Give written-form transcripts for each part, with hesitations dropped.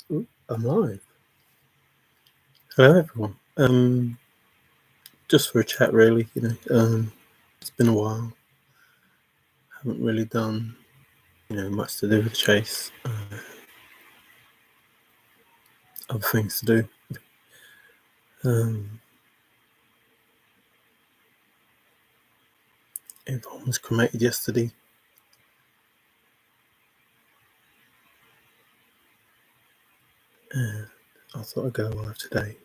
I'm live. Hello, everyone. Just for a chat, really. It's been a while. Haven't really done, much to do with the chase. Other things to do. Everyone was cremated yesterday. And I thought I'd go live today.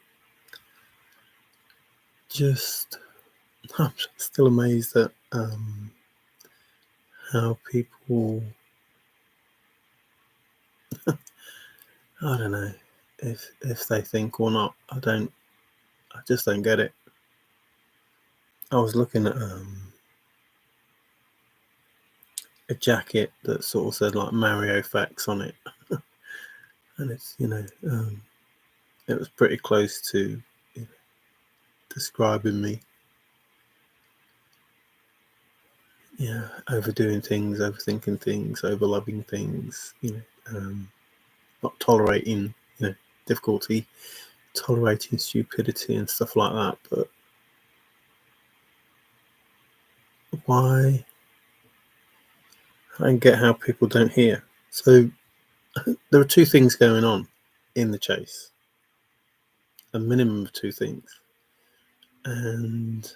I'm still amazed at how people. I don't know if they think or not. I just don't get it. I was looking at a jacket that sort of said like Mario facts on it, and it's it was pretty close to describing me. Yeah, overdoing things, overthinking things, overloving things. Not tolerating difficulty, tolerating stupidity and stuff like that. But why? I don't get how people don't hear. So there are two things going on in the chase. A minimum of two things. And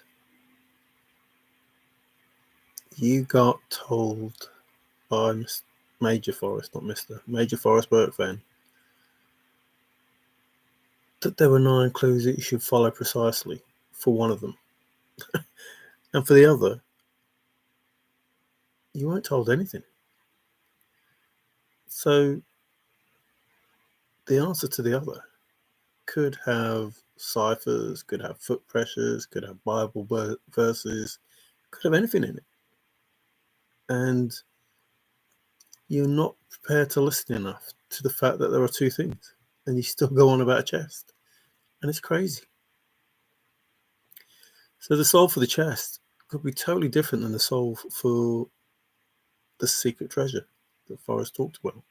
you got told by Major Forrest, not Mr. Major Forrest Fenn, that there were 9 clues that you should follow precisely for one of them. And for the other, you weren't told anything. So the answer to the other could have ciphers, could have foot pressures, could have Bible verses, could have anything in it. And you're not prepared to listen enough to the fact that there are two things, and you still go on about a chest. And it's crazy. So the solve for the chest could be totally different than the solve for the secret treasure that Forrest talked about.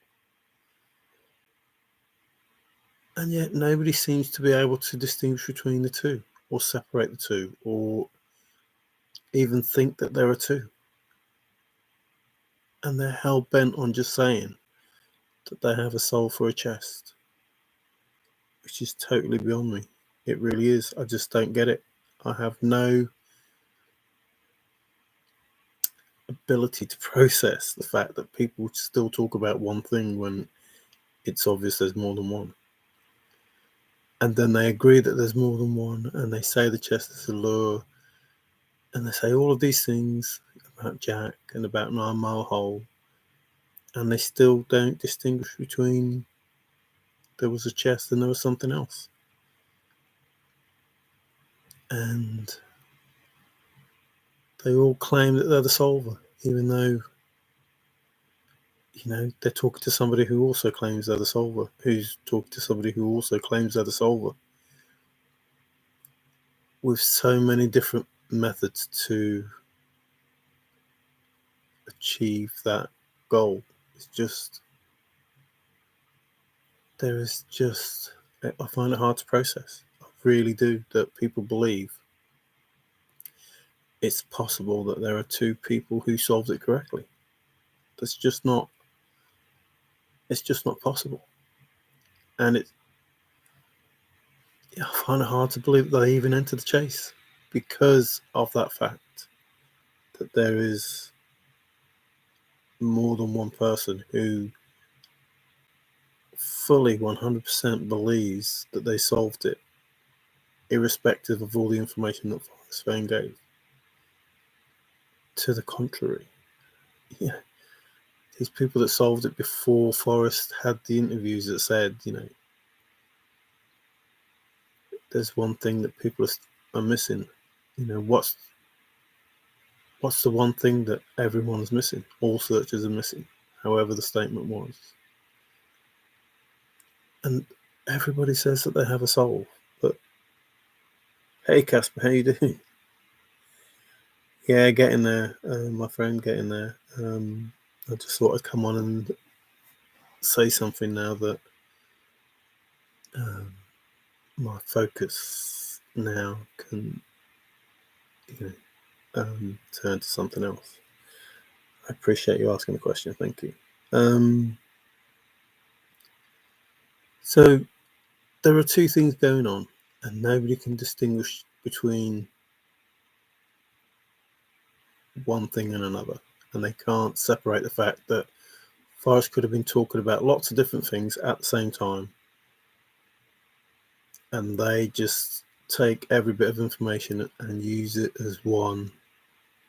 And yet nobody seems to be able to distinguish between the two, or separate the two, or even think that there are two. And they're hell-bent on just saying that they have a soul for a chest, which is totally beyond me. It really is. I just don't get it. I have no ability to process the fact that people still talk about one thing when it's obvious there's more than one. And then they agree that there's more than one, and they say the chest is a lure, and they say all of these things about Jack and about 9 Mile Hole, and they still don't distinguish between there was a chest and there was something else. And they all claim that they're the solver, even though, they're talking to somebody who also claims they're the solver, who's talking to somebody who also claims they're the solver, with so many different methods to achieve that goal. It's just, I find it hard to process. I really do, that people believe it's possible that there are two people who solved it correctly. It's just not possible. And I find it hard to believe that they even entered the chase because of that fact that there is more than one person who fully 100% believes that they solved it, irrespective of all the information that Forrest Fenn gave. To the contrary, these people that solved it before Forrest had the interviews that said, there's one thing that people are missing. What's the one thing that everyone's missing? All searchers are missing, however the statement was. And everybody says that they have a soul, but hey, Casper, how you doing? Yeah, getting there, my friend, getting there. I just thought I'd come on and say something now that my focus now can, turn to something else. I appreciate you asking the question. Thank you. So there are two things going on, and nobody can distinguish between one thing and another, and they can't separate the fact that Forrest could have been talking about lots of different things at the same time, and they just take every bit of information and use it as one.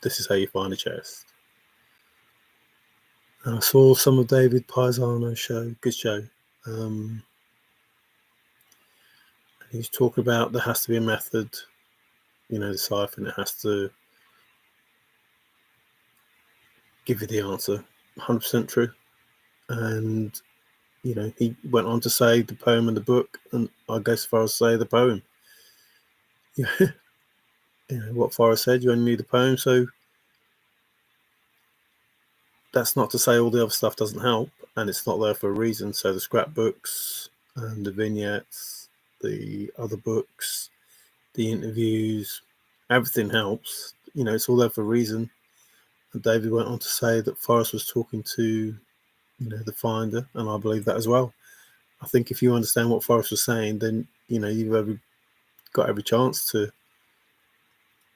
This is how you find a chest. And I saw some of David Paisano's show, good show. He's talking about there has to be a method, the ciphering, it has to give you the answer. 100% true. And he went on to say the poem and the book, and I go as far as say the poem. What Forrest said, you only need the poem. So that's not to say all the other stuff doesn't help, and it's not there for a reason. So the scrapbooks and the vignettes, the other books, the interviews, everything helps. It's all there for a reason. And David went on to say that Forrest was talking to, the finder, and I believe that as well. I think if you understand what Forrest was saying, then you've got every chance to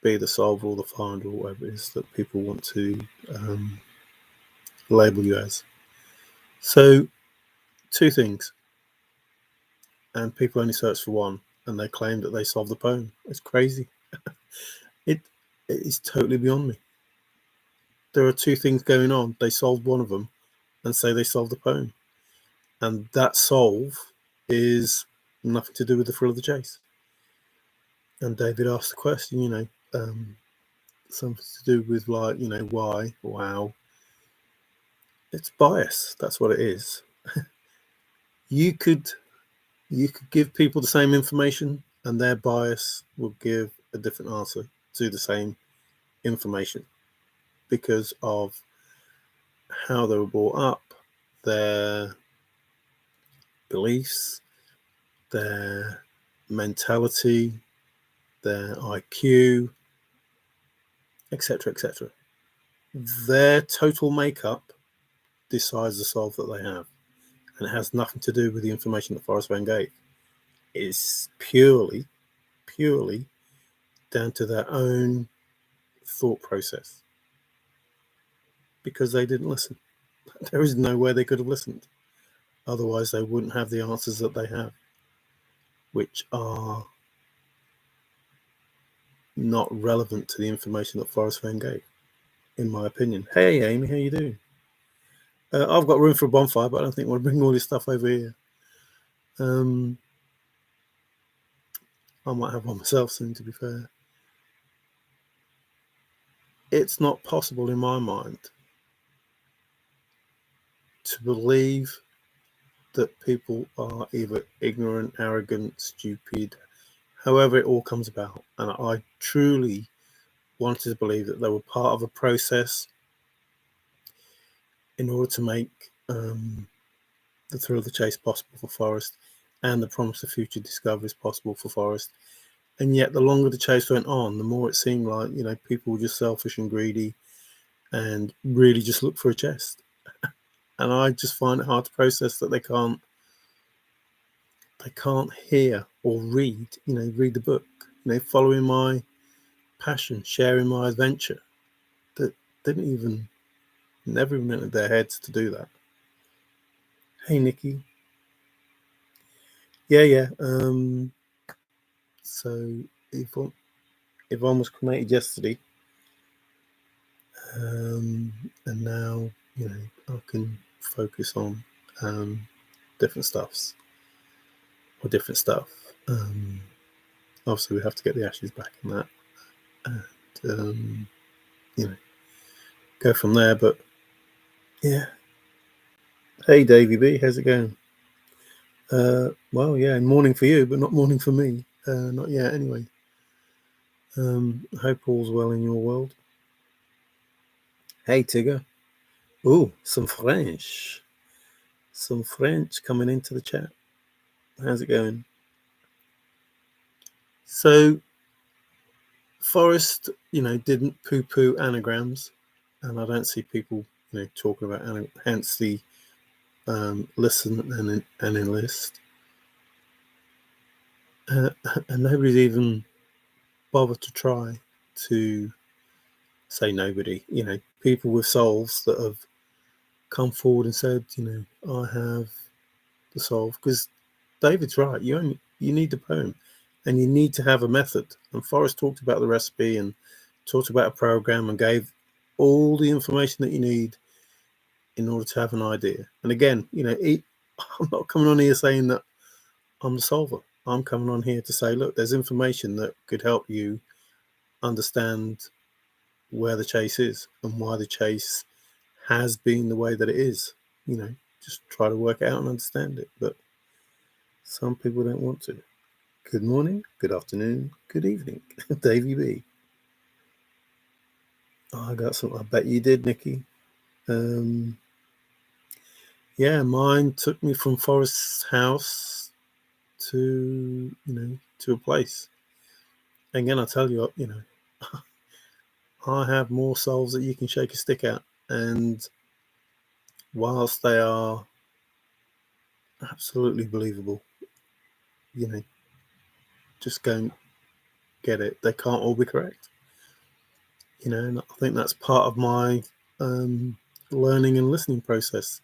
be the solver or the finder or whatever it is that people want to label you as. So, two things, and people only search for one, and they claim that they solved the poem. It's crazy. It is totally beyond me. There are two things going on. They solved one of them and say they solved the poem. And that solve is nothing to do with the thrill of the chase. And David asked the question, something to do with why or how. It's bias. That's what it is. You could give people the same information, and their bias will give a different answer to the same information because of how they were brought up, their beliefs, their mentality, their IQ, etc., etc. Their total makeup decides the solve that they have, and it has nothing to do with the information that Forrest Fenn gave. It's purely down to their own thought process, because they didn't listen. There is no way they could have listened. Otherwise, they wouldn't have the answers that they have, which are not relevant to the information that Forrest Fenn gave, in my opinion. Hey, Amy, how you doing? I've got room for a bonfire, but I don't think I want to bring all this stuff over here. I might have one myself soon, to be fair. It's not possible in my mind to believe that people are either ignorant, arrogant, stupid, however it all comes about. And I truly wanted to believe that they were part of a process in order to make the thrill of the chase possible for Forrest and the promise of future discoveries possible for Forrest. And yet the longer the chase went on, the more it seemed like, people were just selfish and greedy and really just look for a chest. And I just find it hard to process that they can't hear or read the book, following my passion, sharing my adventure. That never even entered their heads to do that. Hey, Nikki. Yeah. So Yvonne was cremated yesterday. And now, I can focus on different stuff. Obviously, we have to get the ashes back in that, and go from there. But yeah, hey Davey B, how's it going? Well, yeah, morning for you, but not morning for me. Not yet, anyway. I hope all's well in your world. Hey Tigger. Ooh, some French coming into the chat. How's it going? So Forrest, didn't poo-poo anagrams, and I don't see people, talking about hence the listen and enlist. And nobody's even bothered to try to say nobody. People with souls that have come forward and said, I have the solve. Because David's right. You need the poem, and you need to have a method. And Forrest talked about the recipe and talked about a program and gave all the information that you need in order to have an idea. And again, I'm not coming on here saying that I'm the solver. I'm coming on here to say, look, there's information that could help you understand where the chase is and why the chase has been the way that it is. Just try to work it out and understand it. But some people don't want to. Good morning, good afternoon, good evening, Davey B. Oh, I got some. I bet you did, Nikki. Yeah, mine took me from Forrest's house to to a place. Again, I tell you, I have more souls that you can shake a stick at, and whilst they are absolutely believable, just go and get it. They can't all be correct, and I think that's part of my learning and listening process.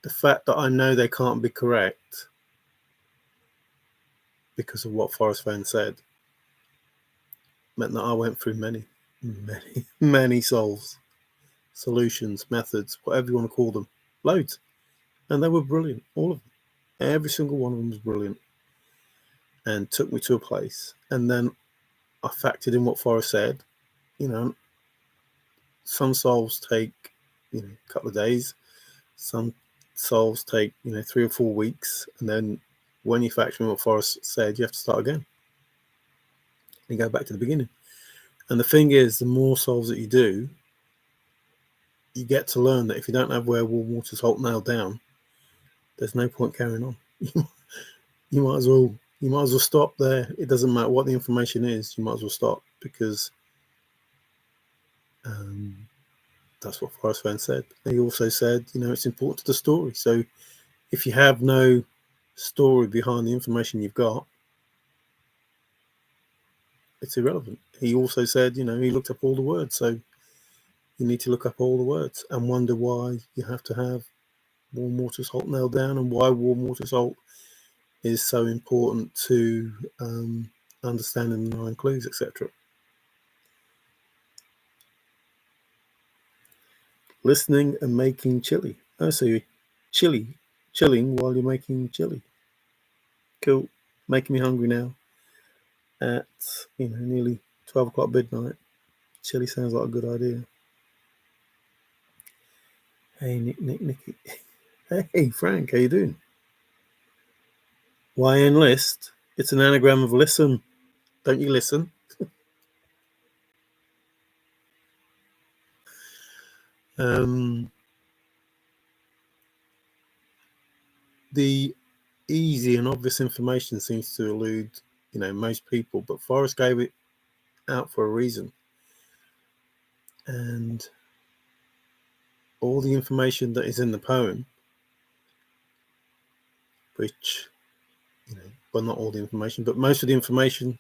The fact that I know they can't be correct because of what Forrest Fenn said meant that I went through many, many solves, solutions, methods, whatever you want to call them, loads. And they were brilliant, all of them. Every single one of them was brilliant and took me to a place. And then I factored in what Forrest said. Some solves take, a couple of days. Some solves take, 3 or 4 weeks. And then when you factor in what Forrest said, you have to start again. You go back to the beginning. And the thing is, the more solves that you do, you get to learn that if you don't have where warm water's halt nailed down, there's no point carrying on. You might as well stop there. It doesn't matter what the information is. You might as well stop, because that's what Forrest Fenn said. He also said, it's important to the story. So if you have no story behind the information you've got, it's irrelevant. He also said, he looked up all the words. So you need to look up all the words and wonder why you have to have warm water's halt nailed down, and why warm water's halt is so important to understanding the 9 clues, etc. Listening and making chili. Oh, so you're chilling while you're making chili. Cool. Making me hungry now at nearly 12 o'clock midnight. Chili sounds like a good idea. Hey, Nicky. Hey, Frank, how you doing? Why enlist? It's an anagram of listen. Don't you listen? The easy and obvious information seems to elude, most people, but Forrest gave it out for a reason. And all the information that is in the poem, which, well, not all the information, but most of the information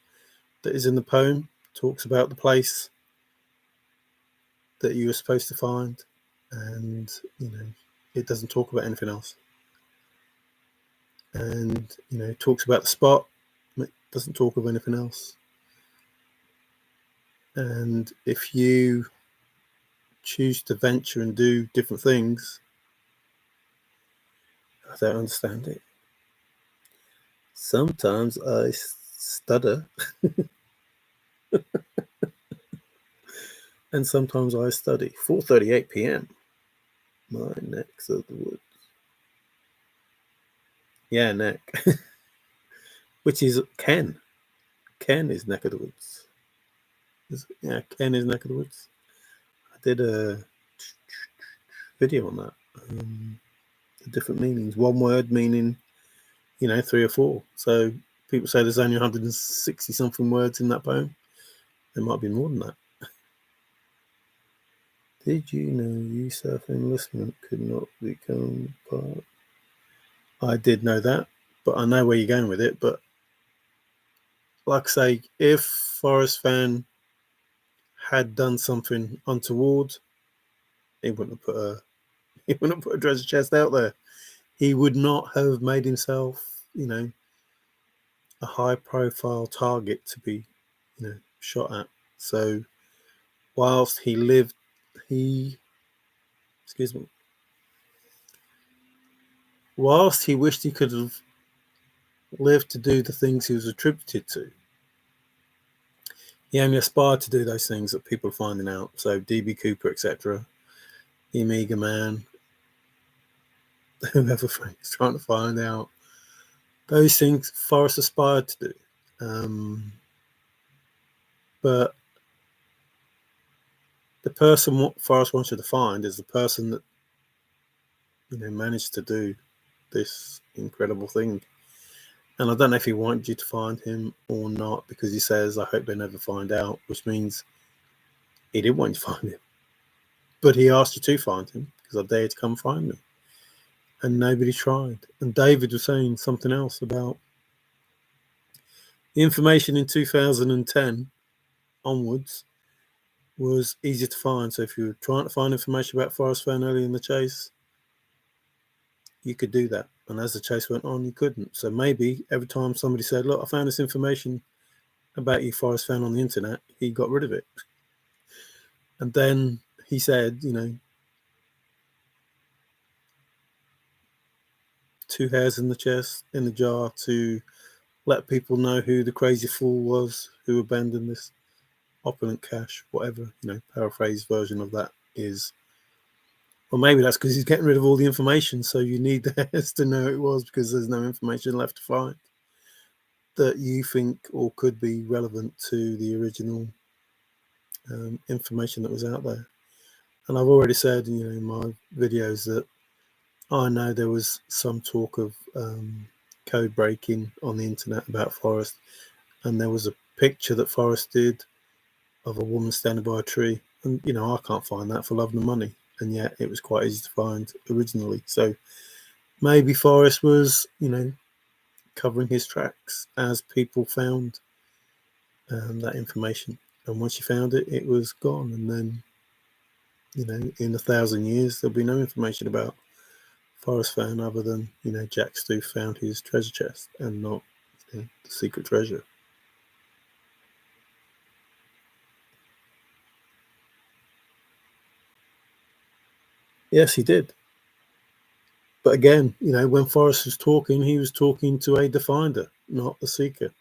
that is in the poem talks about the place that you were supposed to find, and it doesn't talk about anything else. And it talks about the spot, it doesn't talk of anything else. And if you choose to venture and do different things, I don't understand it. Sometimes I stutter and sometimes I study. 4:38 p.m. My neck's of the woods. Yeah, neck. Which is Ken. Ken is neck of the woods. Yeah, Ken is neck of the woods. I did a video on that. The different meanings. One word meaning, 3 or 4. So People say there's only 160 something words in that poem. There might be more than that. Did you know use self-enlistment could not become part? I did know that, but I know where you're going with it. But like I say, if Forrest Fenn had done something untoward, he wouldn't have put a treasure chest out there. He would not have made himself, a high-profile target to be, shot at. So whilst he lived, whilst he wished he could have lived to do the things he was attributed to, he only aspired to do those things that people are finding out. So D.B. Cooper, etc., the Omega Man, whoever Frank's trying to find out, those things Forrest aspired to do. But the person what Forrest wanted to find is the person that managed to do this incredible thing. And I don't know if he wanted you to find him or not, because he says, I hope they never find out, which means he didn't want you to find him. But he asked you to find him, because I dare you to come find me. And nobody tried. And David was saying something else about the information in 2010 onwards was easier to find. So if you were trying to find information about Forrest Fenn early in the chase, you could do that. And as the chase went on, you couldn't. So maybe every time somebody said, look, I found this information about you, Forrest Fenn, on the internet, he got rid of it. And then he said, 2 hairs in the jar to let people know who the crazy fool was who abandoned this opulent cache, whatever, paraphrase version of that is. Or maybe that's because he's getting rid of all the information, so you need the hairs to know it was, because there's no information left to find that you think or could be relevant to the original information that was out there. And I've already said, in my videos that I know there was some talk of code breaking on the internet about Forrest, and there was a picture that Forrest did of a woman standing by a tree, and I can't find that for love nor money, and yet it was quite easy to find originally. So maybe Forrest was covering his tracks as people found that information, and once you found it, it was gone. And then in 1,000 years there'll be no information about Forrest Fenn other than Jack Stu found his treasure chest and not the secret treasure. Yes, he did. But again, when Forrest was talking, he was talking to a definder, not the seeker.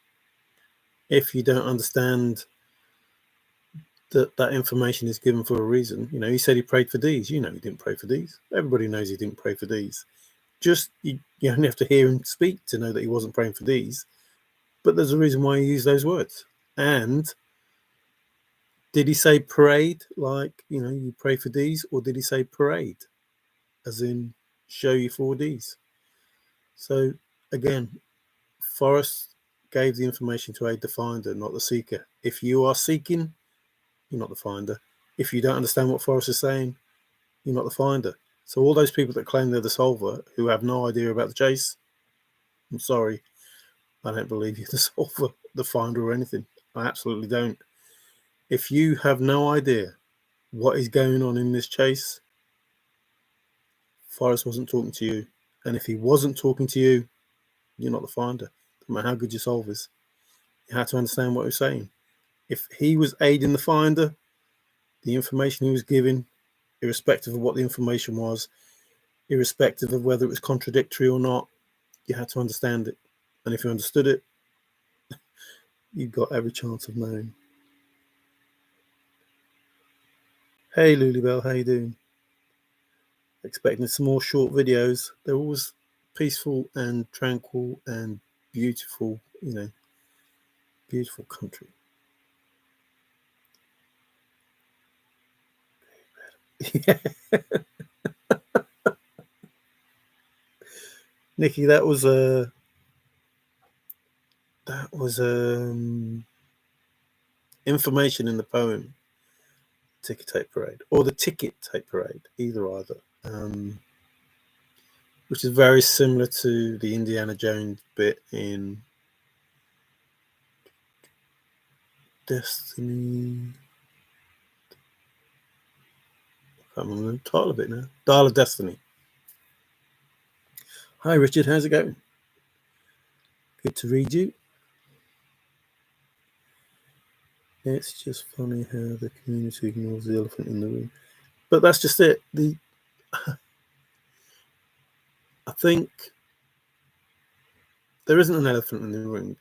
If you don't understand that information is given for a reason, he said he prayed for these. He didn't pray for these. Everybody knows he didn't pray for these. Just you only have to hear him speak to know that he wasn't praying for these. But there's a reason why he used those words. And did he say parade, like, you pray for these, or did he say parade, as in show you 4Ds? So again, Forrest gave the information to a definder, not the seeker. If you are seeking, you're not the finder. If you don't understand what Forrest is saying, you're not the finder. So all those people that claim they're the solver who have no idea about the chase, I'm sorry, I don't believe you're the solver, the finder, or anything. I absolutely don't. If you have no idea what is going on in this chase, Forrest wasn't talking to you. And if he wasn't talking to you, you're not the finder. No matter how good your solve is, you have to understand what he's saying. If he was aiding the finder, the information he was giving, irrespective of what the information was, irrespective of whether it was contradictory or not, you had to understand it. And if you understood it, you've got every chance of knowing. Hey Lulybell, how you doing? Expecting some more short videos. They're always peaceful and tranquil and beautiful, beautiful country. Yeah. Nikki, that was That was information in the poem Ticker Tape Parade, or the Ticket Tape Parade, either. Which is very similar to the Indiana Jones bit in Destiny. I can't remember the title of it now. Dial of Destiny. Hi, Richard. How's it going? Good to read you. It's just funny how the community ignores the elephant in the room. But that's just it. I think there isn't an elephant in the room.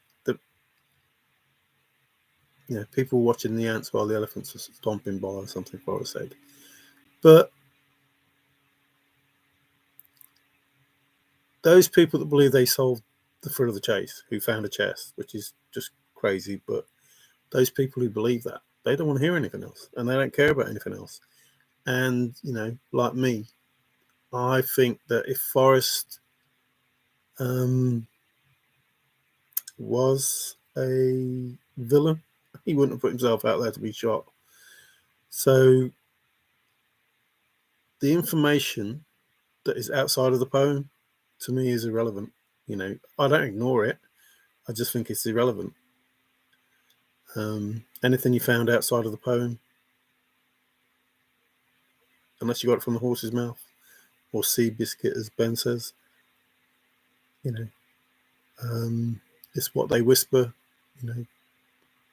People watching the ants while the elephants are stomping by or something, Forrest said. But those people that believe they solved the thrill of the chase, who found a chest, which is just crazy, but those people who believe that, they don't want to hear anything else, and they don't care about anything else. And, like me, I think that if Forrest was a villain, he wouldn't have put himself out there to be shot. So the information that is outside of the poem, to me, is irrelevant. I don't ignore it. I just think it's irrelevant. Anything you found outside of the poem, unless you got it from the horse's mouth or sea biscuit, as Ben says, it's what they whisper,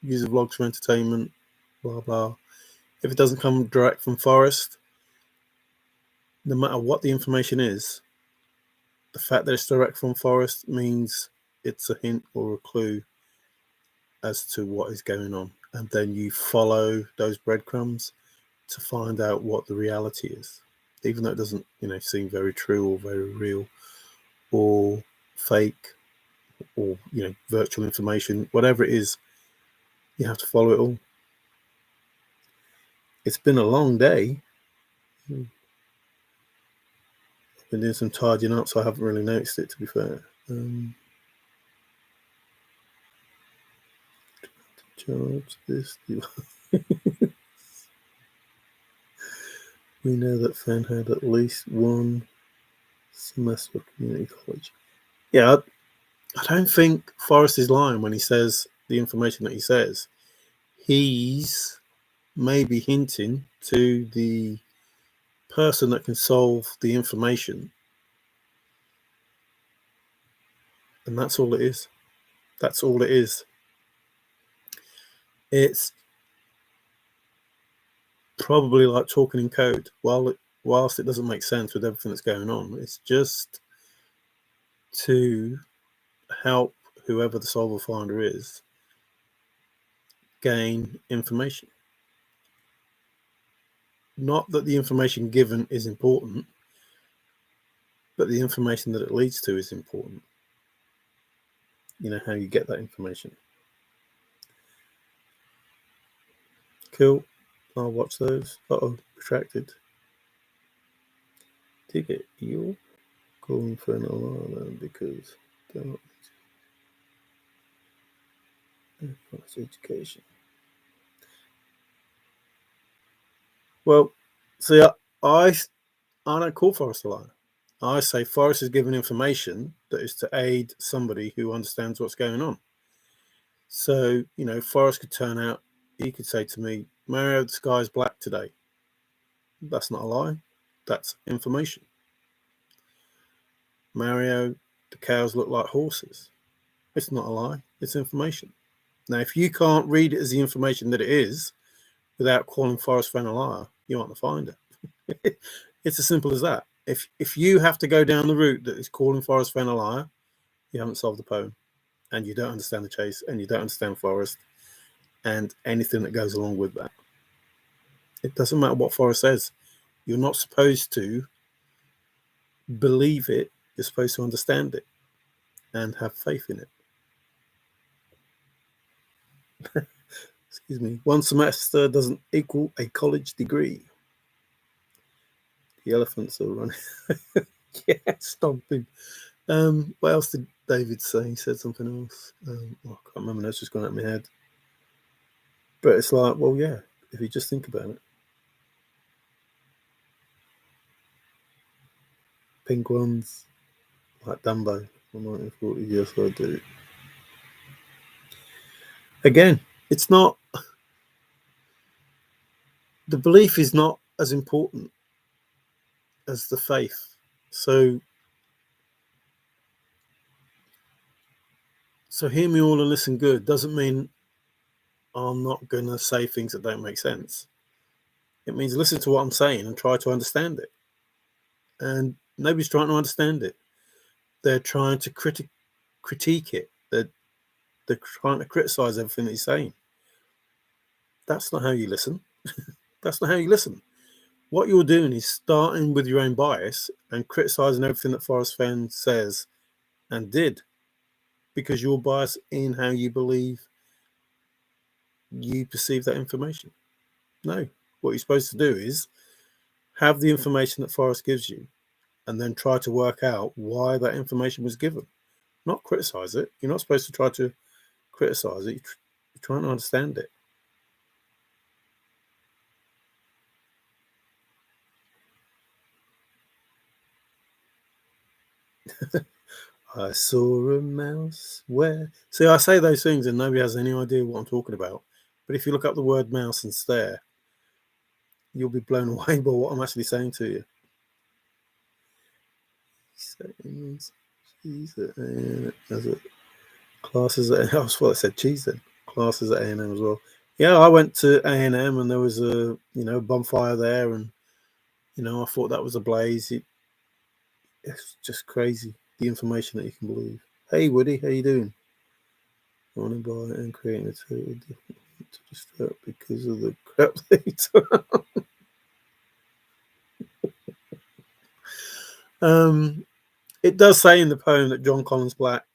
use the vlogs for entertainment, blah, blah. If it doesn't come direct from Forrest, no matter what the information is, the fact that it's direct from Forrest means it's a hint or a clue as to what is going on. And then you follow those breadcrumbs to find out what the reality is, even though it doesn't, seem very true or very real or fake or, virtual information, whatever it is, you have to follow it all. It's been a long day. I've been doing some tidying up, so I haven't really noticed it, to be fair. Charge this. We know that Fenn had at least one semester of community college. Yeah, I don't think Forrest is lying when he says the information that he says. He's maybe hinting to the person that can solve the information, and that's all it is. That's all it is. It's probably like talking in code. Whilst it doesn't make sense with everything that's going on, it's just to help whoever the solver finder is gain information. Not that the information given is important, but the information that it leads to is important. How you get that information. Cool. I'll watch those. Retracted. Ticket. You're calling for an alarm because they're not education. Well, see, I don't call Forrest a liar. I say Forrest is giving information that is to aid somebody who understands what's going on. So, Forrest could turn out, he could say to me, Mario, the sky's black today. That's not a lie. That's information. Mario, the cows look like horses. It's not a lie. It's information. Now, if you can't read it as the information that it is without calling Forrest Fenn a liar, you aren't the finder. It's as simple as that. If you have to go down the route that is calling Forrest Fenn a liar, you haven't solved the poem, and you don't understand the chase, and you don't understand Forrest, and anything that goes along with that. It doesn't matter what Forrest says. You're not supposed to believe it. You're supposed to understand it and have faith in it. Excuse me. One semester doesn't equal a college degree. The elephants are running. Yeah, stomping. What else did David say? He said something else. I can't remember. That's just gone out of my head. But it's like, well, yeah, if you just think about it. Pink ones, like Dumbo, from 1940, yes, I do. Again, it's not, the belief is not as important as the faith. So hear me all and listen good doesn't mean I'm not going to say things that don't make sense. It means listen to what I'm saying and try to understand it. And nobody's trying to understand it. They're trying to critique it. They're trying to criticize everything that he's saying. That's not how you listen. That's not how you listen. What you're doing is starting with your own bias and criticizing everything that Forrest Fenn says and did, because you're biased in how you believe you perceive that information. No, what you're supposed to do is have the information that Forrest gives you and then try to work out why that information was given, not criticize it. You're not supposed to try to criticize it. You're trying to understand it. I saw a mouse where. See, I say those things and nobody has any idea what I'm talking about. But if you look up the word mouse and stare, you'll be blown away by what I'm actually saying to you. Settings, classes at, I was what I said, cheese then. Classes at A&M as well. Yeah, I went to A&M and there was a bonfire there, and I thought that was a blaze. It's just crazy the information that you can believe. Hey Woody, how you doing? Running by and creating a totally different to distract because of the crap they talk. It does say in the poem that John Collins Black,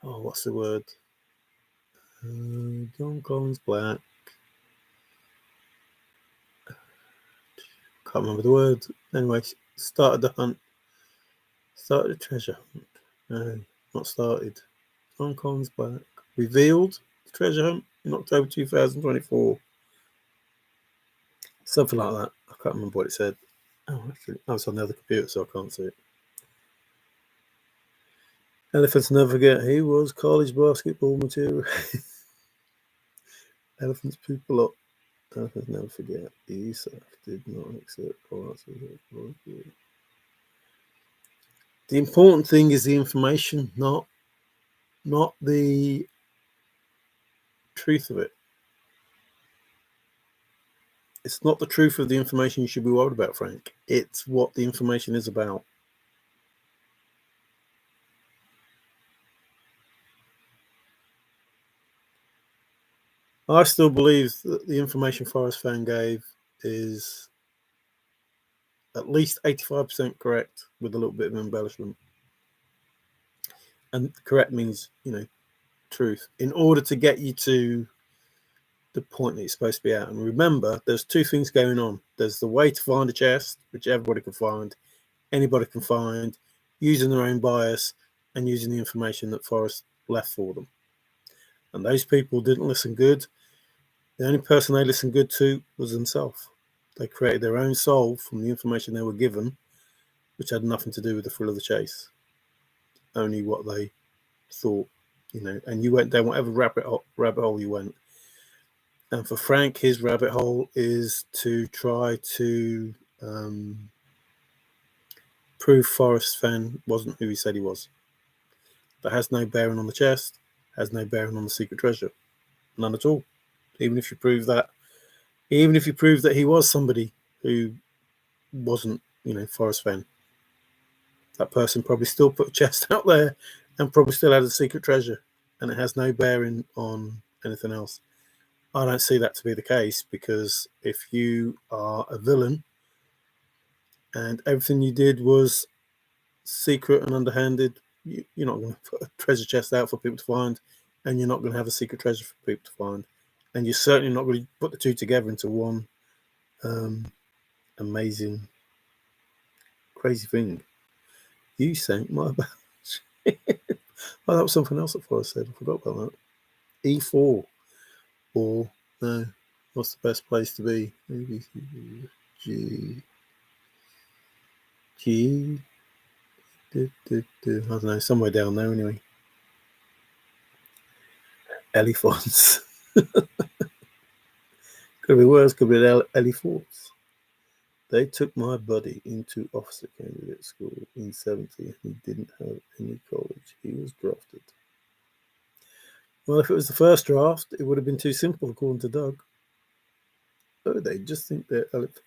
what's the word? John Collins Black. Can't remember the word. Anyway, started the hunt. Started the treasure hunt. No, not started. John Collins Black revealed the treasure hunt in October 2024. Something like that. I can't remember what it said. Oh, actually, I was on the other computer, so I can't see it. Elephants never forget he was college basketball material. Elephants poop a lot. Elephants never forget. ESAF did not accept parts of it. The important thing is the information, not the truth of it. It's not the truth of the information you should be worried about, Frank. It's what the information is about. I still believe that the information Forrest Fenn gave is at least 85% correct with a little bit of embellishment. And correct means, truth. In order to get you to the point that you're supposed to be at. And remember, there's two things going on. There's the way to find a chest, which everybody can find, anybody can find, using their own bias and using the information that Forrest left for them. And those people didn't listen good. The only person they listened good to was themselves. They created their own soul from the information they were given, which had nothing to do with the thrill of the chase. Only what they thought, and you went down whatever rabbit hole you went. And for Frank, his rabbit hole is to try to prove Forrest Fenn wasn't who he said he was. That has no bearing on the chest, has no bearing on the secret treasure. None at all. Even if you prove that he was somebody who wasn't, Forrest Fenn, that person probably still put a chest out there and probably still had a secret treasure, and it has no bearing on anything else. I don't see that to be the case, because if you are a villain and everything you did was secret and underhanded, you're not going to put a treasure chest out for people to find, and you're not going to have a secret treasure for people to find, and you're certainly not going to put the two together into one amazing crazy thing. You sank my boat. Oh, that was something else that Forrest said. I forgot about that. E4. Or, no. What's the best place to be? Maybe G. G. I don't know. Somewhere down there anyway. Elephants. Could be worse. Could be elephants. They took my buddy into officer candidate school in 70. He didn't have any college. He was drafted. Well, if it was the first draft, it would have been too simple, according to Doug. Oh, they just think they're elephants.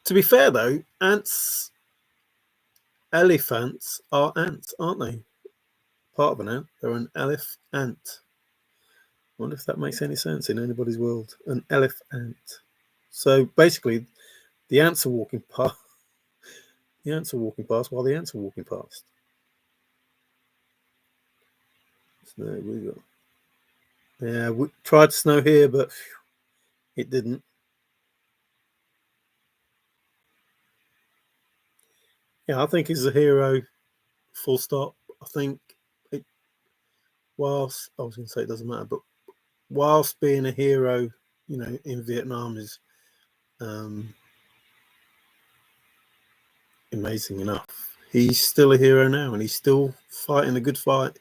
To be fair, though, elephants are ants, aren't they? Part of an ant. They're an elephant. I wonder if that makes any sense in anybody's world. An elephant. So basically, the ants are walking past. The ants are walking past while the ants are walking past. So there we go. Yeah, we tried to snow here, but it didn't. Yeah, I think he's a hero. Full stop. I think whilst I was going to say it doesn't matter, but whilst being a hero, in Vietnam is amazing enough. He's still a hero now, and he's still fighting a good fight.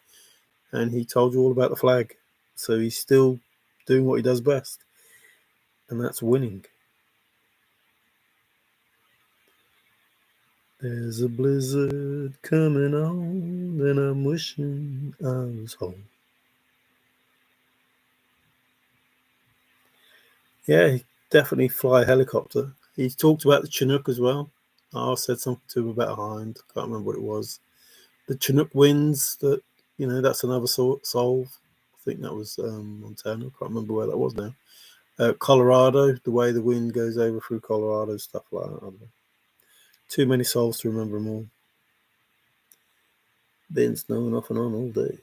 And he told you all about the flag, so he's still doing what he does best, and that's winning. There's a blizzard coming on, and I'm wishing I was home. Yeah, he definitely fly a helicopter. He talked about the Chinook as well. I said something to him about a hind. Can't remember what it was. The Chinook winds, that's another solve. I think that was Montana. Can't remember where that was now. Colorado, the way the wind goes over through Colorado, stuff like that. I don't know. Too many solves to remember them all. Been snowing off and on all day.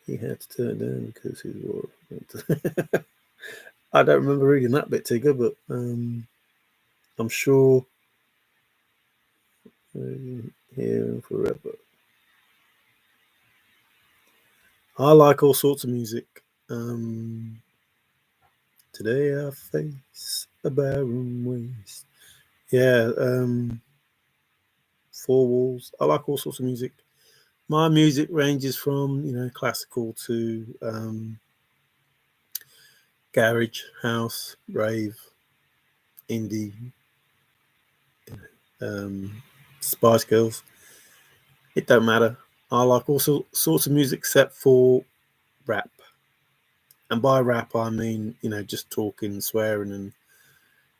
He had to turn down because his wife. I don't remember reading that bit, Tigger, but I'm sure here forever. I like all sorts of music. Today I face a barren waste. Yeah, Four Walls. I like all sorts of music. My music ranges from classical to garage, house, rave, indie, Spice Girls. It don't matter. I like all sorts of music except for rap. And by rap, I mean, just talking, swearing, and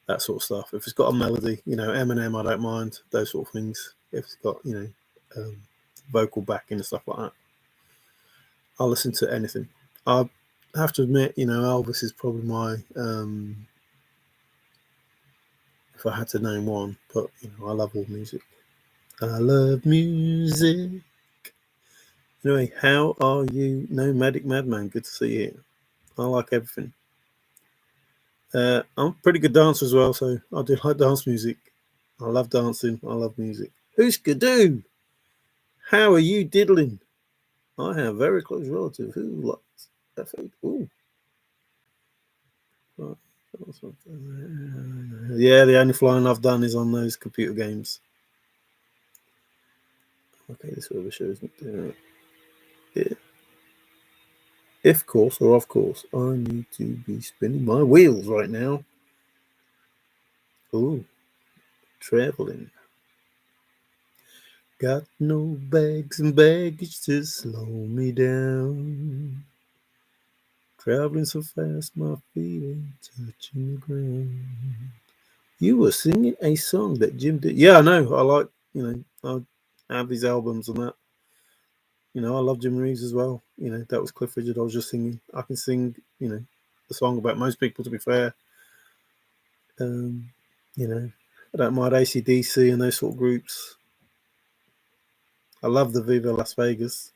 that sort of stuff. If it's got a melody, Eminem, I don't mind. Those sort of things. If it's got, vocal backing and stuff like that, I'll listen to anything. I have to admit, Elvis is probably my, if I had to name one, but, I love all music. I love music. Anyway, how are you, Nomadic Madman? Good to see you here. I like everything. I'm a pretty good dancer as well, so I do like dance music. I love dancing. I love music. Who's Skidoo? How are you diddling? I have a very close relative who likes that food. Ooh. Yeah, the only flying I've done is on those computer games. Okay, this over shows me. Yeah. If course or of course, I need to be spinning my wheels right now. Ooh, traveling. Got no bags and baggage to slow me down. Traveling so fast, my feet ain't touching the ground. You were singing a song that Jim did. Yeah, I know. I like, I have these albums and that. I love Jim Reeves as well. That was Cliff Richard I was just singing. I can sing, the song about most people, to be fair. I don't mind AC/DC and those sort of groups. I love the Viva Las Vegas.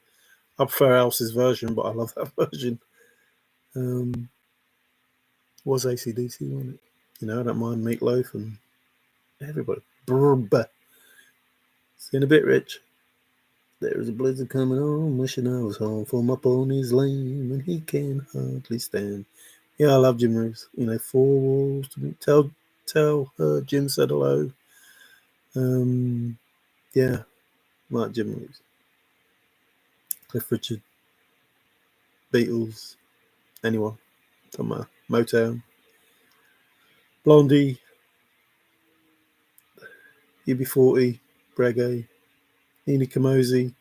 I prefer Else's version, but I love that version. Was AC/DC, wasn't it? You know, I don't mind Meatloaf and everybody. Brr. Sing a bit, Rich. There's a blizzard coming on, wishing I was home, for my pony's lame and he can hardly stand. Yeah, I love Jim Reeves. You know, four walls to me. Tell her Jim said hello. Yeah, like Jim Reeves. Cliff Richard, Beatles, anyone. Doesn't matter. Motown, Blondie, UB40, Reggae, Nina Kamosi.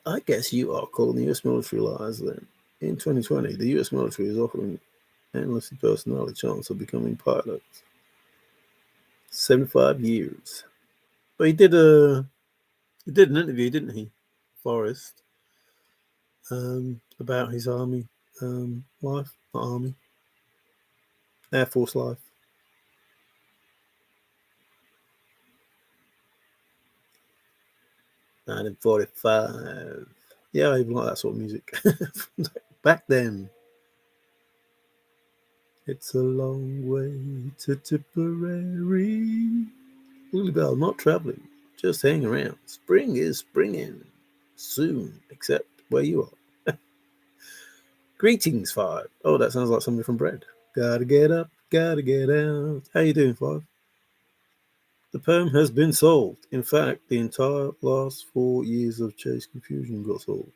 I guess you are calling the US military lies then. In 2020, the US military is offering enlisted personnel a chance of becoming pilots. 75 years. But he did an interview, didn't he, Forrest, about his army life, not army, Air Force life. In 45. Yeah, I even like that sort of music. Back then. It's a long way to Tipperary. Lily Bell, not travelling, just hang around. Spring is springing soon, except where you are. Greetings, Five. Oh, that sounds like somebody from Bread. Gotta get up, gotta get out. How you doing, Five? The poem has been sold. In fact, the entire last 4 years of Chase Confusion got sold.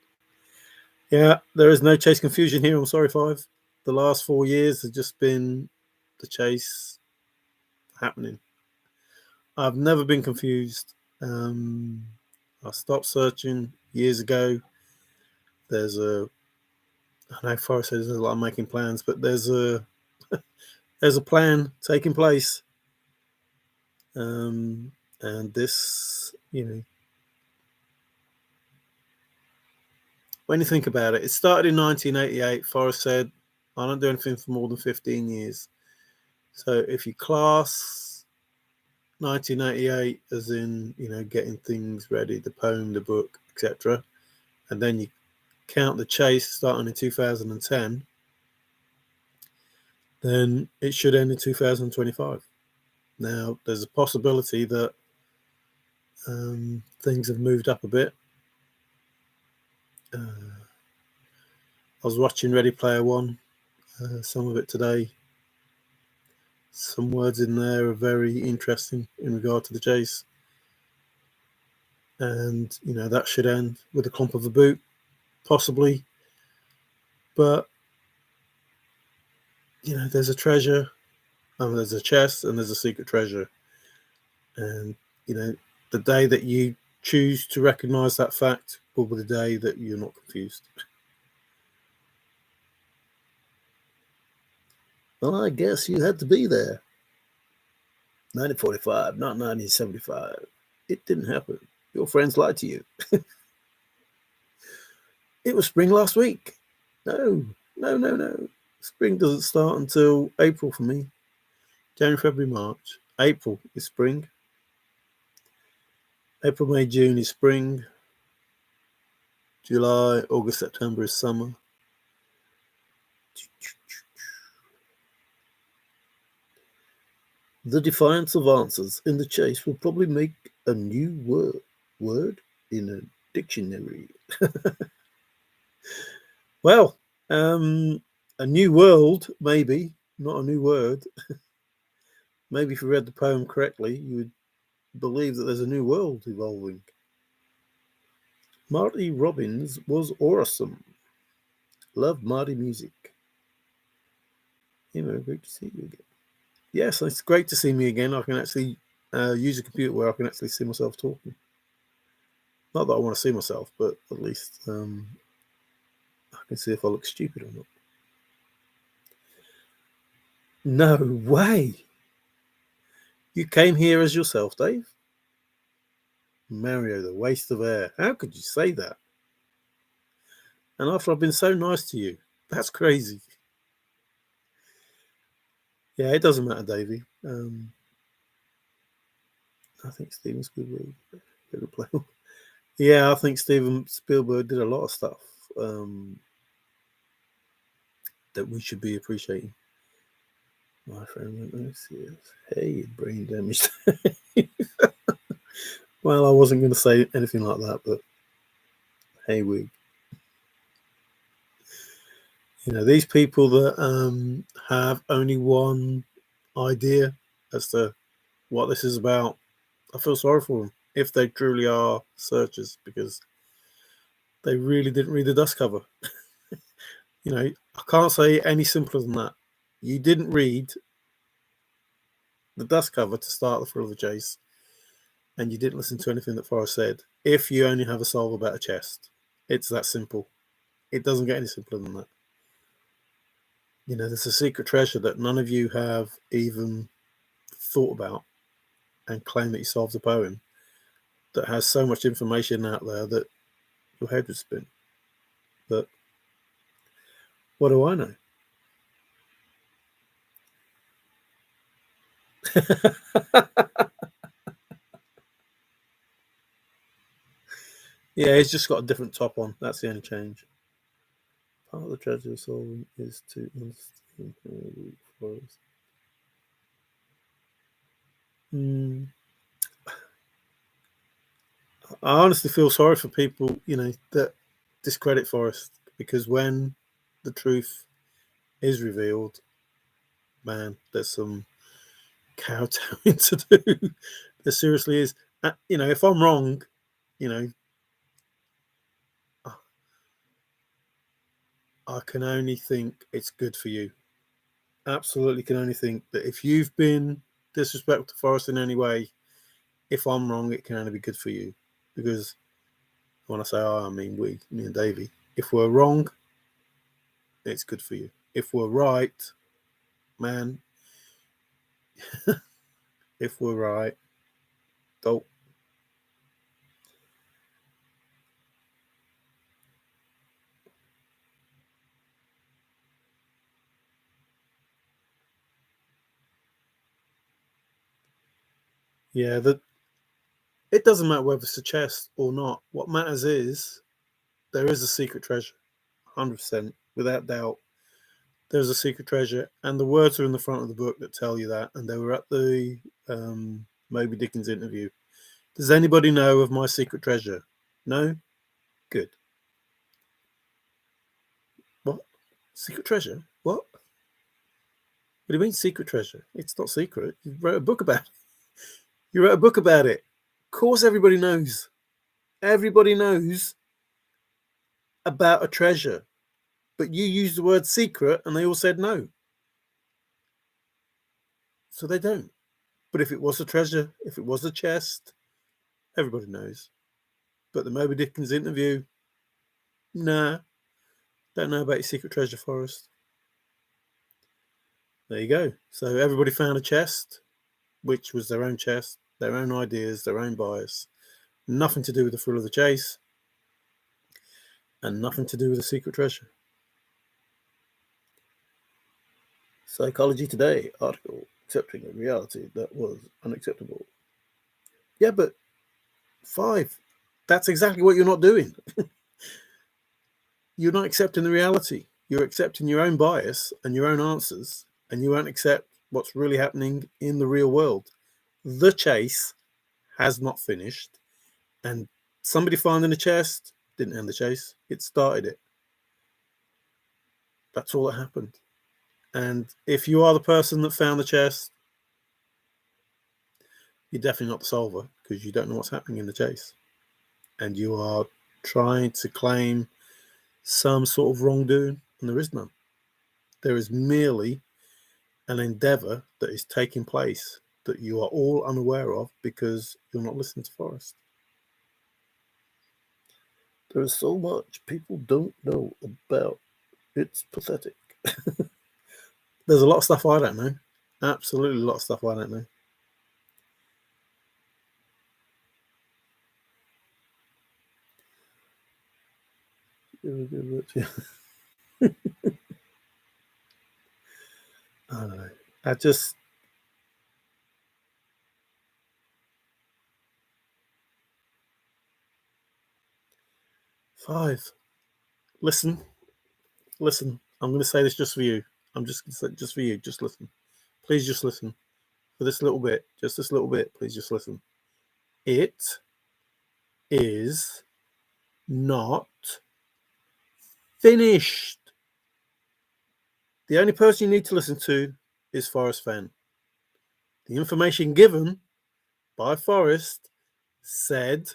Yeah, there is no Chase Confusion here. I'm sorry, Five. The last 4 years has just been the chase happening. I've never been confused. I stopped searching years ago. I know Forrest says there's a lot of making plans, but there's a plan taking place. And this, when you think about it, it started in 1988. Forrest said, I don't do anything for more than 15 years. So if you class 1988 as in, getting things ready, the poem, the book, etc., and then you count the chase starting in 2010, then it should end in 2025. Now, there's a possibility that things have moved up a bit. I was watching Ready Player One, some of it today. Some words in there are very interesting in regard to the chase. And, that should end with a clump of a boot, possibly. But, there's a treasure, and there's a chest, and there's a secret treasure. And, the day that you choose to recognize that fact will be the day that you're not confused. Well, I guess you had to be there. 1945, not 1975. It didn't happen. Your friends lied to you. It was spring last week. No. Spring doesn't start until April for me. January, February, March. April is spring. April, May, June is spring. July, August, September is summer. The defiance of answers in the chase will probably make a new word in a dictionary. Well, a new world, maybe, not a new word. Maybe if you read the poem correctly, you would believe that there's a new world evolving. Marty Robbins was awesome. Love Marty music. Great to see you again. Yes, it's great to see me again. I can actually use a computer where I can actually see myself talking. Not that I want to see myself, but at least I can see if I look stupid or not. No way! You came here as yourself, Dave? Mario, the waste of air. How could you say that? And after I've been so nice to you. That's crazy. Yeah, it doesn't matter, Davey. I think Steven Spielberg could play. Yeah, I think Steven Spielberg did a lot of stuff that we should be appreciating. My friend went, "This is hey, brain damage." Well, I wasn't going to say anything like that, but hey, these people that have only one idea as to what this is about, I feel sorry for them if they truly are searchers, because they really didn't read the dust cover. I can't say any simpler than that. You didn't read the dust cover to start the thrill of the chase, and you didn't listen to anything that Forrest said. If you only have a soul about a chest, it's that simple. It doesn't get any simpler than that. There's a secret treasure that none of you have even thought about, and claim that you solved a poem that has so much information out there that your head would spin. But what do I know? Yeah, he's just got a different top on. That's the only change. Part of the treasure of solving is to understand Forrest. I honestly feel sorry for people, that discredit Forrest, because when the truth is revealed, man, there's some kowtowing to do. There seriously is. If I'm wrong, you know, I can only think it's good for you. Absolutely can only think that if you've been disrespectful to Forrest in any way, if I'm wrong, it can only be good for you. Because when I say I mean we, me and Davey. If we're wrong, it's good for you. If we're right, man, if we're right, don't. Yeah, it doesn't matter whether it's a chest or not. What matters is there is a secret treasure, 100%, without doubt. There's a secret treasure, and the words are in the front of the book that tell you that. And they were at the Moby Dickens interview. Does anybody know of my secret treasure? No? Good. What? Secret treasure? What? What do you mean secret treasure? It's not secret. You wrote a book about it. You wrote a book about it. Of course everybody knows. Everybody knows about a treasure. But you used the word secret and they all said no. So they don't. But if it was a treasure, if it was a chest, everybody knows. But the Moby Dickens interview, nah, don't know about your secret treasure, Forrest. There you go. So everybody found a chest, which was their own chest, their own ideas, their own bias. Nothing to do with the thrill of the chase, and nothing to do with the secret treasure. Psychology Today article, accepting a reality that was unacceptable. Yeah, but 5, that's exactly what you're not doing. You're not accepting the reality. You're accepting your own bias and your own answers, and you won't accept what's really happening in the real world. The chase has not finished, and somebody finding a chest didn't end the chase. It started it. That's all that happened. And if you are the person that found the chest, you're definitely not the solver, because you don't know what's happening in the chase. And you are trying to claim some sort of wrongdoing, and there is none. There is merely an endeavor that is taking place that you are all unaware of because you're not listening to Forrest. There is so much people don't know about. It's pathetic. There's a lot of stuff I don't know. Absolutely a lot of stuff I don't know. I don't know. I just, 5. Listen. I'm going to say this just for you. I'm just going to say just for you. Just listen. Please just listen. For this little bit. Just this little bit. Please just listen. It is not finished. The only person you need to listen to is Forrest Fenn. The information given by Forrest said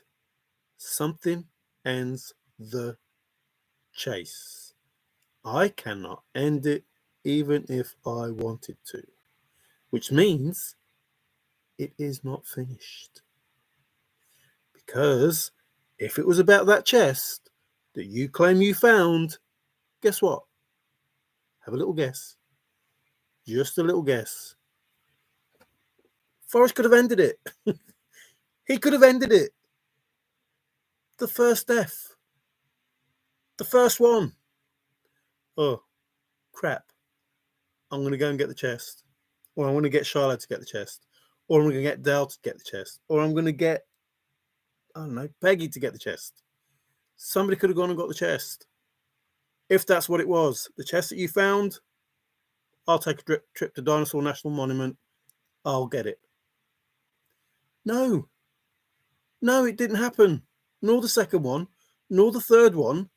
something ends the chase. I cannot end it even if I wanted to, which means it is not finished. Because if it was about that chest that you claim you found, guess what? Have a little guess. Just a little guess. Forrest could have ended it. He could have ended it. The first death. The first one. Oh, crap. I'm going to go and get the chest. Or I'm going to get Charlotte to get the chest. Or I'm going to get Dale to get the chest. Or I'm going to get, I don't know, Peggy to get the chest. Somebody could have gone and got the chest. If that's what it was. The chest that you found, I'll take a trip to Dinosaur National Monument. I'll get it. No, it didn't happen. Nor the second one, nor the third one.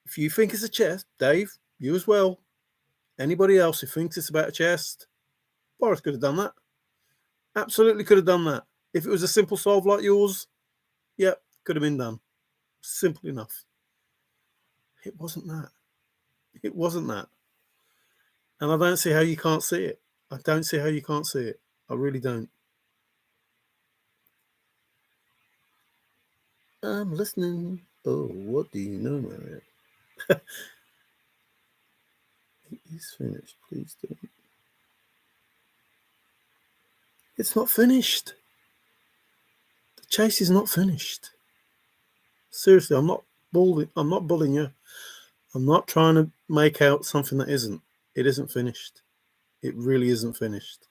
If you think it's a chest, Dave, you as well. Anybody else who thinks it's about a chest, Forrest could have done that. Absolutely could have done that. If it was a simple solve like yours, yep, could have been done. Simple enough. It wasn't that. It wasn't that. And I don't see how you can't see it. I don't see how you can't see it. I really don't. I'm listening. Oh, what do you know, Mario? It is finished. Please don't. It's not finished. The chase is not finished. Seriously, I'm not bullying you. I'm not trying to make out something that isn't. It isn't finished. It really isn't finished.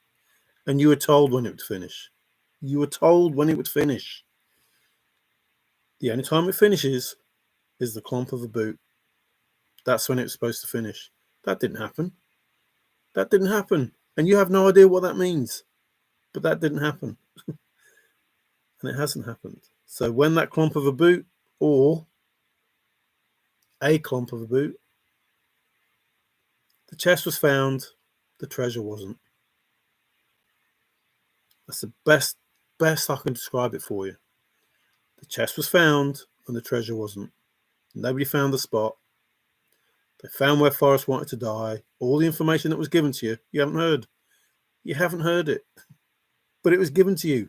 And you were told when it would finish. You were told when it would finish. The only time it finishes is the clump of a boot. That's when it was supposed to finish. That didn't happen. That didn't happen. And you have no idea what that means. But that didn't happen. And it hasn't happened. So when that clump of a boot, or a clump of a boot, the chest was found, the treasure wasn't. That's the best I can describe it for you. The chest was found and the treasure wasn't. Nobody found the spot. They found where Forrest wanted to die. All the information that was given to you, you haven't heard. You haven't heard it. But it was given to you.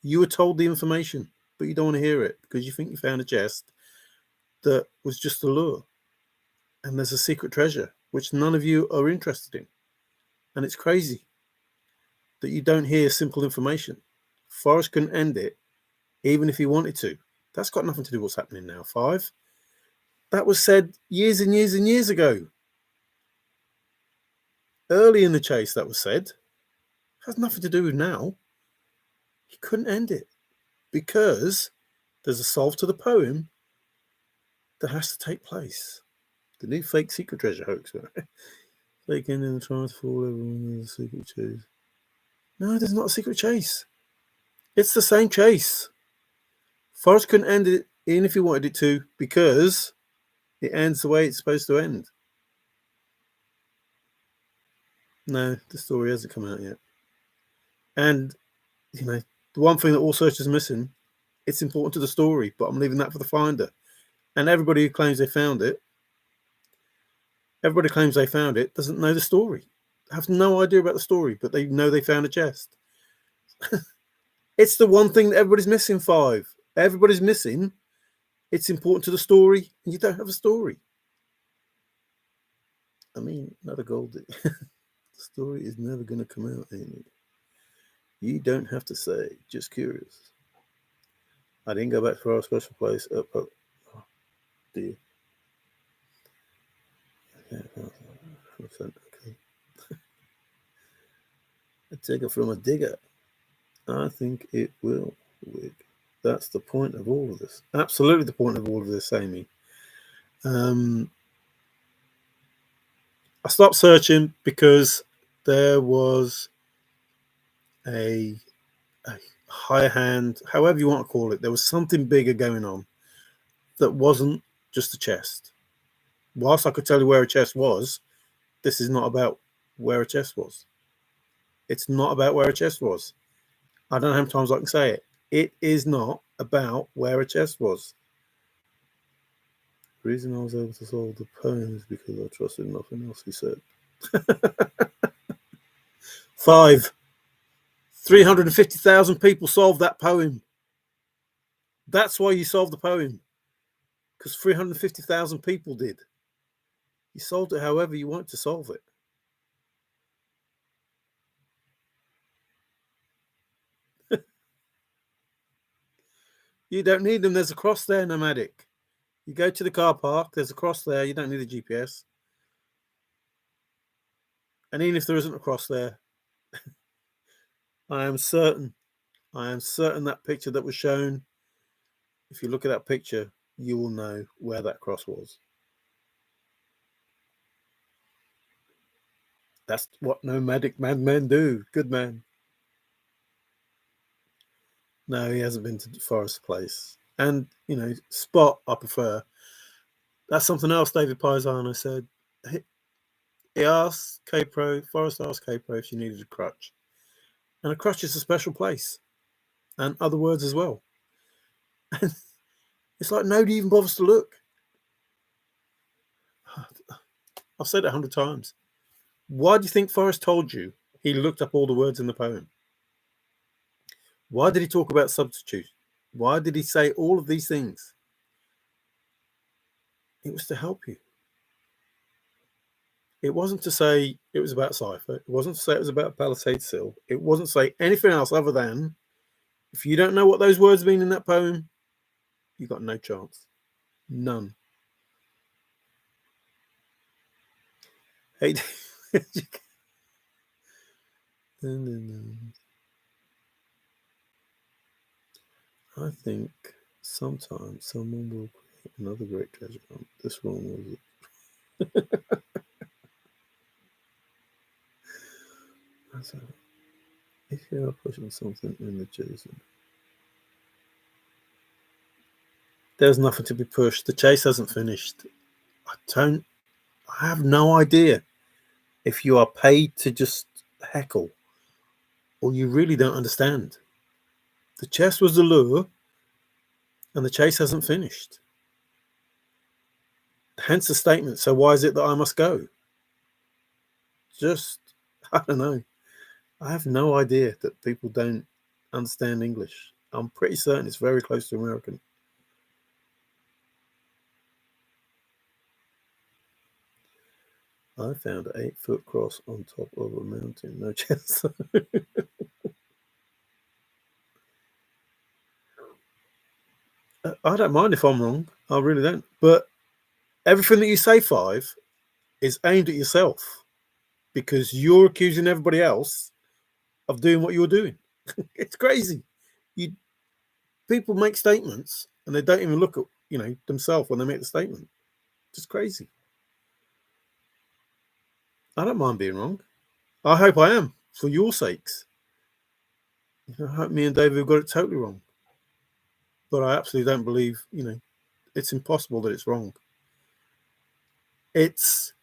You were told the information, but you don't want to hear it because you think you found a chest that was just a lure. And there's a secret treasure, which none of you are interested in. And it's crazy that you don't hear simple information. Forrest couldn't end it, even if he wanted to. That's got nothing to do with what's happening now, 5. That was said years and years and years ago. Early in the chase, that was said. It has nothing to do with now. He couldn't end it because there's a solve to the poem that has to take place. The new fake secret treasure hoax. Fake ending the trying to fall everyone is a secret chase. No, there's not a secret chase. It's the same chase. Forrest couldn't end it even if he wanted it to because it ends the way it's supposed to end. No, the story hasn't come out yet. And, the one thing that all searchers are missing, it's important to the story, but I'm leaving that for the finder. And everybody who claims they found it, doesn't know the story. Have no idea about the story, but they know they found a chest. It's the one thing that everybody's missing, 5. Everybody's missing. It's important to the story, and you don't have a story. I mean, not a gold dig. The story is never going to come out, Amy. You don't have to say. Just curious. I didn't go back for our special place. Oh, dear. Okay. A digger from a digger. I think it will wig. That's the point of all of this. Absolutely the point of all of this, Amy. I stopped searching because there was a high hand, however you want to call it. There was something bigger going on that wasn't just a chest. Whilst I could tell you where a chest was, this is not about where a chest was. It's not about where a chest was. I don't know how many times I can say it. It is not about where a chest was. The reason I was able to solve the poem is because I trusted nothing else he said. 5. 350,000 people solved that poem. That's why you solved the poem. Because 350,000 people did. You solved it however you want to solve it. You don't need them. There's a cross there, nomadic. You go to the car park, there's a cross there. You don't need a GPS. And even if there isn't a cross there, I am certain that picture that was shown, if you look at that picture, you will know where that cross was. That's what nomadic madmen do. Good man. No, he hasn't been to Forrest Place. And, Spot, I prefer. That's something else David Paisano said. He asked Forrest asked K-Pro if she needed a crutch. And a crutch is a special place. And other words as well. And it's like nobody even bothers to look. I've said it 100 times. Why do you think Forrest told you he looked up all the words in the poem? Why did he talk about substitute? Why did he say all of these things? It was to help you. It wasn't to say it was about cipher. It wasn't to say it was about palisade sill. It wasn't to say anything else other than, if you don't know what those words mean in that poem, you've got no chance. None. Hey, I think sometimes someone will create another great treasure hunt. This one was it. So, if you are pushing something in the chasing, there's nothing to be pushed. The chase hasn't finished. I have no idea if you are paid to just heckle or you really don't understand. The chase was the lure and the chase hasn't finished. Hence the statement, so why is it that I must go? I don't know. I have no idea that people don't understand English. I'm pretty certain it's very close to American. I found an 8-foot cross on top of a mountain. No chance. I don't mind if I'm wrong. I really don't. But everything that you say, 5, is aimed at yourself because you're accusing everybody else of doing what you're doing. It's crazy. People make statements and they don't even look at themselves when they make the statement. Just crazy. I don't mind being wrong. I hope I am, for your sakes. I hope me and David have got it totally wrong. But I absolutely don't believe, it's impossible that it's wrong. It's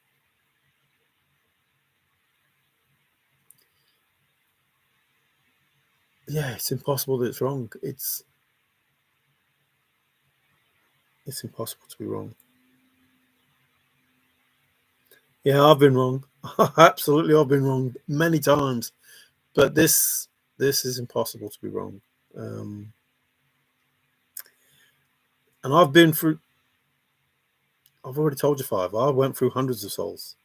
impossible that it's wrong. It's impossible to be wrong. Yeah, I've been wrong. Absolutely, I've been wrong many times. But this is impossible to be wrong. And I've already told you 5. I went through hundreds of souls.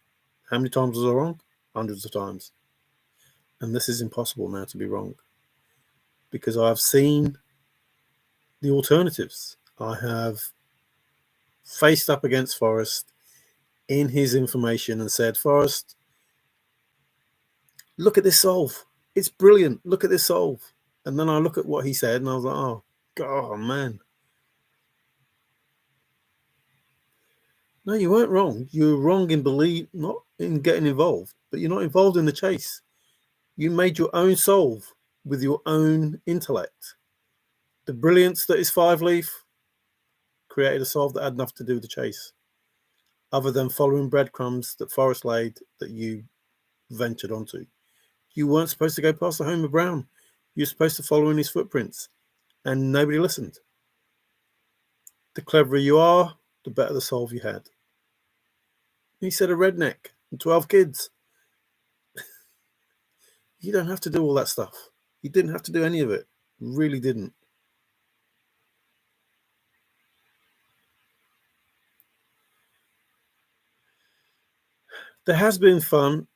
How many times was I wrong? Hundreds of times. And this is impossible now to be wrong. Because I've seen the alternatives. I have faced up against Forrest in his information and said, Forrest, look at this solve. It's brilliant. Look at this solve. And then I look at what he said and I was like, oh, Oh, man. No, you weren't wrong. You were wrong in not in getting involved, but you're not involved in the chase. You made your own solve with your own intellect. The brilliance that is Five Leaf created a solve that had nothing to do with the chase, other than following breadcrumbs that Forrest laid that you ventured onto. You weren't supposed to go past the home of Brown. You're supposed to follow in his footprints, and nobody listened. The cleverer you are, the better the solve you had. He said a redneck and 12 kids. You don't have to do all that stuff. You didn't have to do any of it. You really didn't. There has been fun,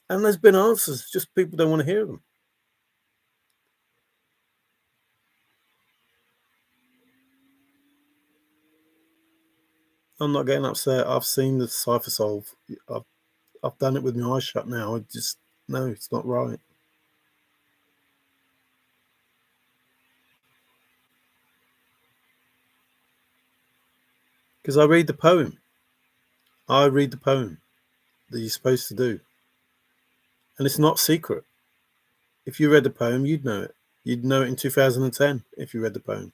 and there's been answers, just people don't want to hear them. I'm not getting upset. I've seen the cipher solve. I've done it with my eyes shut now. No, it's not right. Because I read the poem. I read the poem that you're supposed to do. And it's not secret. If you read the poem, you'd know it. You'd know it in 2010 if you read the poem.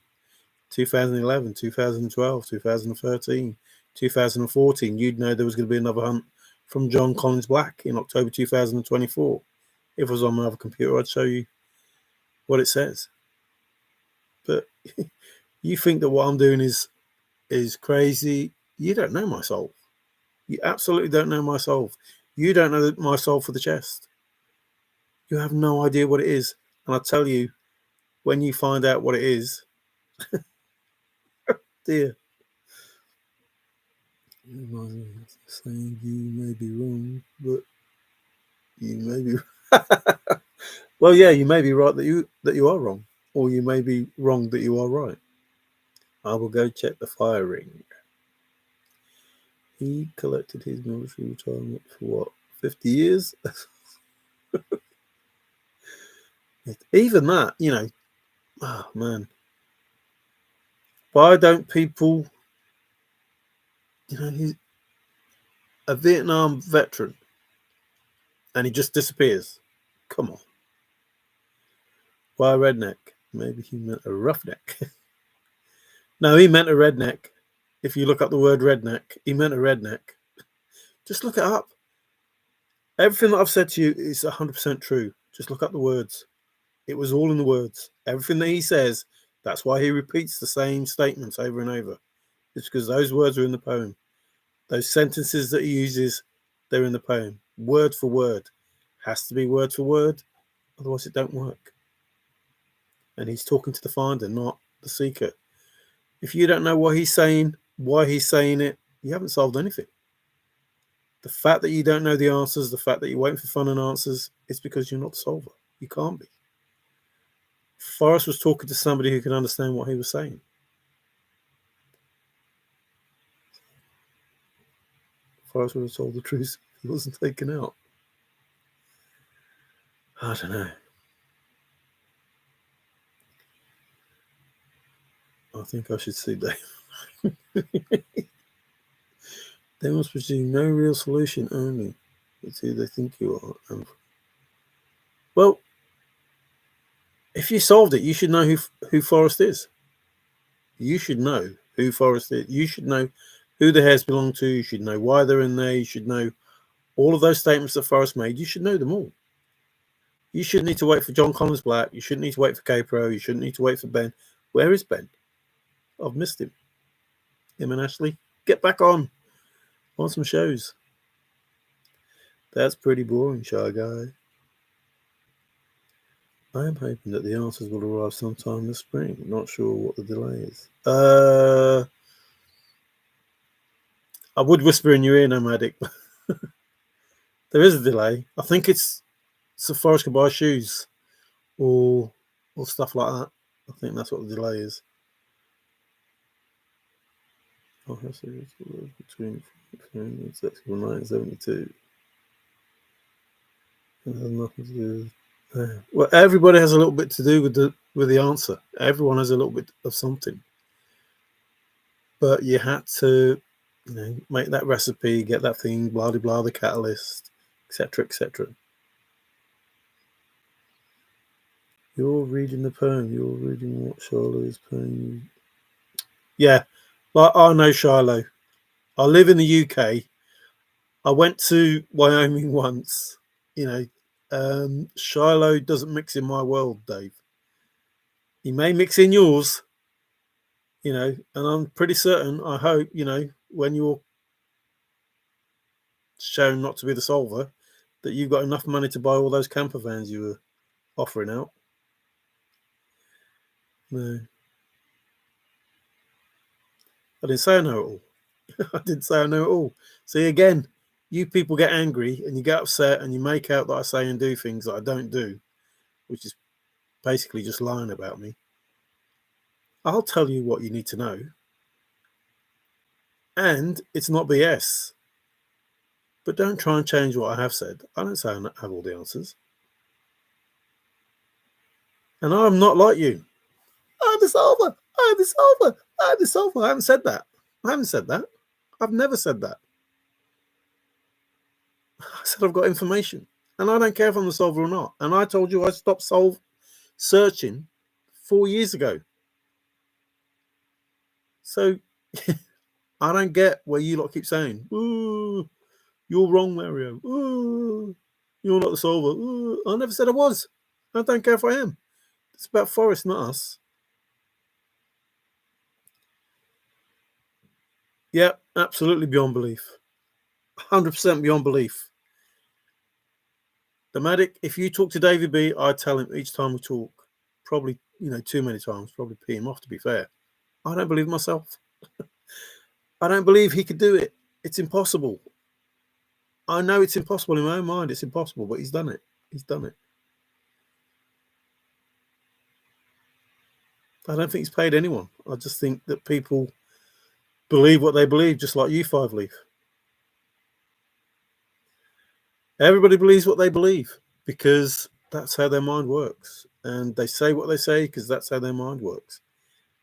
2011, 2012, 2013, 2014, you'd know there was going to be another hunt from John Collins Black in October 2024. If it was on my other computer, I'd show you what it says. But you think that what I'm doing is crazy. You don't know my soul. You absolutely don't know my soul. You don't know my soul for the chest. You have no idea what it is. And I tell you, when you find out what it is, dear. Saying you may be wrong, but you may be. Well, yeah, you may be right that you are wrong, or you may be wrong that you are right. I will go check the fire ring. He collected his military retirement for what, 50 years? Even that, oh man. Why don't people, he's a Vietnam veteran and he just disappears? Come on. Why a redneck? Maybe he meant a roughneck. No, he meant a redneck. If you look up the word redneck, he meant a redneck. Just look it up. Everything that I've said to you is 100% true. Just look up the words. It was all in the words. Everything that he says, that's why he repeats the same statements over and over. It's because those words are in the poem. Those sentences that he uses, they're in the poem. Word for word. Has to be word for word. Otherwise it don't work. And he's talking to the finder, not the seeker. If you don't know what he's saying, why he's saying it, you haven't solved anything. The fact that you don't know the answers, the fact that you're waiting for fun and answers, it's because you're not the solver. You can't be. Forrest was talking to somebody who could understand what he was saying. Forrest would have told the truth. He wasn't taken out. I don't know. I think I should see Dave. They must pursue no real solution, only it's who they think you are. And well, if you solved it, you should know who Forrest is. You should know who Forrest is. You should know who the hairs belong to. You should know why they're in there. You should know all of those statements that Forrest made. You should know them all. You shouldn't need to wait for John Collins Black. You shouldn't need to wait for K-Pro. You shouldn't need to wait for Ben. Where is Ben? I've missed him. Him and Ashley. Get back on some shows. That's pretty boring, Shy Guy. I am hoping that the answers will arrive sometime this spring. Not sure what the delay is. I would whisper in your ear, Nomadic. There is a delay. I think it's so Forrest can buy shoes or stuff like that. I think that's what the delay is. Between 1972. It has nothing to do with. Well, everybody has a little bit to do with with the answer. Everyone has a little bit of something. But you had to, make that recipe, get that thing, blah, blah, blah, the catalyst, etc., etc. You're reading the poem. You're reading what Shiloh's poem. Yeah, like I know Shiloh. I live in the UK. I went to Wyoming once. Shiloh doesn't mix in my world, Dave. He may mix in yours, and I'm pretty certain, I hope, when you're shown not to be the solver, that you've got enough money to buy all those camper vans you were offering out. No. I didn't say I know it all. I didn't say I know it all. See, again, you people get angry and you get upset and you make out that I say and do things that I don't do, which is basically just lying about me. I'll tell you what you need to know. And it's not BS. But don't try and change what I have said. I don't say I have all the answers. And I'm not like you. I'm the solver. I'm the solver. I'm the solver. I haven't said that. I've never said that. I said I've got information. And I don't care if I'm the solver or not. And I told you I stopped searching 4 years ago. So I don't get where you lot keep saying, ooh, you're wrong, Mario. Ooh, you're not the solver. Ooh. I never said I was. I don't care if I am. It's about Forrest, not us. Yeah, absolutely beyond belief. 100% beyond belief. The medic, if you talk to David B, I tell him each time we talk, probably, too many times, probably pee him off, to be fair. I don't believe myself. I don't believe he could do it. It's impossible. I know it's impossible in my own mind. It's impossible, but he's done it. He's done it. I don't think he's paid anyone. I just think that people believe what they believe, just like you, Five Leaf. Everybody believes what they believe because that's how their mind works. And they say what they say because that's how their mind works.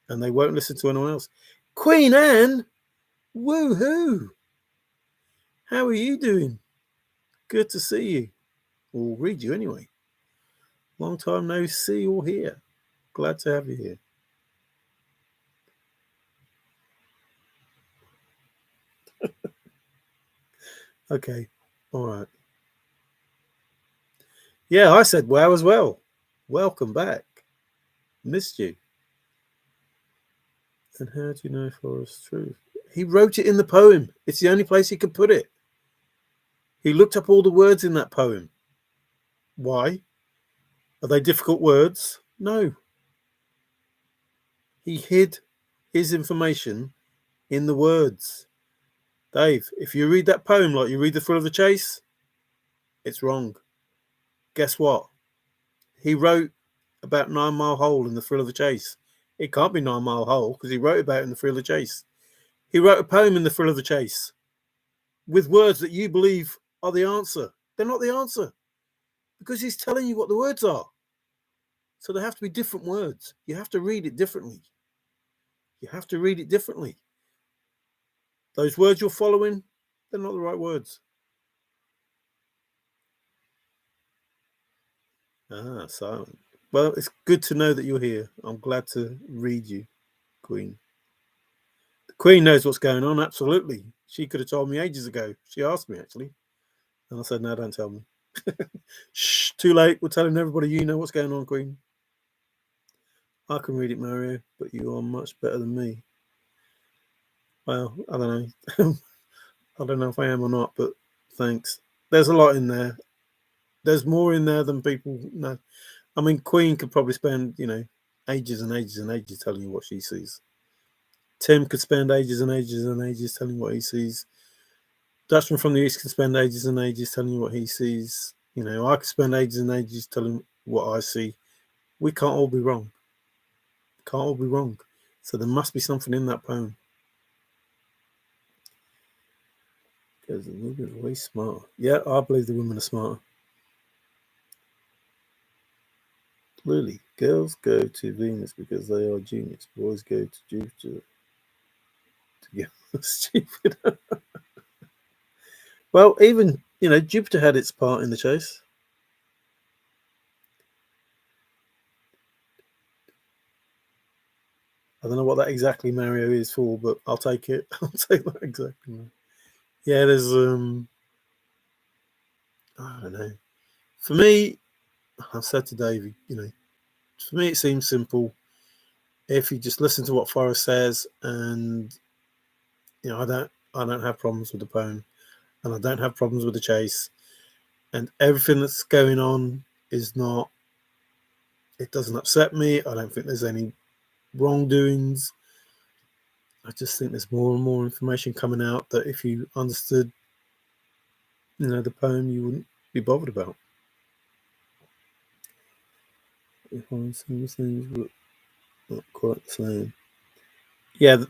And they won't listen to anyone else. Queen Anne, woohoo! How are you doing? Good to see you. Or read you anyway. Long time no see or hear. Glad to have you here. Okay, all right. Yeah, I said wow as well. Welcome back. Missed you. And how do you know Forrest's truth? He wrote it in the poem. It's the only place he could put it. He looked up all the words in that poem. Why? Are they difficult words? No. He hid his information in the words. Dave, if you read that poem like you read The Thrill of the Chase, it's wrong. Guess what? He wrote about 9 Mile Hole in The Thrill of the Chase. It can't be 9 Mile Hole because he wrote about it in The Thrill of the Chase. He wrote a poem in The Thrill of the Chase with words that you believe are the answer. They're not the answer because he's telling you what the words are. So they have to be different words. You have to read it differently. You have to read it differently. Those words you're following, they're not the right words. Ah, silent. Well, it's good to know that you're here. I'm glad to read you, Queen. The Queen knows what's going on, absolutely. She could have told me ages ago. She asked me, actually. And I said, no, don't tell me. Shh, too late. We're telling everybody you know what's going on, Queen. I can read it, Mario, but you are much better than me. Well, I don't know. I don't know if I am or not, but thanks. There's a lot in there. There's more in there than people know. I mean, Queen could probably spend, ages and ages and ages telling you what she sees. Tim could spend ages and ages and ages telling what he sees. Dutchman from the East can spend ages and ages telling you what he sees. I could spend ages and ages telling what I see. We can't all be wrong. Can't all be wrong. So there must be something in that poem. Because the women are way smarter. Yeah, I believe the women are smarter. Absolutely. Girls go to Venus because they are genius. Boys go to Jupiter to get stupid. Well, even, Jupiter had its part in the chase. I don't know what that exactly Mario is for, but I'll take it. I'll take that exactly. Yeah, there's I don't know. For me, I said to Davey, for me it seems simple. If you just listen to what Forrest says, and I don't have problems with the poem, and I don't have problems with the chase, and everything that's going on is not. It doesn't upset me. I don't think there's any wrongdoings. I just think there's more and more information coming out that if you understood, the poem, you wouldn't be bothered about. If I some things but not quite the same. Yeah.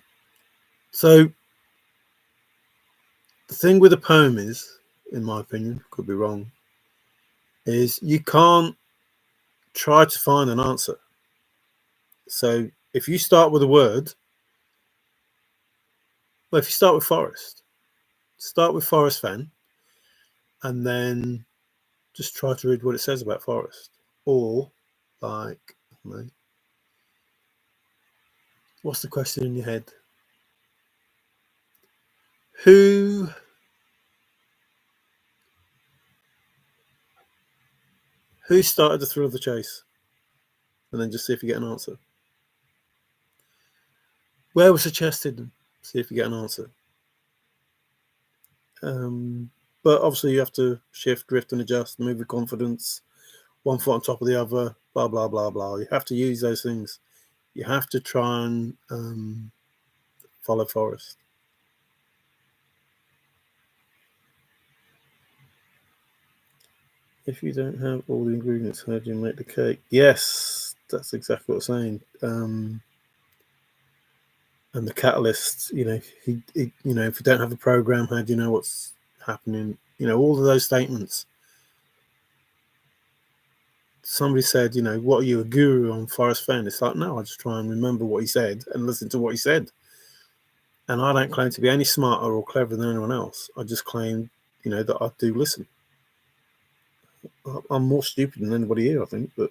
So the thing with a poem is, in my opinion, could be wrong, is you can't try to find an answer. So if you start with a word, well, if you start with Forrest, start with Forrest Fenn, and then just try to read what it says about Forrest. Or, like, what's the question in your head? Who started the thrill of the chase? And then just see if you get an answer. Where was the chest hidden? See if you get an answer. But obviously you have to shift, drift, and adjust, move with confidence, one foot on top of the other, blah, blah, blah, blah. You have to use those things. You have to try and follow Forrest. If you don't have all the ingredients, how do you make the cake? Yes, that's exactly what I'm saying. And the catalyst, if you don't have a program, how do you know what's happening? All of those statements. Somebody said, what are you, a guru on Forrest Fenn? It's like, no, I just try and remember what he said and listen to what he said. And I don't claim to be any smarter or cleverer than anyone else. I just claim, that I do listen. I'm more stupid than anybody here, I think, but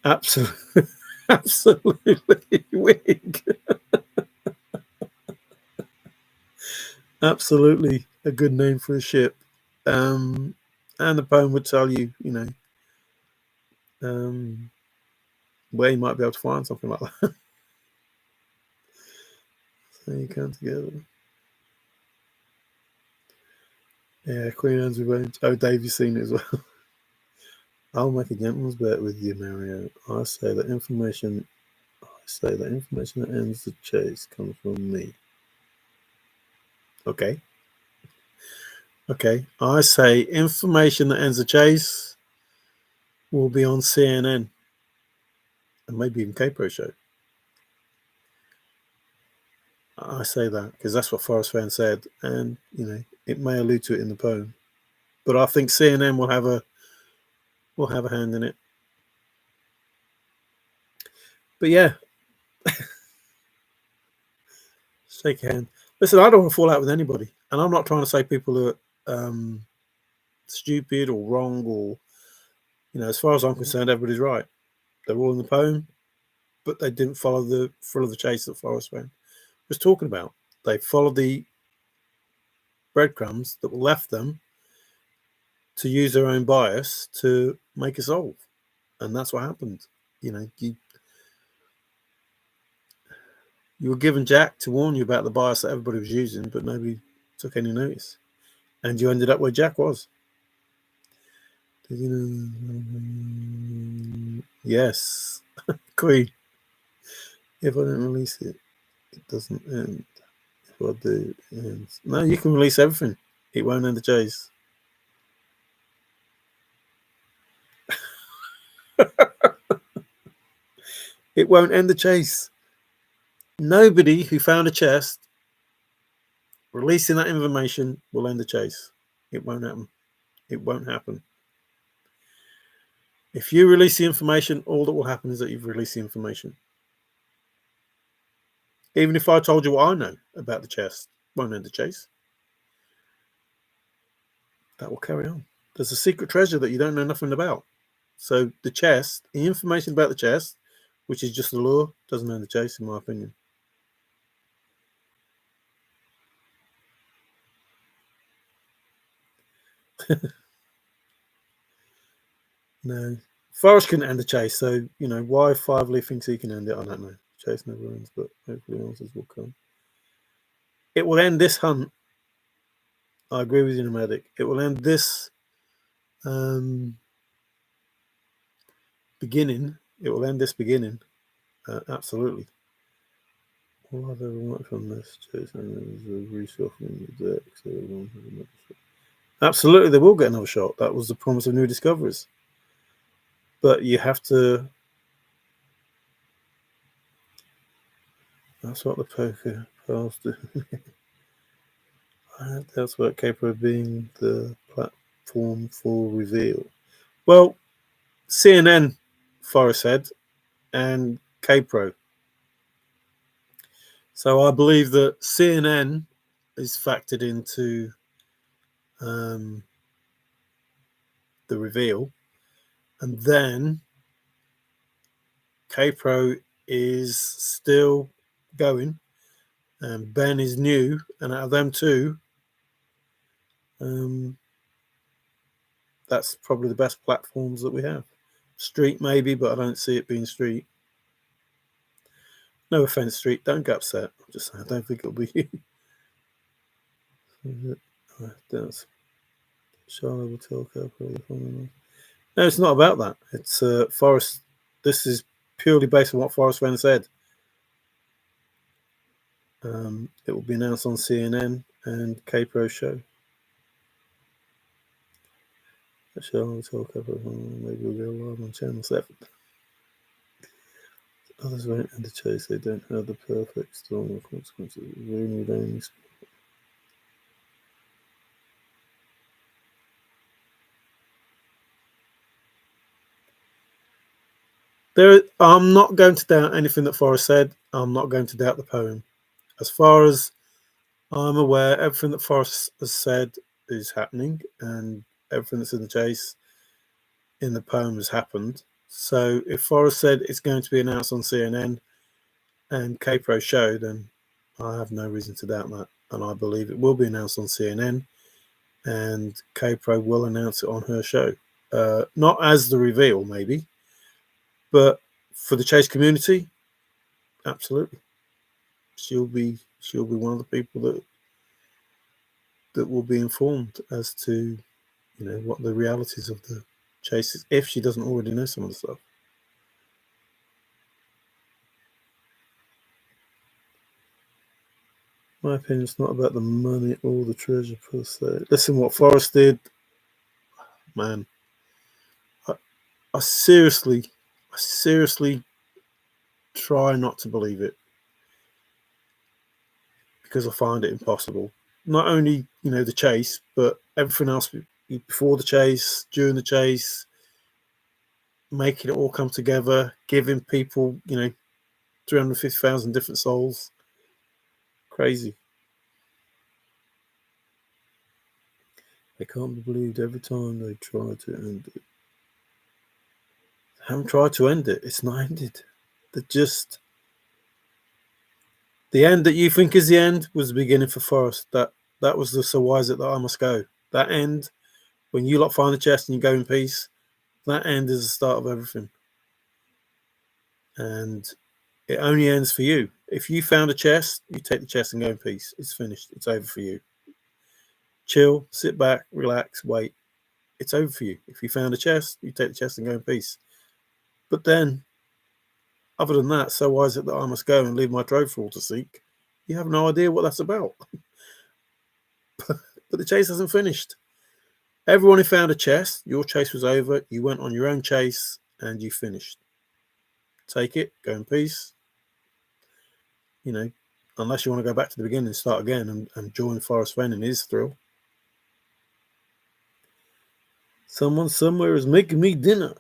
absolutely, absolutely wig. Absolutely a good name for a ship. And the poem would tell you, where you might be able to find something like that. So you come together. Yeah, Queen Anne's Revenge. Oh, Dave, you've seen it as well. I'll make a gentleman's bet with you, Mario. I say that information that ends the chase comes from me. Okay. I say information that ends the chase will be on CNN and maybe even Capo Show. I say that because that's what Forrest Fenn said, and it may allude to it in the poem, but I think CNN will have a hand in it. But yeah, shake a hand. Listen, I don't want to fall out with anybody, and I'm not trying to say people are stupid or wrong, or as far as I'm concerned, everybody's right. They're all in the poem, but they didn't follow the thrill of the chase that Forrest Fenn was talking about. They followed the breadcrumbs that were left them to use their own bias to make a solve, and that's what happened. You were given Jack to warn you about the bias that everybody was using, but nobody took any notice, and you ended up where Jack was. Yes, Queen. If I don't release it, it doesn't end. If I do, it ends. No, you can release everything. It won't end the chase. It won't end the chase. Nobody who found a chest releasing that information will end the chase. It won't happen. It won't happen. If you release the information, all that will happen is that you've released the information. Even if I told you what I know about the chest, won't end the chase. That will carry on. There's a secret treasure that you don't know nothing about. So the chest, the information about the chest, which is just a lure, doesn't end the chase, in my opinion. No. Forrest couldn't end the chase, so, why Fively thinks he can end it, I don't know. Chase never ends, but hopefully answers will come. It will end this hunt. I agree with you, Nomadic. It will end this beginning. It will end this beginning. Absolutely. All I've ever watched from this chase is a reshuffling the deck. So everyone has another shot. Absolutely, they will get another shot. That was the promise of new discoveries. But you have to. That's what the poker pals do. That's what Capo being the platform for reveal. Well, CNN, Forrest said, and K-Pro. So I believe that CNN is factored into the reveal, and then K-Pro is still going, and Ben is new, and out of them two, that's probably the best platforms that we have. Street maybe, but I don't see it being Street. No offense, Street. Don't get upset. I'm just saying, I don't think it'll be you. That's Charlotte will tell K-Pro. No, it's not about that. It's Forrest. This is purely based on what Forrest Fenn said. It will be announced on CNN and K-Pro show. Charlotte will tell K-Pro. Maybe we'll go live on Channel 7. Others won't end the chase. They don't have the perfect storm of consequences. I'm not going to doubt anything that Forrest said. I'm not going to doubt the poem. As far as I'm aware, everything that Forrest has said is happening, and everything that's in the chase in the poem has happened. So if Forrest said it's going to be announced on CNN and K-Pro show, then I have no reason to doubt that. And I believe it will be announced on CNN, and K-Pro will announce it on her show. Not as the reveal, maybe, but for the chase community, absolutely. She'll be one of the people that will be informed as to what the realities of the chase is, if she doesn't already know some of the stuff. My opinion is not about the money or the treasure per se. Listen, what Forrest did, man. I seriously try not to believe it, because I find it impossible. Not only the chase, but everything else before the chase, during the chase, making it all come together, giving people 350,000 different souls. Crazy. They can't be believed every time they try to end it. They haven't tried to end it. It's not ended. The end that you think is the end was the beginning for Forrest. That was the so why is it that I must go. That end, when you lot find the chest and you go in peace, that end is the start of everything. And it only ends for you. If you found a chest, you take the chest and go in peace. It's finished. It's over for you. Chill, sit back, relax, wait. It's over for you. If you found a chest, you take the chest and go in peace. But then, other than that, so why is it that I must go and leave my trove for all to seek? You have no idea what that's about. But the chase hasn't finished. Everyone who found a chest, your chase was over. You went on your own chase and you finished. Take it, go in peace. Unless you want to go back to the beginning and start again and join Forrest Fenn in his thrill. Someone somewhere is making me dinner.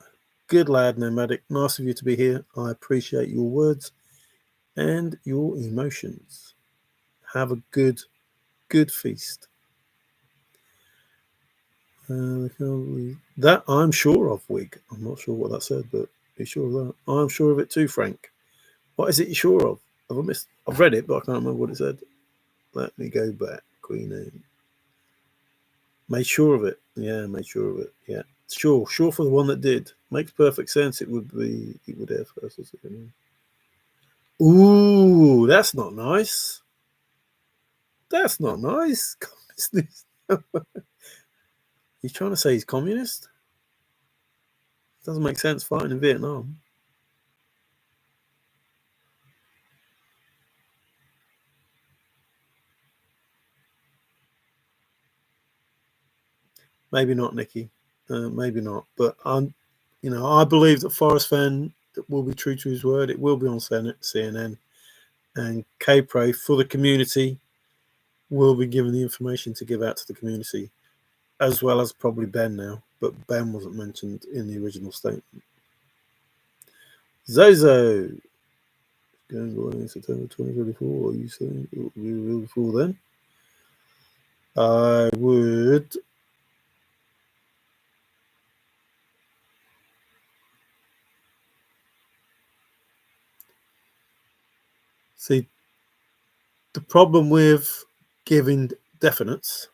Good lad, Nomadic. Nice of you to be here. I appreciate your words and your emotions. Have a good feast. That I'm sure of, Wig. I'm not sure what that said, but be sure of that. I'm sure of it too, Frank. What is it you're sure of? I've read it, but I can't remember what it said. Let me go back. Queen Anne. Made sure of it. Yeah, made sure of it. Yeah. Sure for the one that did. Makes perfect sense. It would air first. Ooh, that's not nice. That's not nice. He's trying to say he's communist? Doesn't make sense fighting in Vietnam. Maybe not, Nikki. Maybe not. But I believe that Forrest Fenn will be true to his word. It will be on CNN, and K-Pro for the community will be given the information to give out to the community, as well as probably Ben now. But Ben wasn't mentioned in the original statement. Zozo. Going away in September 2024. Are you saying it will be real before then? I would. See, the problem with giving definites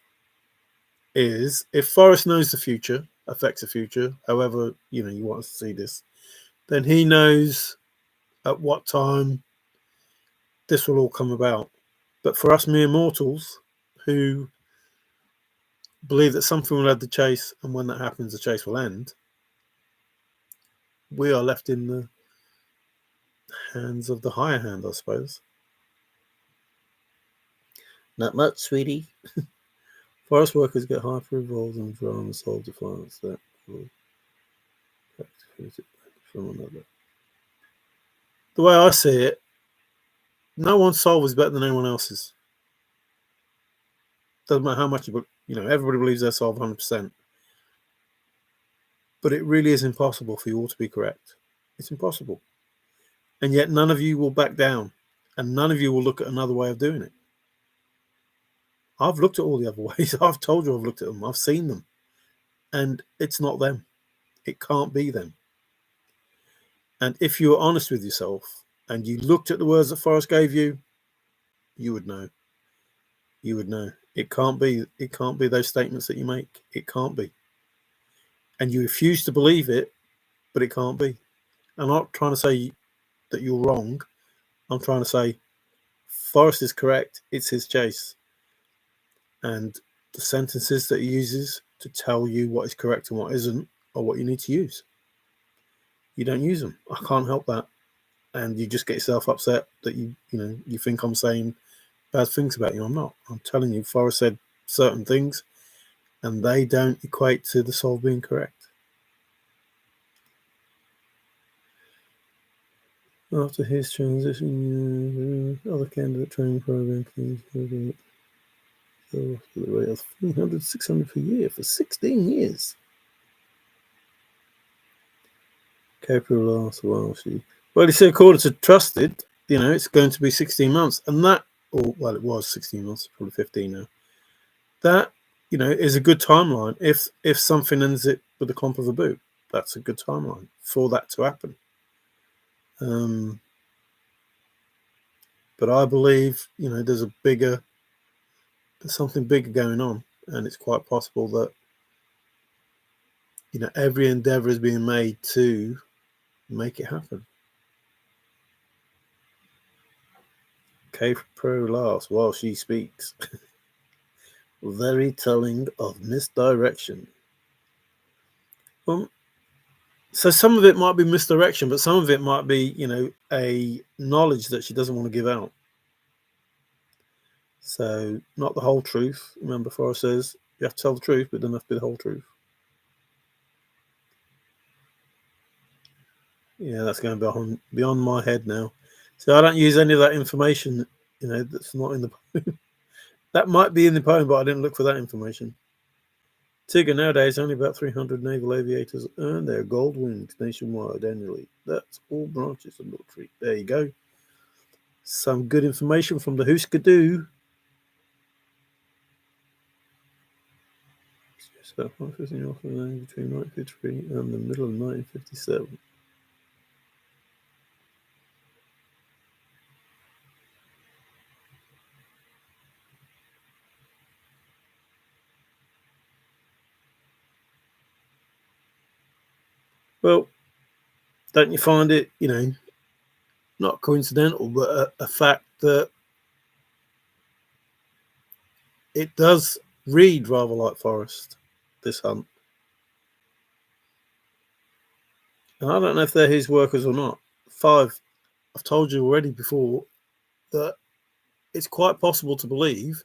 is if Forrest knows the future, affects the future, however, you want us to see this, then he knows at what time this will all come about. But for us mere mortals who believe that something will end the chase, and when that happens, the chase will end, we are left in the hands of the higher hand, I suppose. Not much, sweetie. Forest workers get hyper involved in drama, solve defiance that will from another. The way I see it, no one's solve is better than anyone else's. Doesn't matter how much everybody believes their solve 100%. But it really is impossible for you all to be correct. It's impossible. And yet none of you will back down. And none of you will look at another way of doing it. I've looked at all the other ways. I've told you I've looked at them. I've seen them. And it's not them. It can't be them. And if you were honest with yourself and you looked at the words that Forrest gave you, you would know. You would know. It can't be those statements that you make. It can't be. And you refuse to believe it, but it can't be. I'm not trying to say that you're wrong. I'm trying to say Forrest is correct. It's his chase. And the sentences that he uses to tell you what is correct and what isn't are what you need to use. You don't use them. I can't help that. And you just get yourself upset that you think I'm saying bad things about you. I'm not. I'm telling you, Forrest said certain things and they don't equate to the solve being correct. After his transition, other candidate training program, please. So the rate of 300, 600 per year for 16 years. Capital last while well, he said according to Trusted, it's going to be 16 months, and that, it was 16 months, probably 15 now. That is a good timeline. If something ends it with a clump of a boot, that's a good timeline for that to happen. But I believe there's something bigger going on, and it's quite possible that every endeavor is being made to make it happen. Pro laughs while she speaks. Very telling of misdirection. So some of it might be misdirection, but some of it might be, a knowledge that she doesn't want to give out. So not the whole truth. Remember, Forrest says you have to tell the truth, but it doesn't have to be the whole truth. Yeah, that's going beyond my head now. So I don't use any of that information, that's not in the poem. That might be in the poem, but I didn't look for that information. Tigger, nowadays only about 300 naval aviators earn their gold wings nationwide annually. That's all branches of military. There you go. Some good information from the Hooskadoo. So, between 1953 and the middle of 1957. Well, don't you find it, not coincidental, but a fact that it does read rather like Forrest, this hunt. And I don't know if they're his workers or not. 5, I've told you already before that it's quite possible to believe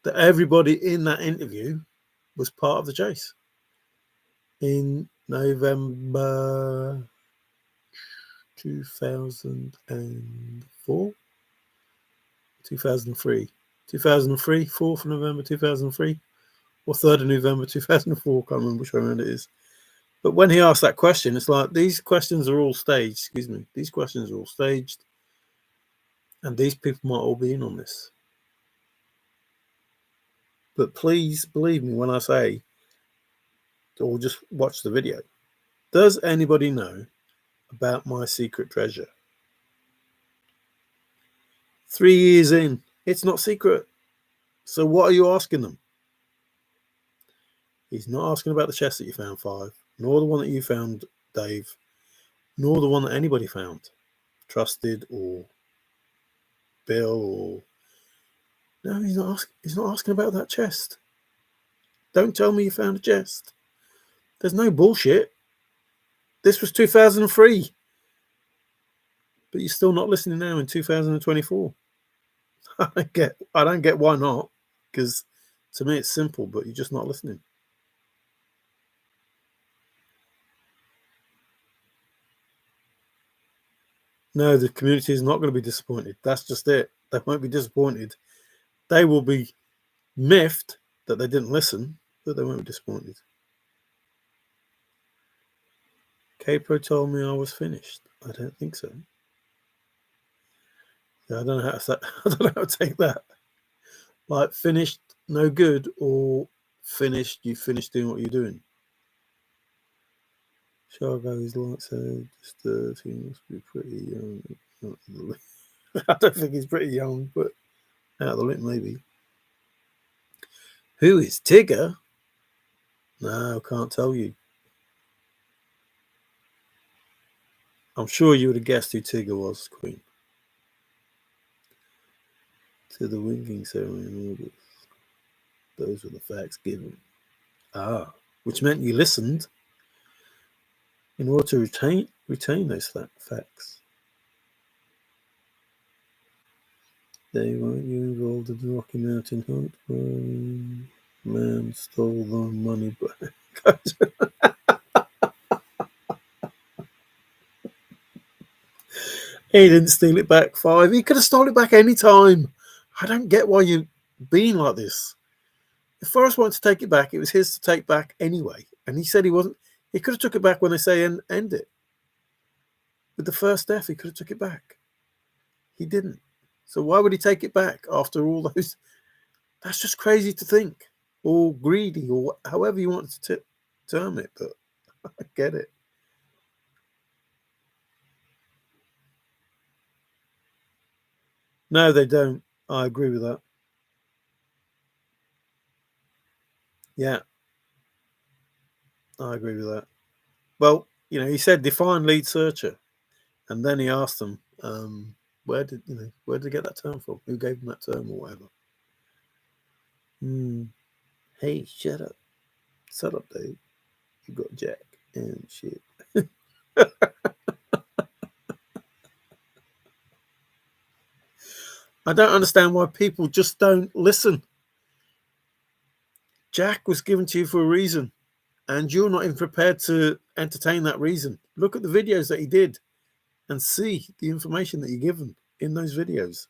that everybody in that interview was part of the chase. In November 2004, 2003, 4th of November 2003, or 3rd of November 2004, can't remember which one it is. But when he asked that question, it's like, these questions are all staged, these questions are all staged, and these people might all be in on this. But please believe me when I say, or just watch the video. Does anybody know about my secret treasure? 3 years in, it's not secret. So what are you asking them? He's not asking about the chest that you found, 5, nor the one that you found, Dave, nor the one that anybody found, Trusted or Bill or... No, he's not asking about that chest. Don't tell me you found a chest. There's no bullshit. This was 2003. But you're still not listening now in 2024. I don't get why not, because to me it's simple, but you're just not listening. No, the community is not going to be disappointed. That's just it. They won't be disappointed. They will be miffed that they didn't listen, but they won't be disappointed. Capro told me I was finished. I don't think so. I don't know how to take that. Like, finished, no good, or finished, you finished doing what you're doing. Shargo is like, so just he must be pretty young. I don't think he's pretty young, but out of the lip maybe. Who is Tigger? No, can't tell you. I'm sure you would have guessed who Tigger was, Queen. To the winking ceremony in August. Those were the facts given. Which meant you listened in order to retain those facts. They weren't you involved in the Rocky Mountain hunt where man stole the money back. He didn't steal it back, 5. He could have stolen it back any time. I don't get why you're being like this. If Forrest wanted to take it back, it was his to take back anyway. And he said he wasn't. He could have took it back when they say end it. With the first death, he could have took it back. He didn't. So why would he take it back after all those? That's just crazy to think. Or greedy, or however you want to term it. But I get it. No, they don't. I agree with that. Yeah. I agree with that. Well, he said define lead searcher. And then he asked them, where did they get that term from? Who gave them that term or whatever? Hey, shut up. Shut up, Dave. You got Jack and shit. I don't understand why people just don't listen. Jack was given to you for a reason, and you're not even prepared to entertain that reason. Look at the videos that he did and see the information that you're given in those videos.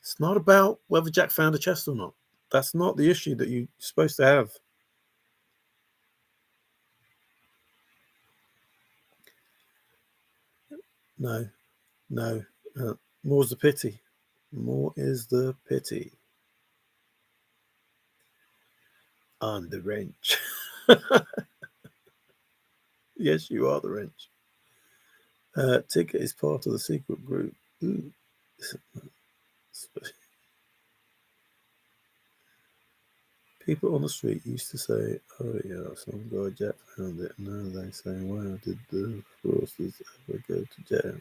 It's not about whether Jack found a chest or not. That's not the issue that you're supposed to have. No, no. More's the pity. More is the pity. I'm the wrench. Yes, you are the wrench. Ticket is part of the secret group. Ooh. People on the street used to say, "Oh yeah, some guy Jack found it." Now they say, "Wow, did the Forresters ever go to jail?"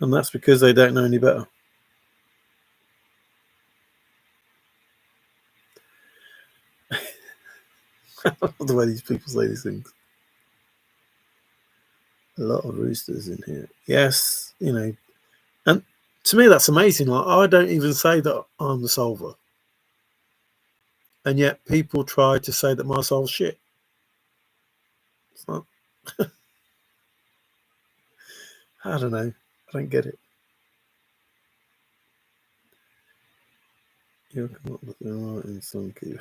And that's because they don't know any better. I love the way these people say these things. A lot of roosters in here. Yes, and to me that's amazing. Like I don't even say that I'm the solver, and yet people try to say that my soul's shit. It's not. I don't know. I don't get it. You'll come up with the right in some key.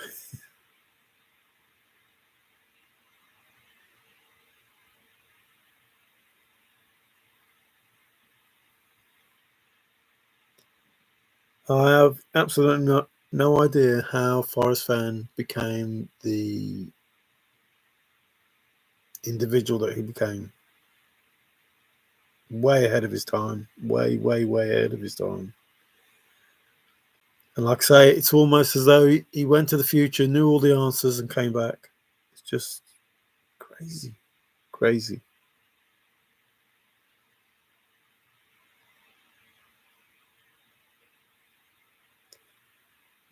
I have absolutely no idea how Forrest Fenn became the individual that he became. Way ahead of his time. Way, way, way ahead of his time. And like I say, it's almost as though he went to the future, knew all the answers, and came back. It's just crazy. Crazy.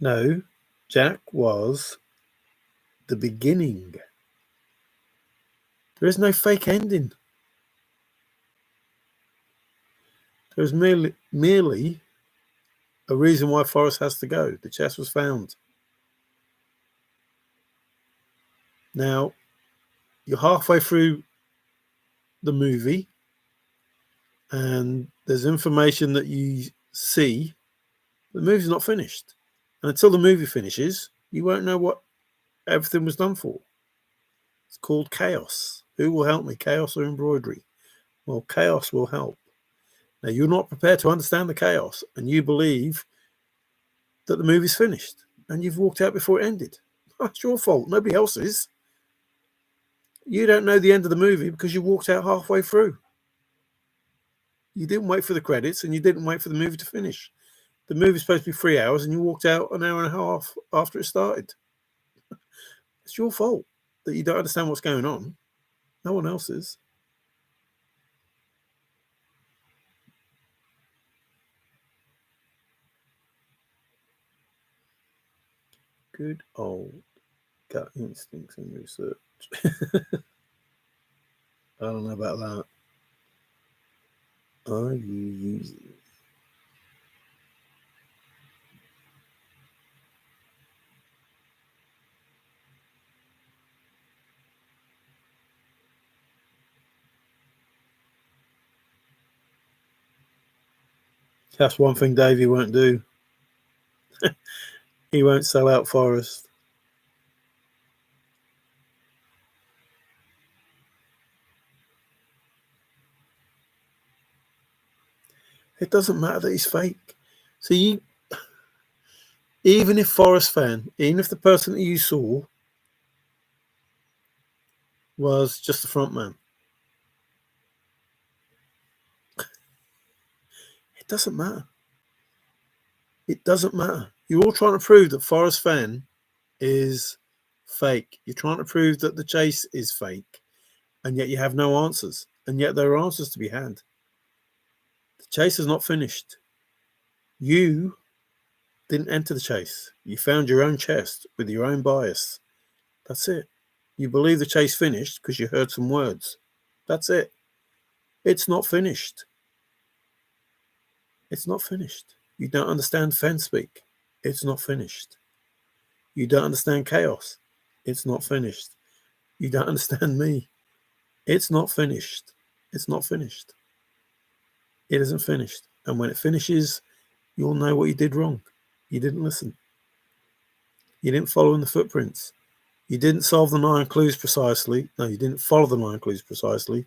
No, Jack was the beginning. There is no fake ending. There is merely a reason why Forrest has to go. The chest was found. Now, you're halfway through the movie, and there's information that you see. The movie's not finished. And until the movie finishes, you won't know what everything was done for. It's called chaos. Who will help me? Chaos or embroidery? Well, chaos will help. Now, you're not prepared to understand the chaos, and you believe that the movie's finished, and you've walked out before it ended. That's your fault. Nobody else's. You don't know the end of the movie because you walked out halfway through. You didn't wait for the credits, and you didn't wait for the movie to finish. The movie's supposed to be 3 hours, and you walked out an hour and a half after it started. It's your fault that you don't understand what's going on. No one else's. Good old gut instincts and research. I don't know about that. Are you using? That's one thing Davey won't do. He won't sell out Forrest. It doesn't matter that he's fake. See, even if Forrest Fenn, even if the person that you saw was just the front man, it doesn't matter. It doesn't matter. You're all trying to prove that Forrest Fenn is fake. You're trying to prove that the chase is fake, and yet you have no answers. And yet there are answers to be had. The chase is not finished. You didn't enter the chase. You found your own chest with your own bias. That's it. You believe the chase finished because you heard some words. That's it. It's not finished. It's not finished. You don't understand Fenn speak. It's not finished. You don't understand chaos. It's not finished. You don't understand me. It's not finished. It's not finished. It isn't finished. And when it finishes, you'll know what you did wrong. You didn't listen. You didn't follow in the footprints. You didn't solve the 9 clues precisely. No, you didn't follow the 9 clues precisely.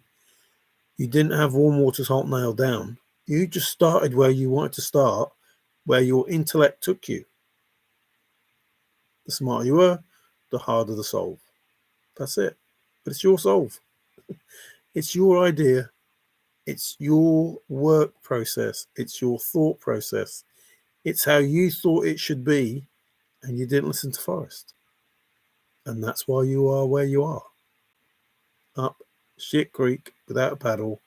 You didn't have warm water's hot nailed down. You just started where you wanted to start, where your intellect took you. The smarter you were, the harder the solve. That's it. But it's your solve. It's your idea. It's your work process. It's your thought process. It's how you thought it should be, and you didn't listen to Forrest. And that's why you are where you are. Up shit creek without a paddle,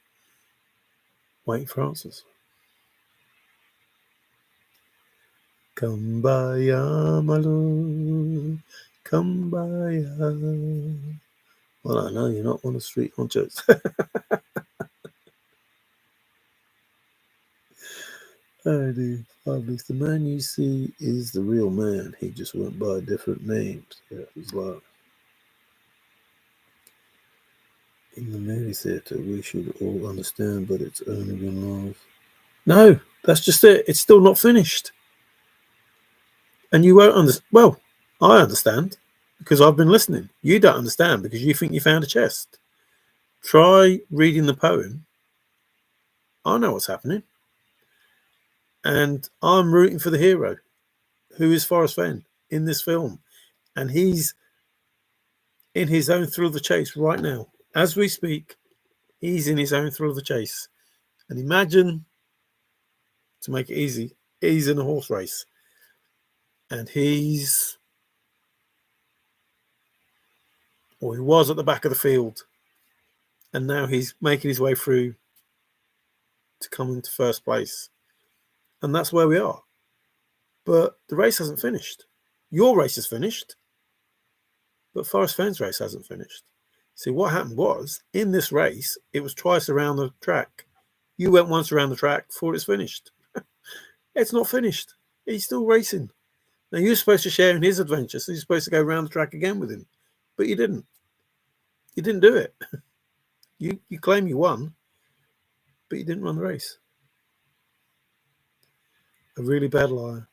waiting for answers. Kumbaya, my lord. Kumbaya. Well, I know you're not on the street honchos. Oh, dude. Fabulous. The man you see is the real man. He just went by different names. Yeah, he's like, in the movie theatre, we should all understand, but it's only been live. No, that's just it. It's still not finished. And you won't understand. Well, I understand because I've been listening. You don't understand because you think you found a chest. Try reading the poem. I know what's happening. And I'm rooting for the hero, who is Forrest Fenn in this film. And he's in his own thrill of the chase right now. As we speak, he's in his own thrill of the chase. And imagine, to make it easy, he's in a horse race. And he was at the back of the field. And now he's making his way through to come into first place. And that's where we are. But the race hasn't finished. Your race is finished, but Forrest Fenn's race hasn't finished. See, what happened was, in this race, it was twice around the track. You went once around the track before it's finished. It's not finished. He's still racing. Now, you're supposed to share in his adventure, so you're supposed to go around the track again with him. But you didn't. You didn't do it. You claim you won, but you didn't run the race. A really bad liar.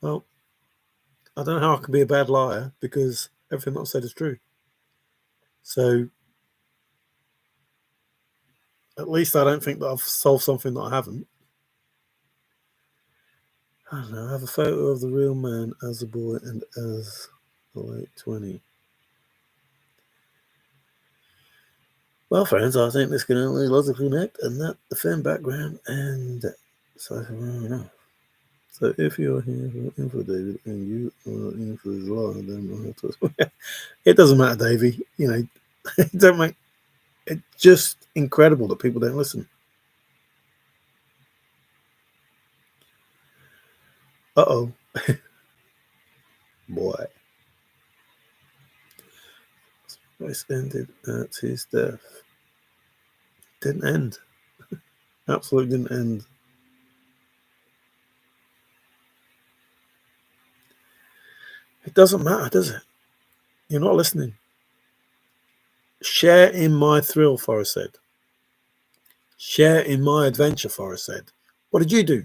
Well, I don't know how I can be a bad liar because everything that I've said is true. So at least I don't think that I've solved something that I haven't. I don't know. I have a photo of the real man as a boy and as a late 20. Well, friends, I think this can only logically connect, and that the Fenn background and CIPHERS enough. So if you're here for info, David, and you are in for his lie, then I have to. It doesn't matter, Davey. You know, it don't make. It's just incredible that people don't listen. Uh-oh. Boy. Race ended at his death. Didn't end. Absolutely didn't end. It doesn't matter, does it? You're not listening. Share in my thrill, Forrest said. Share in my adventure, Forrest said. What did you do?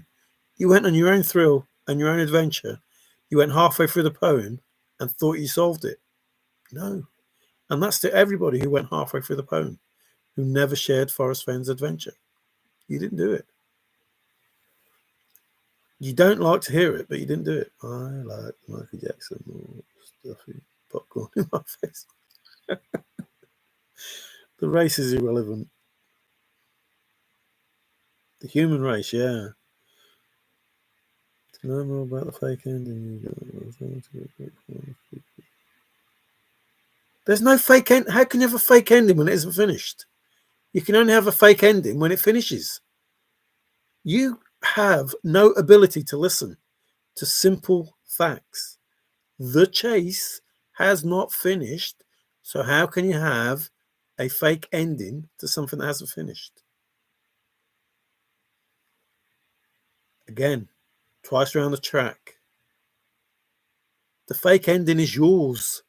You went on your own thrill and your own adventure. You went halfway through the poem and thought you solved it. No. And that's to everybody who went halfway through the poem, who never shared Forrest Fenn's adventure. You didn't do it. You don't like to hear it, but you didn't do it. I like Michael Jackson more stuffy popcorn in my face. The race is irrelevant. The human race, yeah. To know more about the fake ending, there's no fake end. How can you have a fake ending when it isn't finished? You can only have a fake ending when it finishes. You have no ability to listen to simple facts. The chase has not finished, so how can you have a fake ending to something that hasn't finished? Again, twice around the track. The fake ending is yours.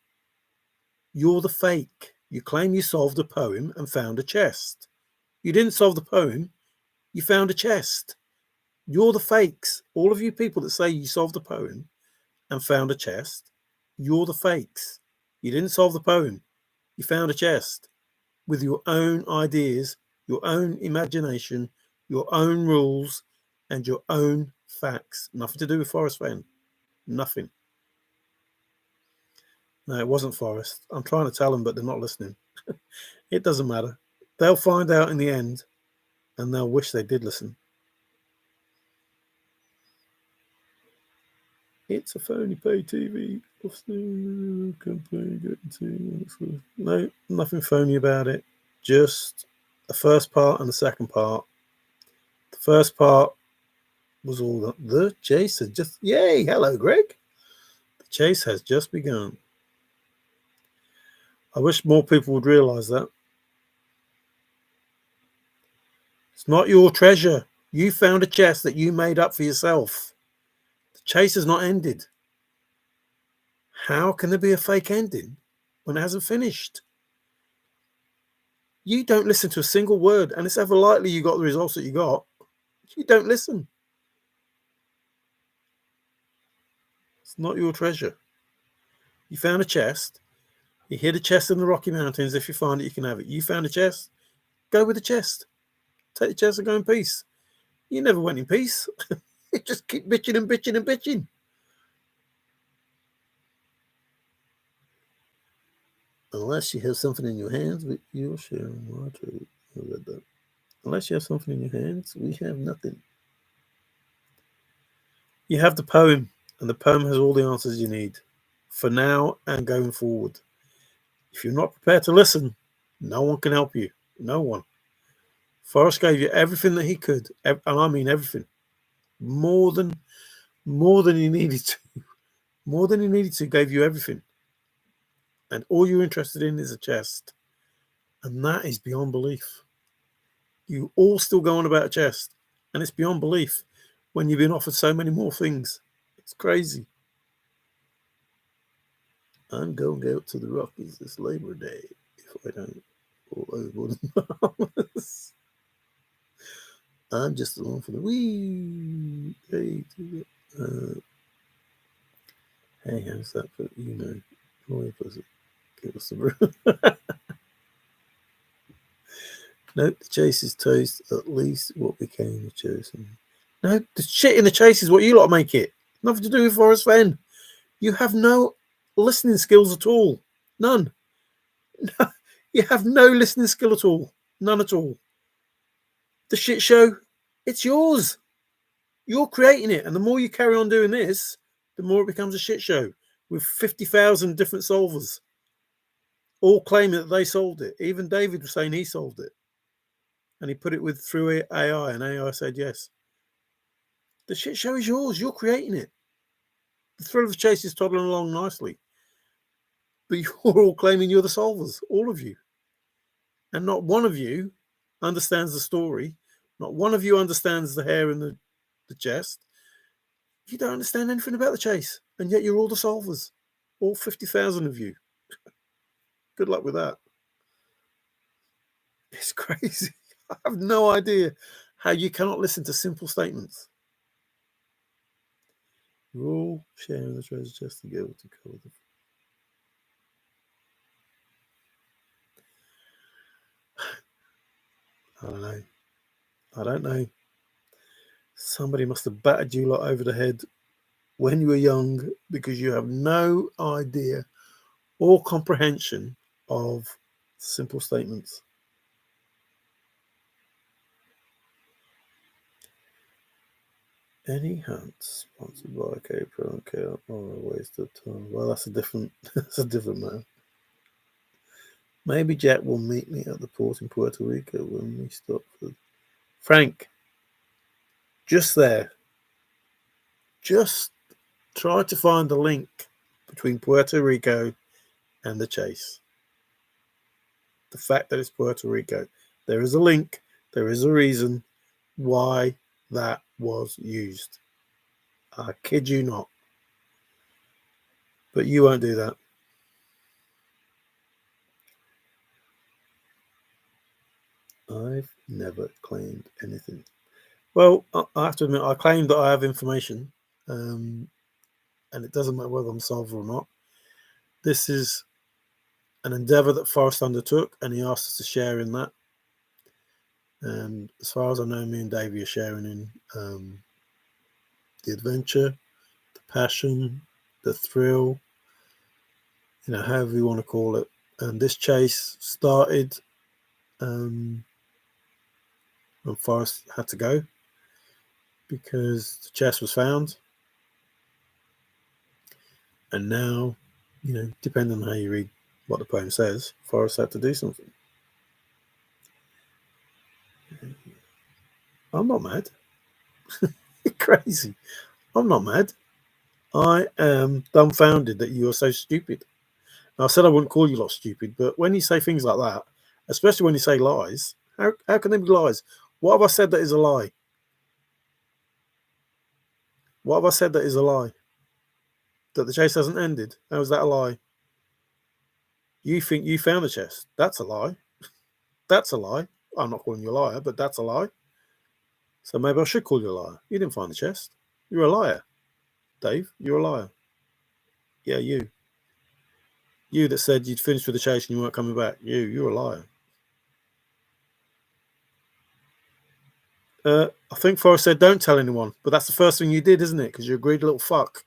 You're the fake. You claim you solved a poem and found a chest. You didn't solve the poem, you found a chest. You're the fakes. All of you people that say you solved the poem and found a chest, you're the fakes. You didn't solve the poem. You found a chest with your own ideas, your own imagination, your own rules, and your own facts. Nothing to do with Forrest Fenn. Nothing. No, it wasn't Forrest. I'm trying to tell them, but they're not listening. It doesn't matter. They'll find out in the end, and they'll wish they did listen. It's a phony pay TV. No, nothing phony about it. Just the first part and the second part. The first part was all the chase had just. Yay! Hello, Greg. The chase has just begun. I wish more people would realise that. It's not your treasure. You found a chest that you made up for yourself. The chase has not ended. How can there be a fake ending when it hasn't finished? You don't listen to a single word, and it's ever likely you got the results that you got. You don't listen. It's not your treasure. You found a chest. You hid a chest in the Rocky Mountains. If you find it, you can have it. You found a chest. Go with the chest. Take the chest and go in peace. You never went in peace. You just keep bitching and bitching and bitching. Unless you have something in your hands, you'll share water. Unless you have something in your hands, we have nothing. You have the poem, and the poem has all the answers you need for now and going forward. If you're not prepared to listen, no one can help you. No one. Forrest gave you everything that he could, and I mean everything. More than he needed to. More than he needed to, gave you everything. And all you're interested in is a chest. And that is beyond belief. You all still go on about a chest. And it's beyond belief when you've been offered so many more things. It's crazy. I'm going out to the Rockies this Labor Day. If I don't, I wouldn't. I'm just along for the wee. Hey, hey, how's that? But you know, Roy was it? Give us the room. Nope, the chase is toast. At least what became the chosen. No, the shit in the chase is what you lot make it. Nothing to do with Forrest Fenn. You have no listening skills at all. None. No, you have no listening skill at all. None at all. The shit show, it's yours. You're creating it. And the more you carry on doing this, the more it becomes a shit show with 50,000 different solvers, all claiming that they solved it. Even David was saying he solved it. And he put it through AI, and AI said yes. The shit show is yours. You're creating it. The thrill of the chase is toddling along nicely. But you're all claiming you're the solvers, all of you. And not one of you understands the story. Not one of you understands the hair in the chest. You don't understand anything about the chase. And yet you're all the solvers. All 50,000 of you. Good luck with that. It's crazy. I have no idea how you cannot listen to simple statements. You're all sharing the treasure chest together to cover the. I don't know. Somebody must have battered you lot over the head when you were young because you have no idea or comprehension of simple statements. Any hunt sponsored by K-Pro and K or a waste of time. Well, that's a different man. Maybe Jack will meet me at the port in Puerto Rico when we stop for Frank. Just there. Just try to find the link between Puerto Rico and the chase. The fact that it's Puerto Rico. There is a link. There is a reason why that was used. I kid you not. But you won't do that. I've never claimed anything. Well, I have to admit, I claim that I have information, and it doesn't matter whether I'm solver or not. This is an endeavour that Forrest undertook, and he asked us to share in that. And as far as I know, me and Davey are sharing in the adventure, the passion, the thrill, however you want to call it. And this chase started when Forrest had to go because the chest was found. And now, depending on how you read what the poem says, Forrest had to do something. I'm not mad. You're crazy. I'm not mad. I am dumbfounded that you are so stupid. Now, I said I wouldn't call you lot stupid, but when you say things like that, especially when you say lies, how can they be lies? What have I said that is a lie? What have I said that is a lie? That the chase hasn't ended? How is that a lie? You think you found the chest? That's a lie. That's a lie. I'm not calling you a liar, but that's a lie. So maybe I should call you a liar. You didn't find the chest. You're a liar, Dave. You're a liar. Yeah, you. You that said you'd finished with the chase and you weren't coming back. You're a liar. I think Forrest said don't tell anyone, but that's the first thing you did, isn't it? Because you're a greedy little fuck.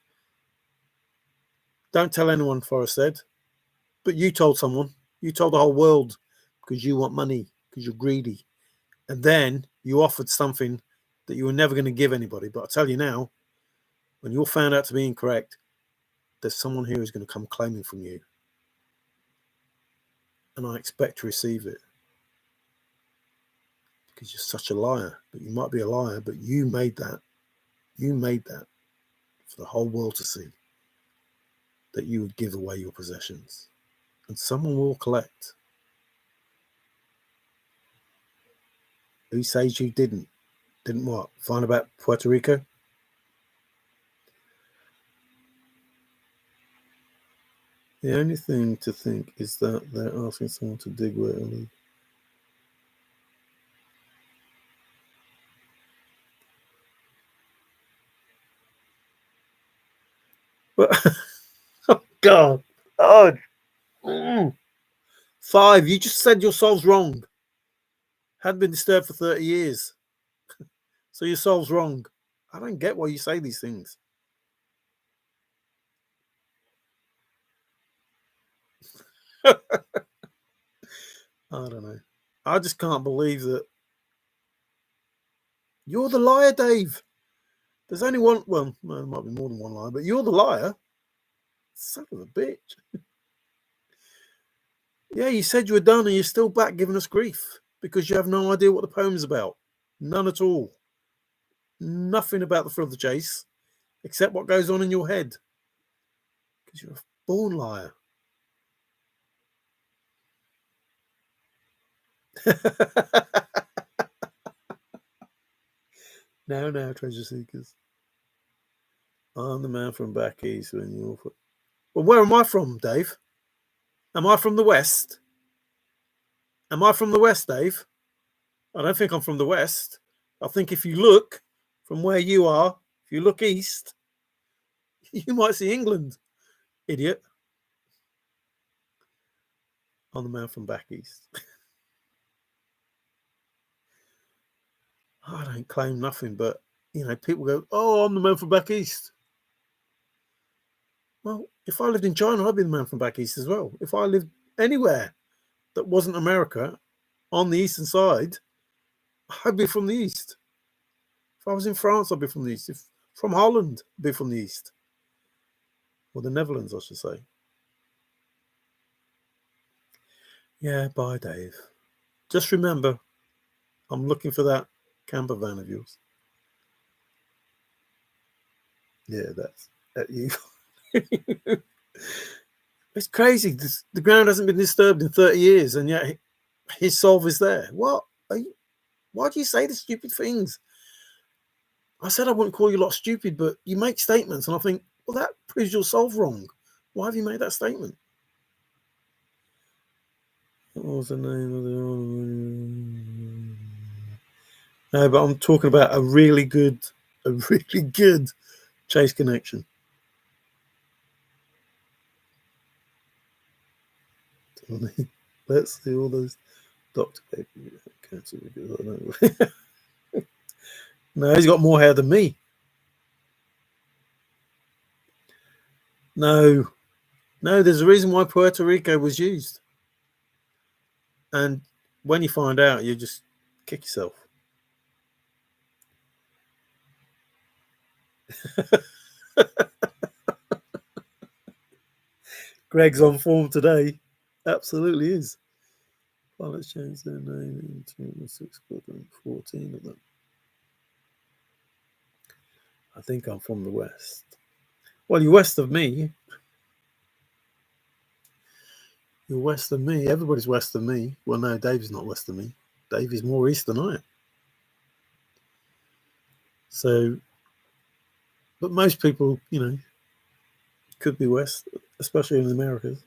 Don't tell anyone, Forrest said. But you told someone. You told the whole world because you want money, because you're greedy. And then you offered something that you were never going to give anybody. But I tell you now, when you're found out to be incorrect, there's someone here who's going to come claiming from you. And I expect to receive it. Because you're such a liar. But you might be a liar, but you made that. You made that for the whole world to see. That you would give away your possessions. And someone will collect. Who says you didn't? Didn't what? Find about Puerto Rico? The only thing to think is that they're asking someone to dig where it leads. But oh God. Oh. 5. You just said your soul's wrong. Hadn't been disturbed for 30 years. So your soul's wrong. I don't get why you say these things. I don't know. I just can't believe that. You're the liar, Dave. There's only one. Well, there might be more than one liar, but you're the liar. Son of a bitch. Yeah, you said you were done and you're still back giving us grief because you have no idea what the poem's about. None at all. Nothing about the thrill of the chase except what goes on in your head. Because you're a born liar. Now, treasure seekers. I'm the man from back east when you're. Well, where am I from, Dave? Am I from the west? Am I from the west, Dave? I don't think I'm from the west. I think if you look from where you are, if you look east, you might see England, idiot. I'm the man from back east. I don't claim nothing, but people go, "Oh, I'm the man from back east." Well, if I lived in China, I'd be the man from back east as well. If I lived anywhere that wasn't America on the eastern side, I'd be from the east. If I was in France, I'd be from the east. If from Holland, I'd be from the east. Or the Netherlands, I should say. Yeah, bye, Dave. Just remember, I'm looking for that camper van of yours. Yeah, that's at you. It's crazy. The ground hasn't been disturbed in 30 years, and yet his soul is there. What? Why do you say the stupid things? I said I wouldn't call you lot stupid, but you make statements, and I think, well, that proves your soul's wrong. Why have you made that statement? What was the name of the? No, but I'm talking about a really good chase connection. Let's see all those doctor papers. Cancer because I know. No, he's got more hair than me. No, no, there's a reason why Puerto Rico was used. And when you find out, you just kick yourself. Greg's on form today. Absolutely is. Pilots changed their name into 6 quadrant, 14 of them. I think I'm from the West. Well, you're west of me. You're west of me. Everybody's west of me. Well, no, Dave's not west of me. Dave is more east than I am. So, but most people, could be west, especially in the Americas.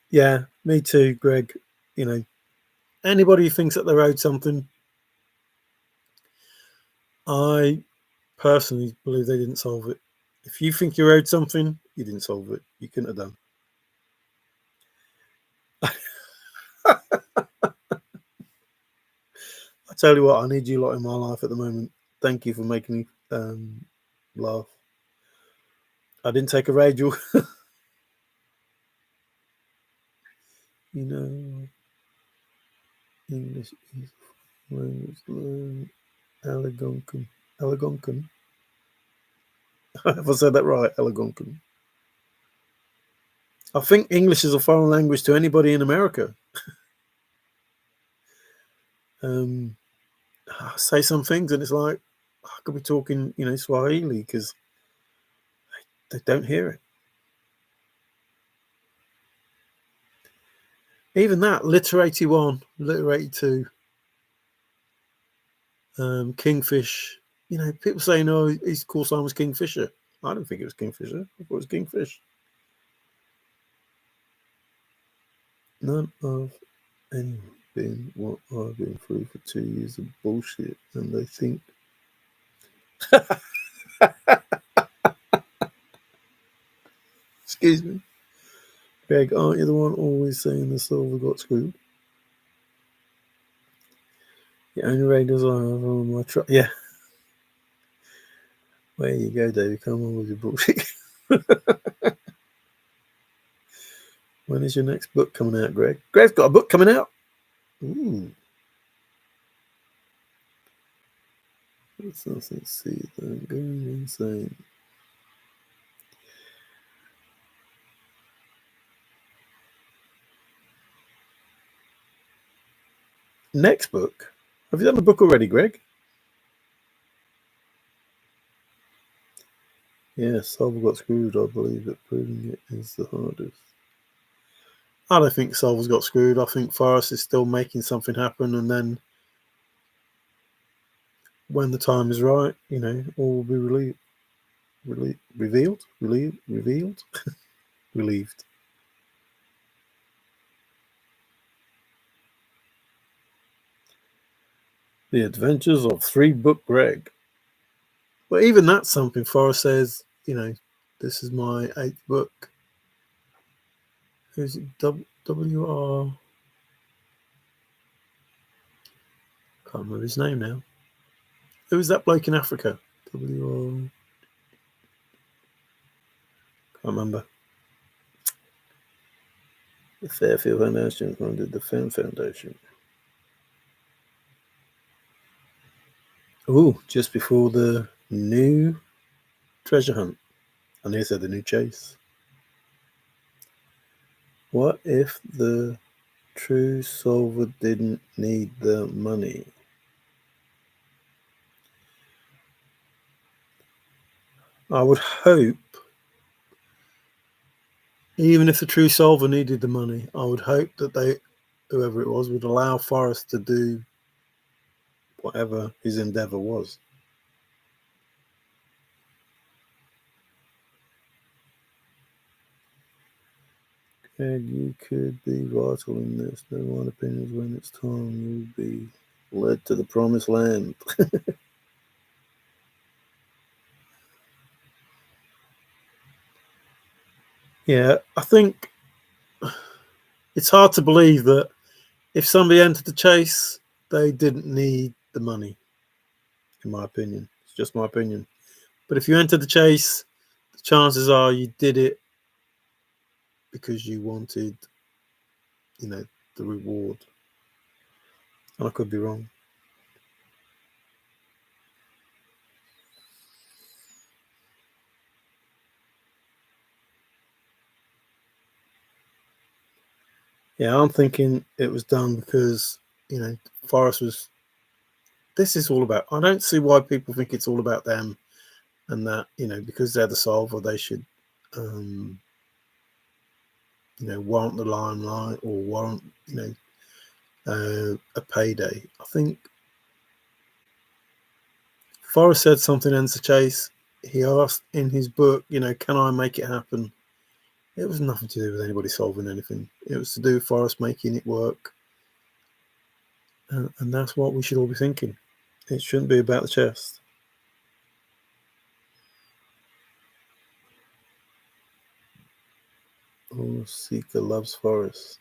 Yeah, me too, Greg. Anybody who thinks that they're owed something, I personally believe they didn't solve it. If you think you're owed something, you didn't solve it. You couldn't have done. I tell you what, I need you lot in my life at the moment. Thank you for making me laugh. I didn't take a radial. English is language learn Algonquin. Algonquin. Have I said that right? Algonquin. I think English is a foreign language to anybody in America. I say some things and it's like I could be talking, Swahili because they don't hear it. Even that, litter 81, litter 82, Kingfish. People say, no, his call sign was Kingfisher. I don't think it was Kingfisher. I thought it was Kingfish. None of anyone been what I've been through for 2 years of bullshit, and they think. Excuse me. Greg, aren't you the one always saying the silver got screwed? The only radios I have on my truck. Yeah. There you go, David. Come on with your bullshit. When is your next book coming out, Greg? Greg's got a book coming out. Ooh. Let's see. I'm going insane. Next book? Have you done the book already, Greg? Yes, Solver got screwed. I believe that proving it is the hardest. I don't think Solver's got screwed. I think Forrest is still making something happen, and then when the time is right, all will be revealed. Relieved. The Adventures of 3-Book Greg. But even that's something. Forrest says, this is my 8th book. Who's it? WR. Can't remember his name now. Who was that bloke in Africa? WR. Can't remember. The Fairfield Foundation funded the Fenn Foundation. Oh, just before the new treasure hunt. I nearly said the new chase. What if the true solver didn't need the money? I would hope, even if the true solver needed the money, I would hope that whoever it was, would allow Forrest to do whatever his endeavour was. And you could be vital in this. No one opinions when it's time you'll be led to the promised land. Yeah, I think it's hard to believe that if somebody entered the chase, they didn't need the money, in my opinion. It's just my opinion. But if you entered the chase, the chances are you did it because you wanted, you know, the reward. And I could be wrong. Yeah, I'm thinking it was done because, Forrest was. This is all about. I don't see why people think it's all about them and that, because they're the solver, they should, um, warrant the limelight or warrant, a payday. I think Forrest said something ends the chase. He asked in his book, can I make it happen? It was nothing to do with anybody solving anything. It was to do with Forrest making it work. And that's what we should all be thinking. It shouldn't be about the chest. Oh, Seeker loves Forrest.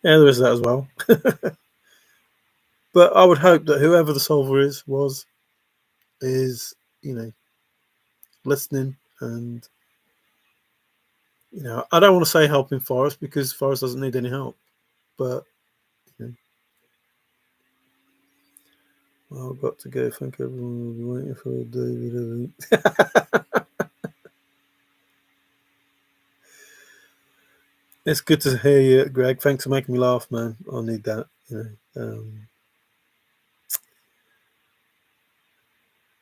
Yeah, there is that as well. But I would hope that whoever the solver is, listening and, I don't want to say helping Forrest because Forrest doesn't need any help. But, I've got to go. Thank everyone. We'll be waiting for David. It's good to hear you, Greg. Thanks for making me laugh, man. I need that.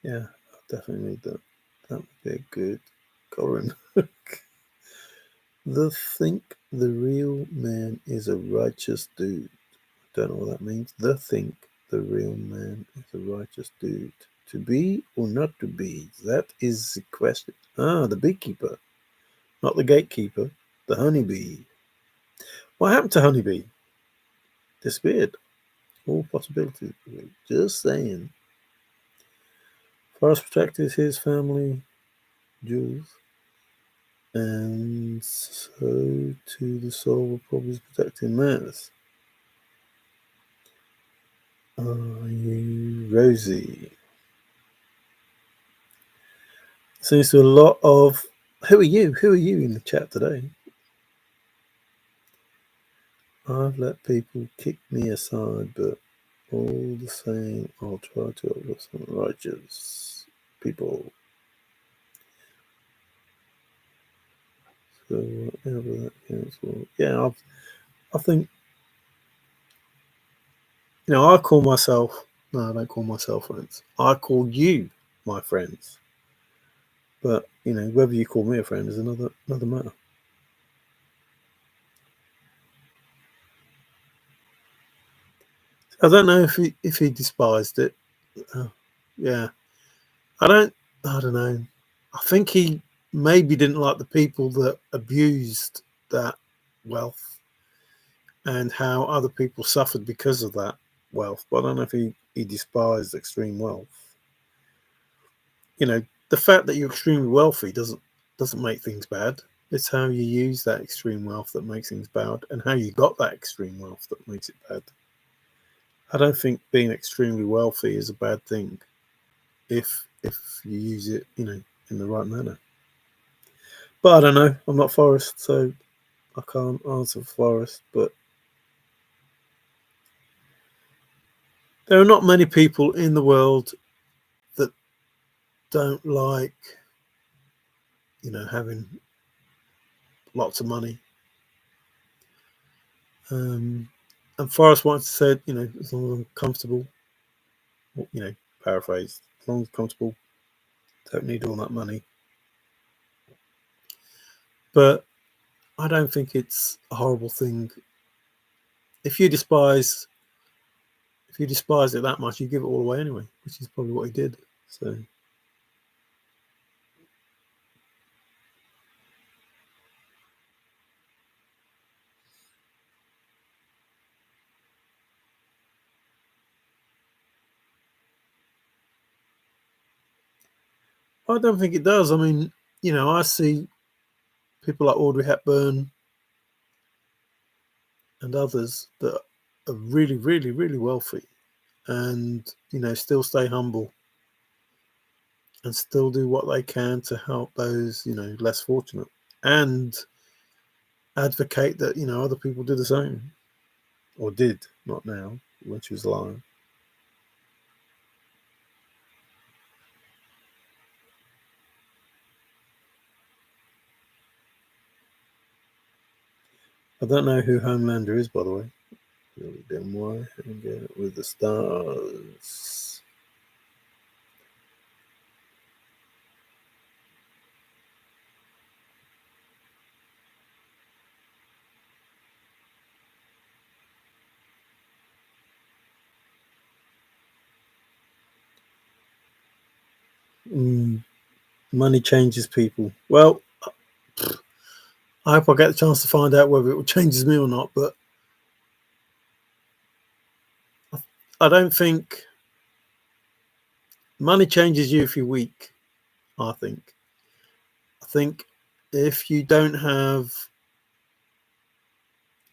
Yeah, I definitely need that. That would be a good coloring. The real man is a righteous dude. Don't know what that means. The real man is a righteous dude. To be or not to be? That is the question. Ah, the beekeeper, not the gatekeeper. The honeybee. What happened to honeybee? Disappeared. All possibilities. Just saying. Forrest protected his family jewels, and so too the soul of problems protecting theirs. Are you Rosie? Seems to a lot of. Who are you? Who are you in the chat today? I've let people kick me aside, but all the same, I'll try to uplift some righteous people. So whatever that counts for. Yeah, I think, I call myself. No, I don't call myself friends. I call you my friends. But whether you call me a friend is another matter. I don't know if he despised it. Yeah, I don't. I don't know. I think he maybe didn't like the people that abused that wealth and how other people suffered because of that wealth. But I don't know if he despised extreme wealth. The fact that you're extremely wealthy doesn't make things bad. It's how you use that extreme wealth that makes things bad, and how you got that extreme wealth that makes it bad. I don't think being extremely wealthy is a bad thing if you use it, in the right manner. But I don't know. I'm not Forrest, so I can't answer for Forrest. But there are not many people in the world that don't like, having lots of money. And Forrest once said, as long as I'm comfortable, paraphrase, as long as I'm comfortable, don't need all that money. But I don't think it's a horrible thing. If you despise it that much, you give it all away anyway, which is probably what he did. So I don't think it does. I mean, I see people like Audrey Hepburn and others that are really, really, really wealthy and, still stay humble and still do what they can to help those, less fortunate and advocate that, other people do the same or did, not now, when she was alive. I don't know who Homelander is, by the way. Really dim why and get with the stars. Mm, money changes people. Well, I hope I get the chance to find out whether it changes me or not, but I don't think money changes you if you're weak. I think if you don't have,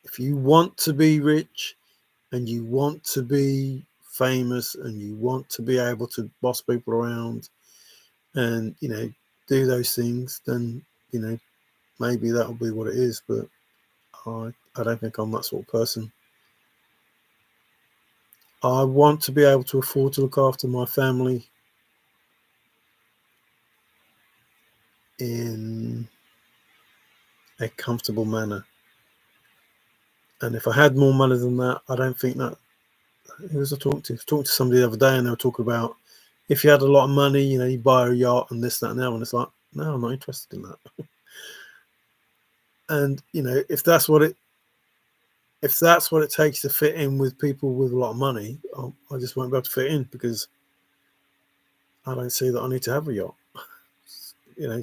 if you want to be rich and you want to be famous and you want to be able to boss people around and, do those things, then, maybe that'll be what it is. But I don't think I'm that sort of person. I want to be able to afford to look after my family in a comfortable manner. And if I had more money than that, I don't think that. Who was I talking to? I was talking to somebody the other day, and they were talking about if you had a lot of money, you buy a yacht and this, that, and that. And it's like, no, I'm not interested in that. And if that's what it takes to fit in with people with a lot of money, I just won't be able to fit in because I don't see that I need to have a yacht, you know,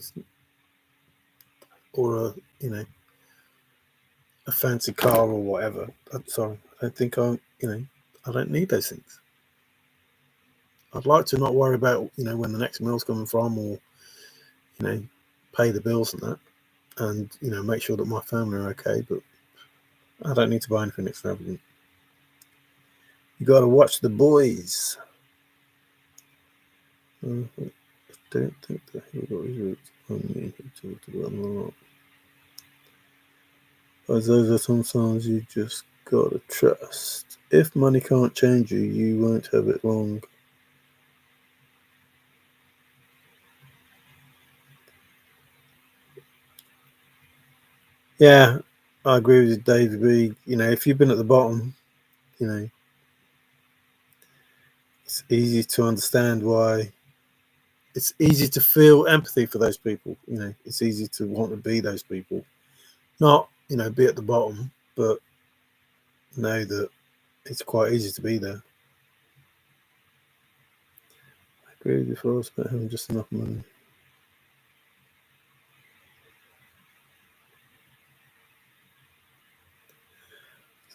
or a fancy car or whatever. I'm sorry, I don't think I don't need those things. I'd like to not worry about when the next meal's coming from, or you know pay the bills and that, and make sure that my family are okay. But I don't need to buy anything extravagant. You got to watch the boys. I don't think that he got his roots on me. He talked about them a lot. As those are sometimes you just gotta trust. If money can't change you, you won't have it long. Yeah, I agree with David B. If you've been at the bottom, you know, it's easy to understand why. It's easy to feel empathy for those people. It's easy to want to be those people. Not, be at the bottom, but know that it's quite easy to be there. I agree with you, Forrest, about having just enough money.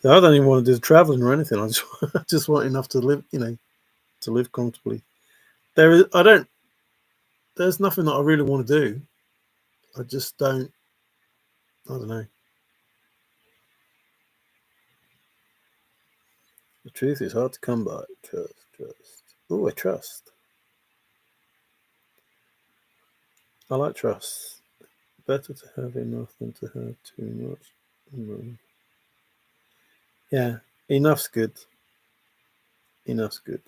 So I don't even want to do the traveling or anything. I just, I just want enough to live, to live comfortably. I don't. There's nothing that I really want to do. I just don't. I don't know. The truth is hard to come by. Trust. Oh, I trust. I like trust. Better to have enough than to have too much. Yeah, enough's good. Enough's good.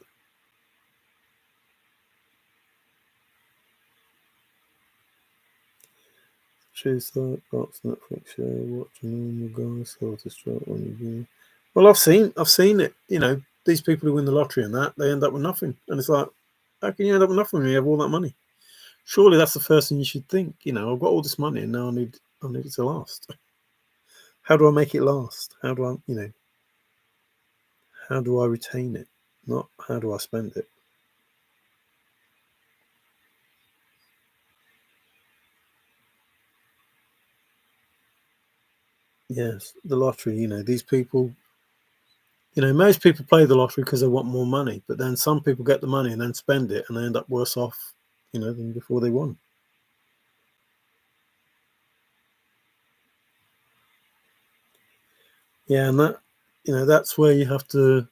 Choose that box Netflix show, watching normal guys sell to strike on you. Well, I've seen it. These people who win the lottery and that they end up with nothing, and it's like, how can you end up with nothing when you have all that money? Surely that's the first thing you should think. I've got all this money and now I need it to last. How do I make it last? How do I retain it? Not how do I spend it? Yes, the lottery. These people. Most people play the lottery because they want more money, but then some people get the money and then spend it, and they end up worse off. than before they won. Yeah, and that's where you have to,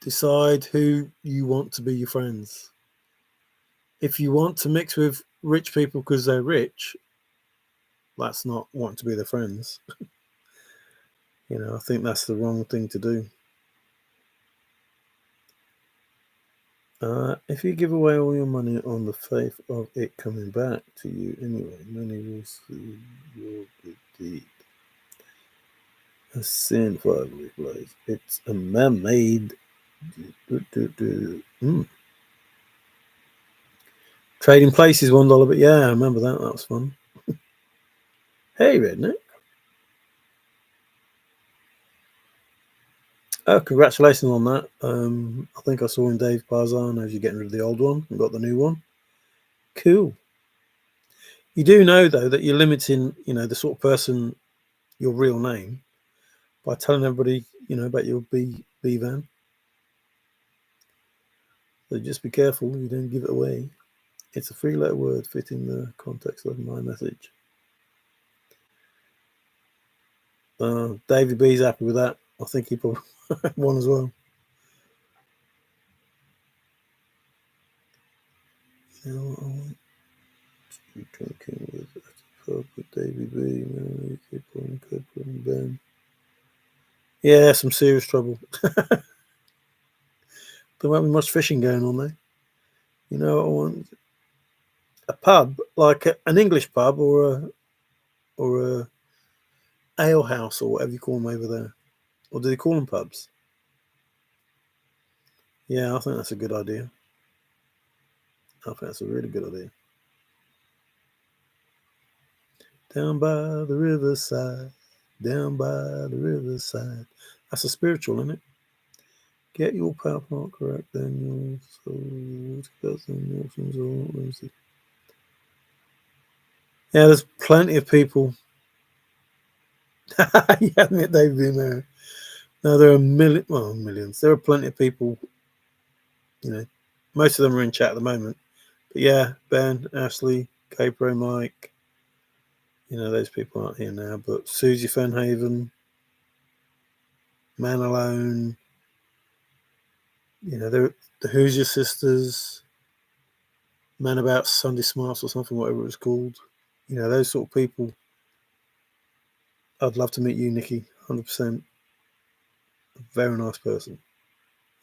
decide who you want to be your friends. If you want to mix with rich people because they're rich, that's not wanting to be their friends. I think that's the wrong thing to do. If you give away all your money on the faith of it coming back to you anyway, many will see your good deed. A sin for every place. It's a man-made. Trading places $1, but yeah, I remember that. That was fun. Hey, Redneck. Oh, congratulations on that. I think I saw in Dave Parzan as you're getting rid of the old one and got the new one. Cool. You do know though that you're limiting, the sort of person, your real name, by telling everybody, about your B van. So just be careful you don't give it away. It's a 3-letter word fitting the context of my message. David B's happy with that. I think he probably won as well. I want to be drinking with at the pub with David B. People and Cooper and Ben. Yeah, some serious trouble. There won't be much fishing going on there. I want a pub, like an English pub or a ale house or whatever you call them over there. Or do they call them pubs? Yeah, I think that's a good idea. I think that's a really good idea. Down by the riverside, down by the riverside. That's a spiritual, isn't it? Get your power plant correct, then your soul's cousin, your. Yeah, there's plenty of people. You admit they've been there. No, there are millions. There are plenty of people. Most of them are in chat at the moment. But yeah, Ben, Ashley, Capro, Mike. Those people aren't here now. But Susie Fenhaven, Man Alone. The Hoosier Sisters, Man About Sunday Smarts or something, whatever it was called. Those sort of people. I'd love to meet you, Nikki. 100%. A very nice person.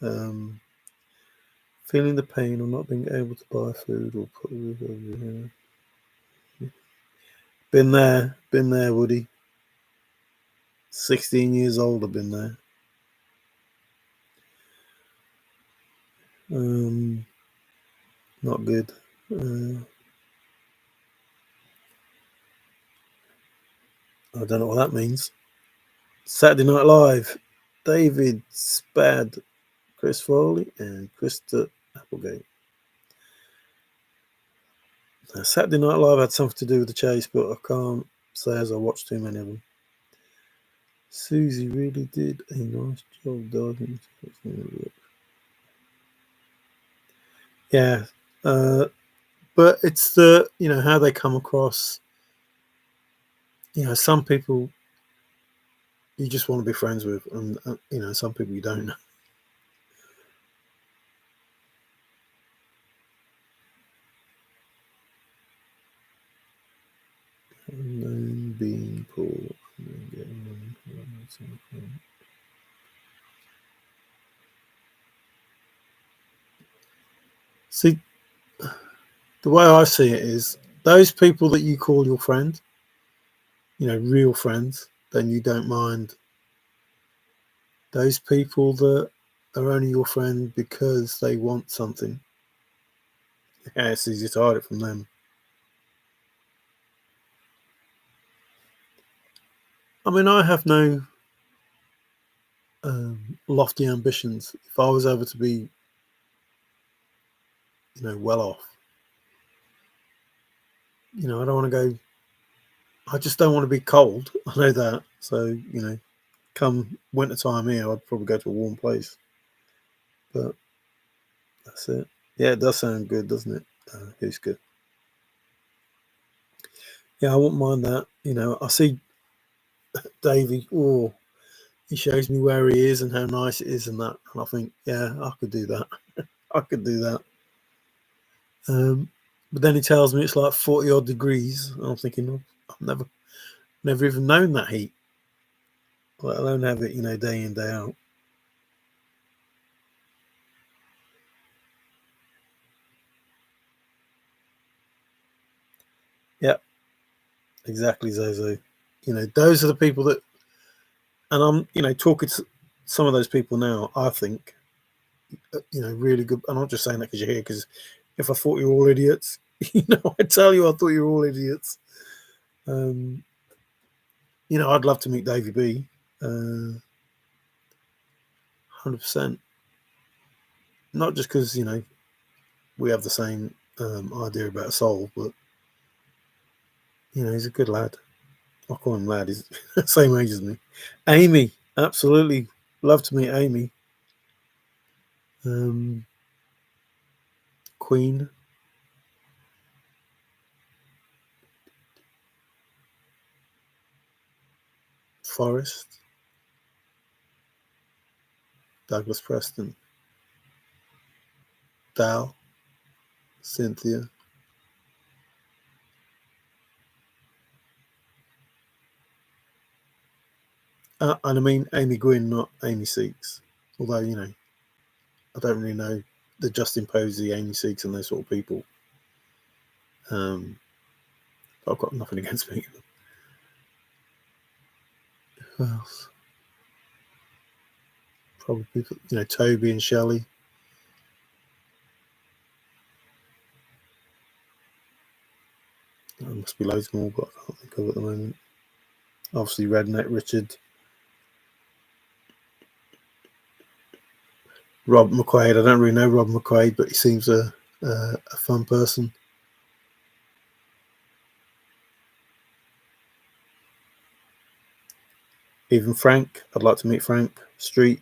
Feeling the pain of not being able to buy food or put a roof over your head. Been there, Woody. 16 years old, I've been there. Not good. I don't know what that means. Saturday Night Live. David Spad, Chris Foley, and Krista Applegate. Now, Saturday Night Live had something to do with the chase, but I can't say as I watched too many of them. Susie really did a nice job diving. Yeah, but it's the how they come across. Some people you just want to be friends with, and some people you don't. Unknown being poor. See, the way I see it is those people that you call your friend, real friends, then you don't mind. Those people that are only your friend because they want something, yeah, it's easy to hide it from them. I mean, I have no lofty ambitions. If I was ever to be, well off, I don't want to go. I just don't want to be cold. I know that. So, come winter time here, I'd probably go to a warm place. But that's it. Yeah, it does sound good, doesn't it? Who's good? Yeah, I wouldn't mind that. I see Davey. Oh, he shows me where he is and how nice it is and that. And I think, yeah, I could do that. I could do that. But then he tells me it's like 40 odd degrees. And I'm thinking, oh, I've never even known that heat, let alone have it, day in, day out. Yep, exactly, Zozo. Those are the people that, and I'm, talking to some of those people now, I think, really good. I'm not just saying that because you're here, because if I thought you were all idiots, I'd tell you I thought you were all idiots. I'd love to meet Davey B. 100%. Not just because, we have the same idea about a soul, but, he's a good lad. I call him lad. He's the same age as me. Amy, absolutely. Love to meet Amy. Queen. Forrest. Douglas Preston. Dal. Cynthia. And I mean Amy Gwynn, not Amy Seeks. Although, I don't really know the Justin Posey, Amy Seeks, and those sort of people. I've got nothing against meeting them. Who else? Probably people, Toby and Shelley. There must be loads more, but I can't think of at the moment. Obviously, Redneck Richard. Rob McQuaid. I don't really know Rob McQuaid, but he seems a fun person. Even Frank. I'd like to meet Frank Street.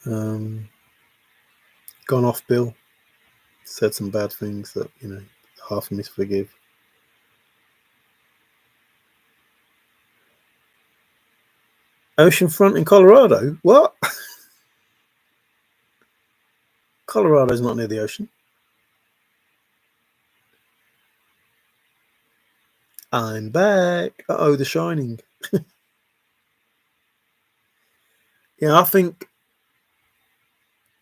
Gone off Bill. Said some bad things that, hard for me to forgive. Oceanfront in Colorado? What? Colorado's not near the ocean. I'm back. Uh-oh, The Shining. Yeah, I think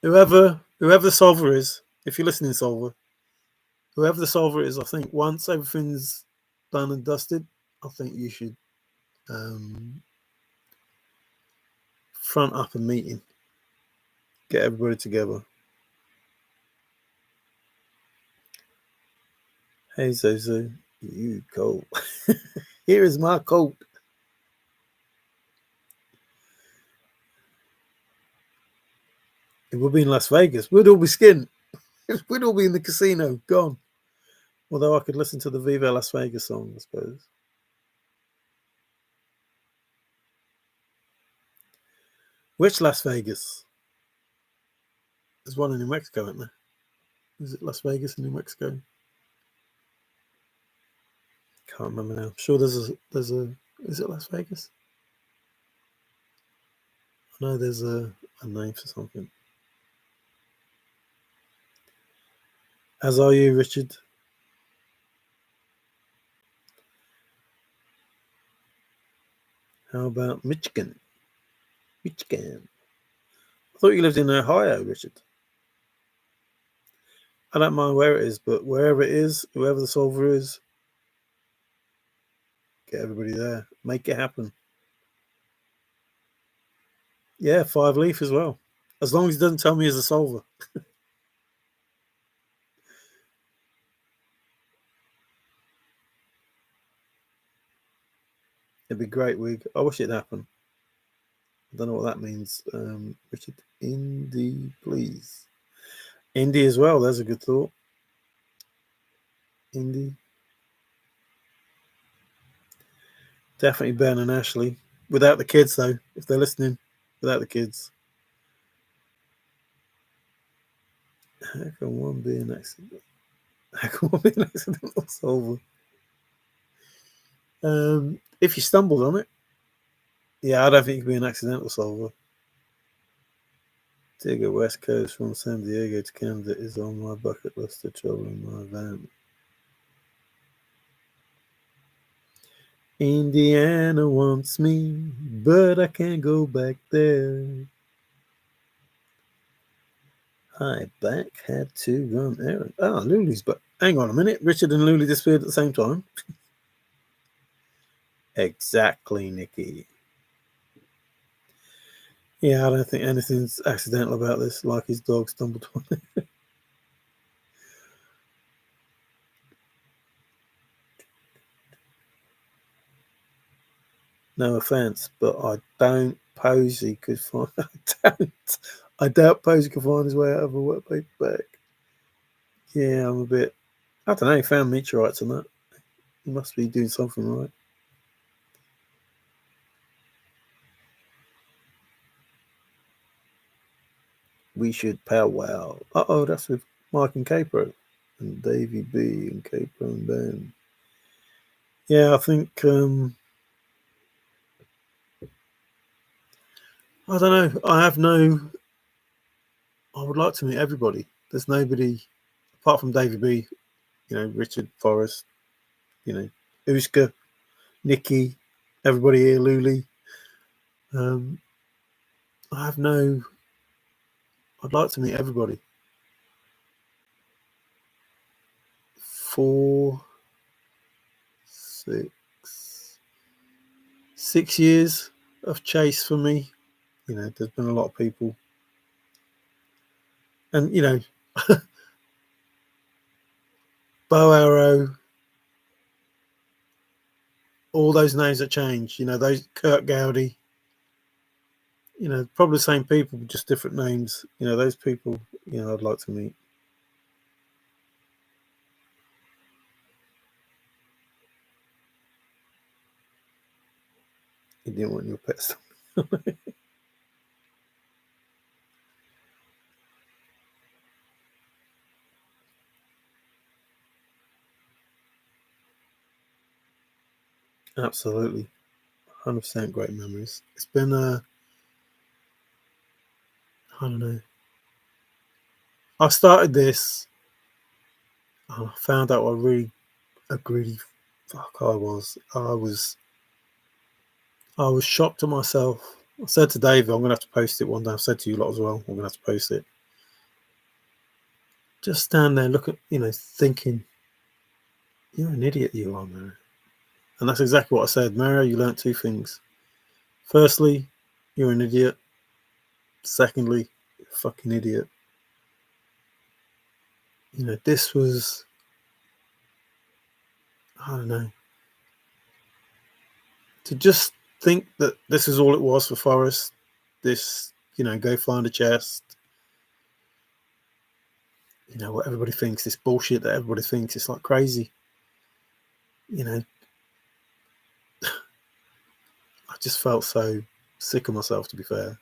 whoever the solver is, if you're listening, solver, whoever the solver is, I think once everything's done and dusted, I think you should front up a meeting, get everybody together. Hey Zozo, you cold. Here is my coat. It would be in Las Vegas. We'd all be skinned. We'd all be in the casino, gone. Although I could listen to the Viva Las Vegas song, I suppose. Which Las Vegas? There's one in New Mexico, isn't there? Is it Las Vegas in New Mexico? Can't remember now. I'm sure there's a. Is it Las Vegas? I know there's a name for something. As are you, Richard? How about Michigan? Michigan. I thought you lived in Ohio, Richard. I don't mind where it is, but wherever it is, whoever the solver is, get everybody there. Make it happen. Yeah, 5 Leaf as well. As long as he doesn't tell me he's a solver. It'd be great, Wig. I wish it'd happen. I don't know what that means. Richard, Indy, please. Indy as well. There's a good thought. Indy. Definitely Ben and Ashley. Without the kids, though, if they're listening, without the kids. How can one be an accident? How can one be an accidental solver? If you stumbled on it, yeah, I don't think you can be an accidental solver. Dig a West Coast from San Diego to Canada is on my bucket list to travel in my van. Indiana wants me, but I can't go back there. Hi, back. Had to run errands. Ah, Lulu's back. Hang on a minute. Richard and Lulu disappeared at the same time. Exactly, Nikki. Yeah, I don't think anything's accidental about this, like his dog stumbled on it. No offense, but I don't suppose he could find. I doubt Posey could find his way out of a wet paper bag. Yeah, I'm a bit. I don't know. He found meteorites and that. He must be doing something right. We should powwow. Oh, that's with Mike and Capro and Davey B and Capro and Ben. Yeah, I think. I don't know. I have no. I would like to meet everybody. There's nobody apart from Davey B. You know, Richard, Forrest. You know, Uska, Nikki, everybody here, Luli. I have no. I'd like to meet everybody. 4, 6 years of chase for me. You know, there's been a lot of people, and you know, Bow Arrow, all those names that change. You know, those Kurt Gowdy. You know, probably the same people, just different names. You know, those people. You know, I'd like to meet. You didn't want your pets. Absolutely, 100% great memories. It's been I don't know. I started this. I found out what a greedy fuck I was. I was shocked at myself. I said to Dave, I'm gonna have to post it one day. I've said to you lot as well, I'm gonna have to post it. Just stand there, look at thinking, you're an idiot, you are, Mario. And that's exactly what I said. Mario, you learnt two things. Firstly, you're an idiot. Secondly, you're a fucking idiot. You know, this was, I don't know, to just think that this is all it was for Forrest. This, go find a chest. You know, what everybody thinks, this bullshit that everybody thinks, it's like crazy. You know, I just felt so sick of myself, to be fair.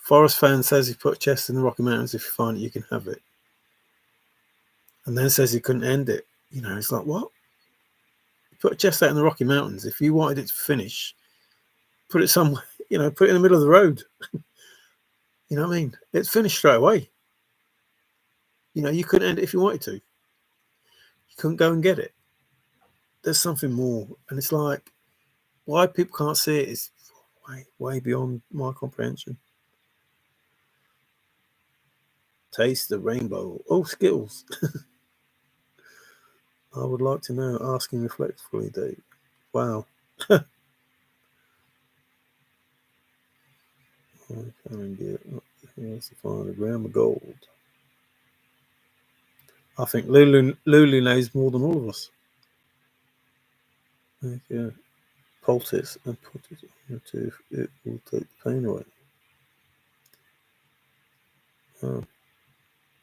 Forrest Fenn says he put a chest in the Rocky Mountains. If you find it, you can have it. And then says he couldn't end it. You know, it's like, what? You put a chest out in the Rocky Mountains. If you wanted it to finish, put it somewhere, put it in the middle of the road. You know what I mean? It's finished straight away. You know, you couldn't end it if you wanted to. You couldn't go and get it. There's something more. And it's like, why people can't see it is way, way beyond my comprehension. Taste the rainbow. Oh, Skittles. I would like to know. Asking reflectively, Dave. Wow. I can't get to find a gram of gold. I think Lulu knows more than all of us. Yeah. Poultice and put it on your tooth. It will take the pain away. Oh.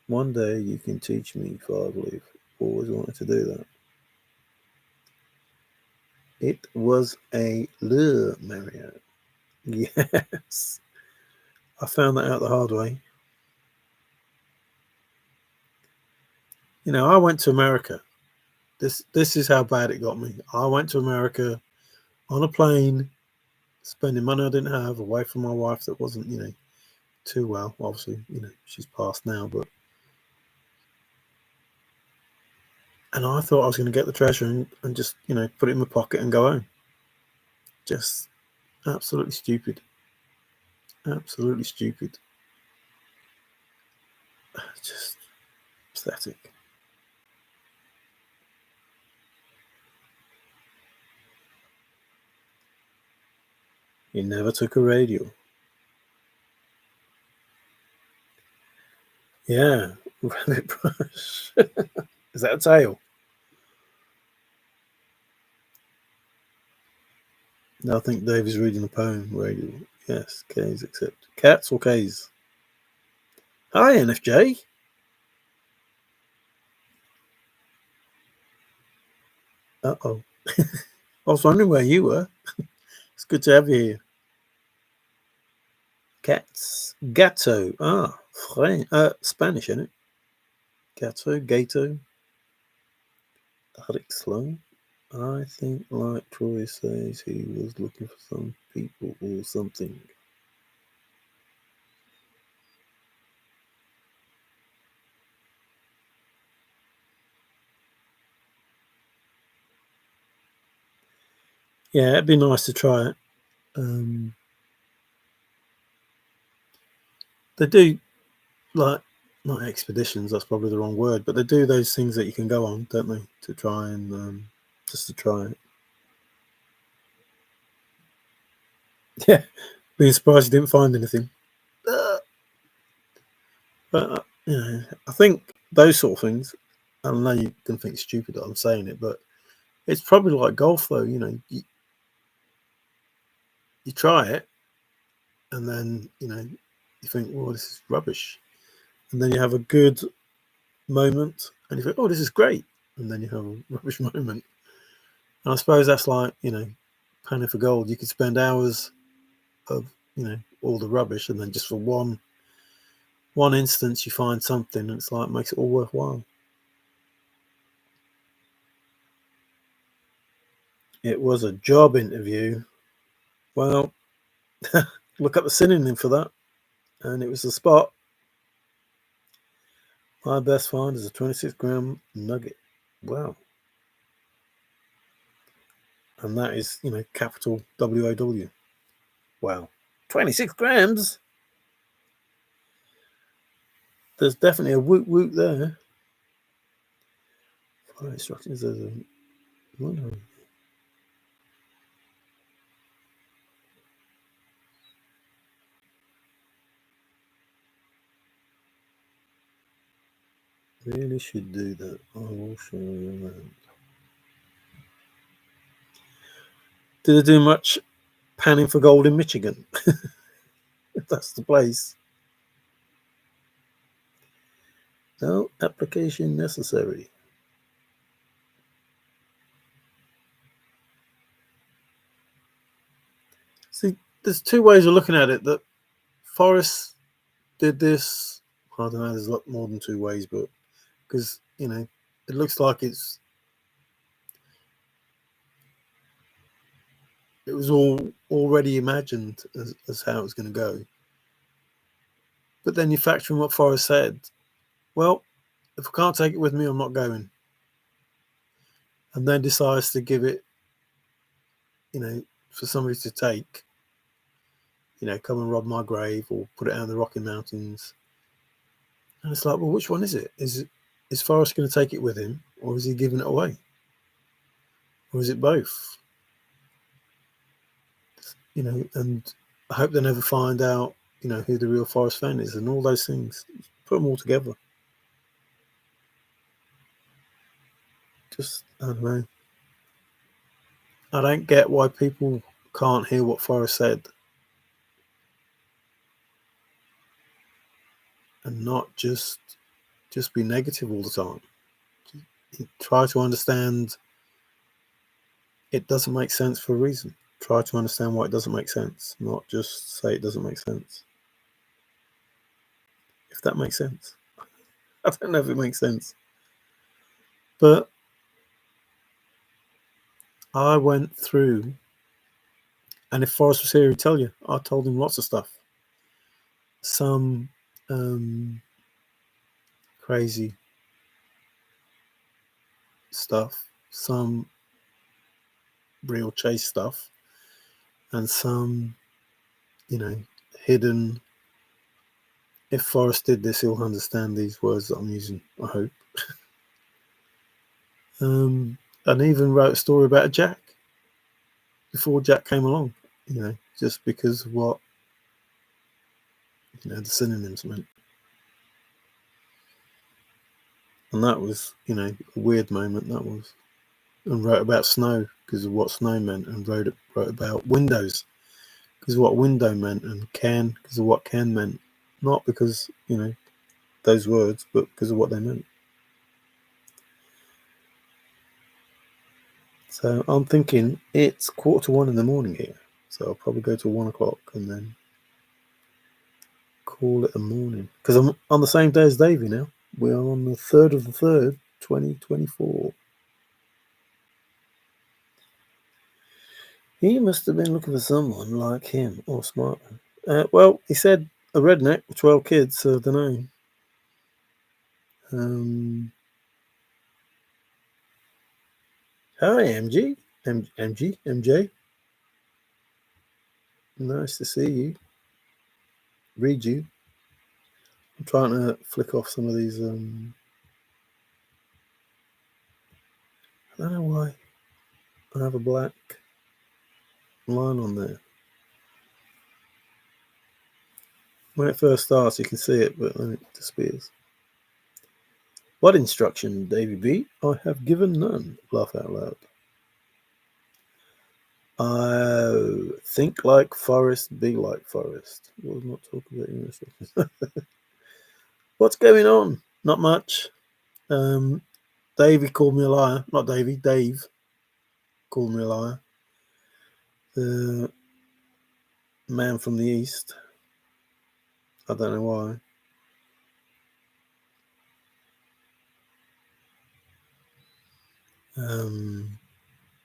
One day you can teach me 5 leaf. Always wanted to do that. It was a lure, Mario. Yes. I found that out the hard way. You know, I went to America. This is how bad it got me. I went to America on a plane, spending money I didn't have, away from my wife that wasn't, too well. Obviously, she's passed now, but and I thought I was going to get the treasure and just, put it in my pocket and go home. Just absolutely stupid. Absolutely stupid. Just pathetic. He never took a radio. Yeah, rabbit brush. Is that a tail? No, I think Dave is reading a poem. Radio. Yes, K's accept. Cats or K's? Hi, NFJ. Uh-oh. I was wondering where you were. It's good to have you here. Cats. Gato. Ah, Spanish, isn't it? Gato, Gato. Arctic Slow. I think, like Troy says, he was looking for some people or something. Yeah, it'd be nice to try it. They do, like, not expeditions, that's probably the wrong word, but they do those things that you can go on, don't they? To try and, just to try it. Yeah, being surprised you didn't find anything. But, I think those sort of things, I know you can think it's stupid that I'm saying it, but it's probably like golf, though. You try it, and then, you think, well, this is rubbish. And then you have a good moment, and you think, oh, this is great. And then you have a rubbish moment. And I suppose that's like, panning for gold. You could spend hours of, all the rubbish, and then just for one instance, you find something, and it's like makes it all worthwhile. It was a job interview. Well, look up the synonym for that, and it was the spot. My best find is a 26-gram nugget. Wow. And that is, capital WOW. Wow. 26 grams? There's definitely a woot woot there. Follow instructions. There's a one. Really should do that. I will show you around. Did they do much panning for gold in Michigan? If that's the place. No application necessary. See, there's two ways of looking at it. That Forrest did this. I don't know. There's a lot more than two ways, but because it looks like it was all already imagined as how it was going to go. But then you factor in what Forrest said. Well, if I can't take it with me, I'm not going. And then decides to give it, for somebody to take, come and rob my grave or put it out in the Rocky Mountains. And it's like, well, which one is it? Is Forrest going to take it with him, or is he giving it away? Or is it both? And I hope they never find out, who the real Forrest Fenn is and all those things. Put them all together. Just, I don't know. I don't get why people can't hear what Forrest said and not just be negative all the time. Try to understand it doesn't make sense for a reason. Try to understand why it doesn't make sense, not just say it doesn't make sense. If that makes sense. I don't know if it makes sense. But I went through, and if Forrest was here, he'd tell you, I told him lots of stuff. Some crazy stuff, some real chase stuff, and some, hidden. If Forrest did this, he'll understand these words that I'm using, I hope. And even wrote a story about Jack before Jack came along, just because of what, the synonyms meant. And that was, a weird moment, that was. And wrote about snow because of what snow meant, and wrote about windows because of what window meant, and can because of what can meant. Not because, those words, but because of what they meant. So I'm thinking it's 1:45 in the morning here. So I'll probably go to 1 o'clock and then call it a morning. Because I'm on the same day as Davey now. We are on the 3rd of the 3rd, 2024. He must have been looking for someone like him or smarter. Well, he said a redneck with 12 kids, so I don't know. Hi, MG. MJ. Nice to see you. Read you. I'm trying to flick off some of these. I don't know why I have a black line on there. When it first starts, you can see it, but then it disappears. What instruction, Davy B? I have given none. Laugh out loud. I think like Forrest, be like Forrest. We'll not talk about your instructions. What's going on? Not much. Davey called me a liar. Not Davey, Dave called me a liar. The man from the East. I don't know why.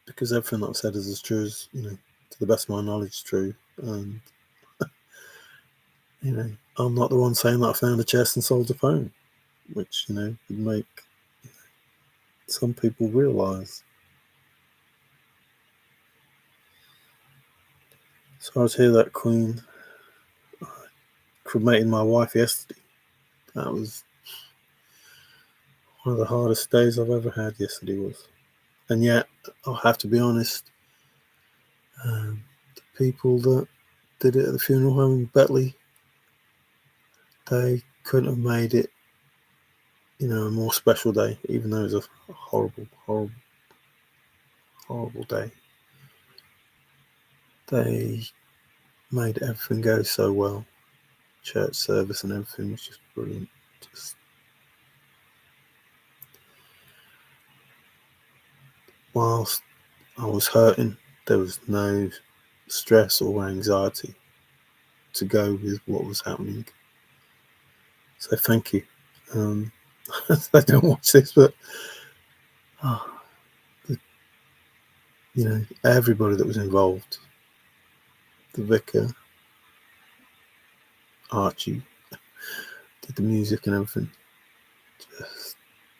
Because everything that I've said is as true as, to the best of my knowledge, true. And, I'm not the one saying that I found a chest and sold a phone, which, would make some people realise. So I was here that Queen cremated my wife yesterday. That was one of the hardest days I've ever had. Yesterday was, and yet I'll have to be honest. The people that did it at the funeral home in Betley, they couldn't have made it, a more special day, even though it was a horrible, horrible, horrible day. They made everything go so well. Church service and everything was just brilliant. Just whilst I was hurting, there was no stress or anxiety to go with what was happening. So thank you. I don't watch this, but everybody that was involved, the vicar, Archie, did the music and everything. Just,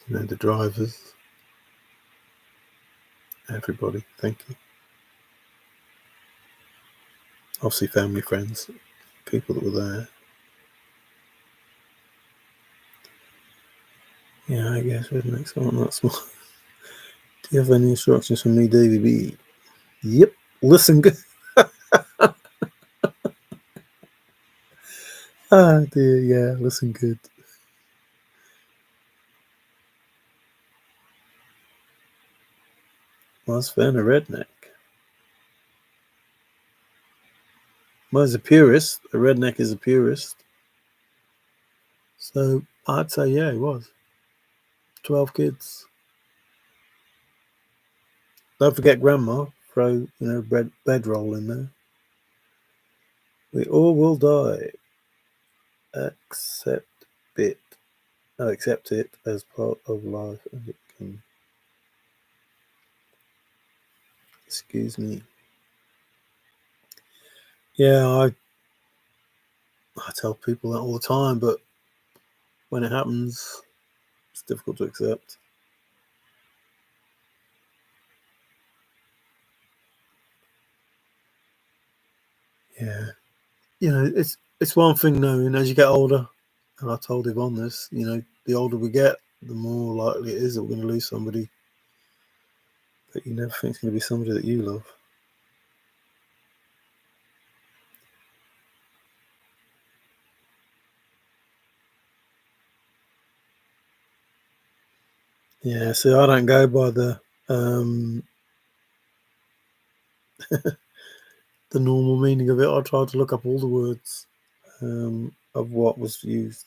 the drivers, everybody. Thank you. Obviously, family, friends, people that were there. Yeah, I guess we're the next one. That's one. Do you have any instructions from me, Davey B? Yep. Listen good. Ah, dear. Yeah, listen good. Was Fenn a redneck? Well, he's a purist. A redneck is a purist. So I'd say, yeah, he was. 12 kids. Don't forget grandma. Throw, bedroll in there. We all will die. Accept it. Accept it as part of life, and it can. Excuse me. Yeah, I tell people that all the time, but when it happens, it's difficult to accept. Yeah, it's one thing knowing as you get older, and I told Yvonne this. The older we get, the more likely it is that we're going to lose somebody that you never think is going to be somebody that you love. Yeah, see, I don't go by the the normal meaning of it. I tried to look up all the words of what was used.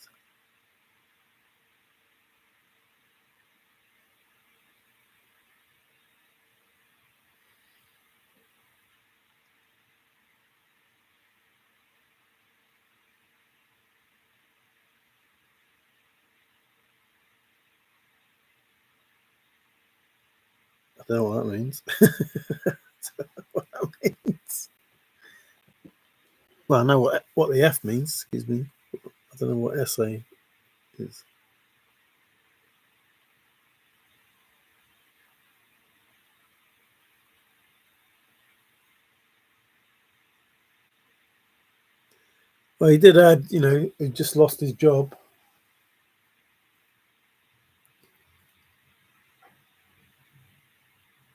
I don't know what that means. I don't know what that means. Well, I know what the F means. Excuse me. I don't know what essay is. Well, he did add, he just lost his job.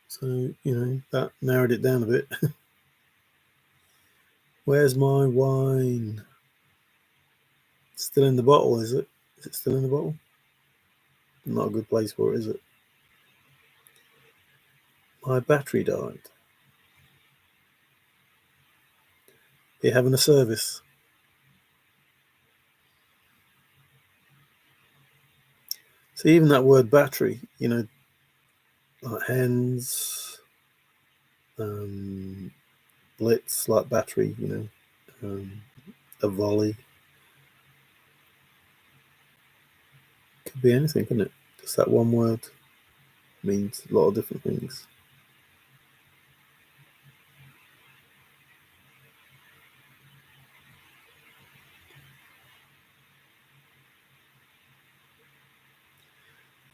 So, that narrowed it down a bit. Where's my wine? It's still in the bottle, is it? Is it still in the bottle? Not a good place for it, is it? My battery died. You're having a service. So even that word battery, like hens, blitz, like battery, a volley. Could be anything, couldn't it? Just that one word means a lot of different things.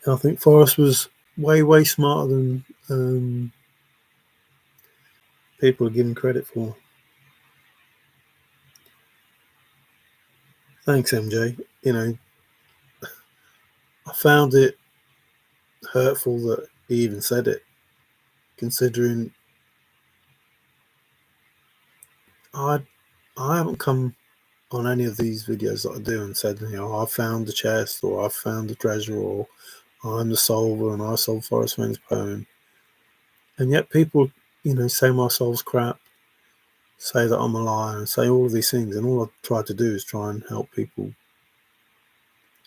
I think Forrest was way, way smarter than people are giving credit for. Thanks, MJ. I found it hurtful that he even said it, considering I haven't come on any of these videos that I do and said, I found the chest or I found the treasure or I'm the solver and I solved Forrest Fenn's poem. And yet people, say my soul's crap, say that I'm a liar and say all of these things. And all I've tried to do is try and help people.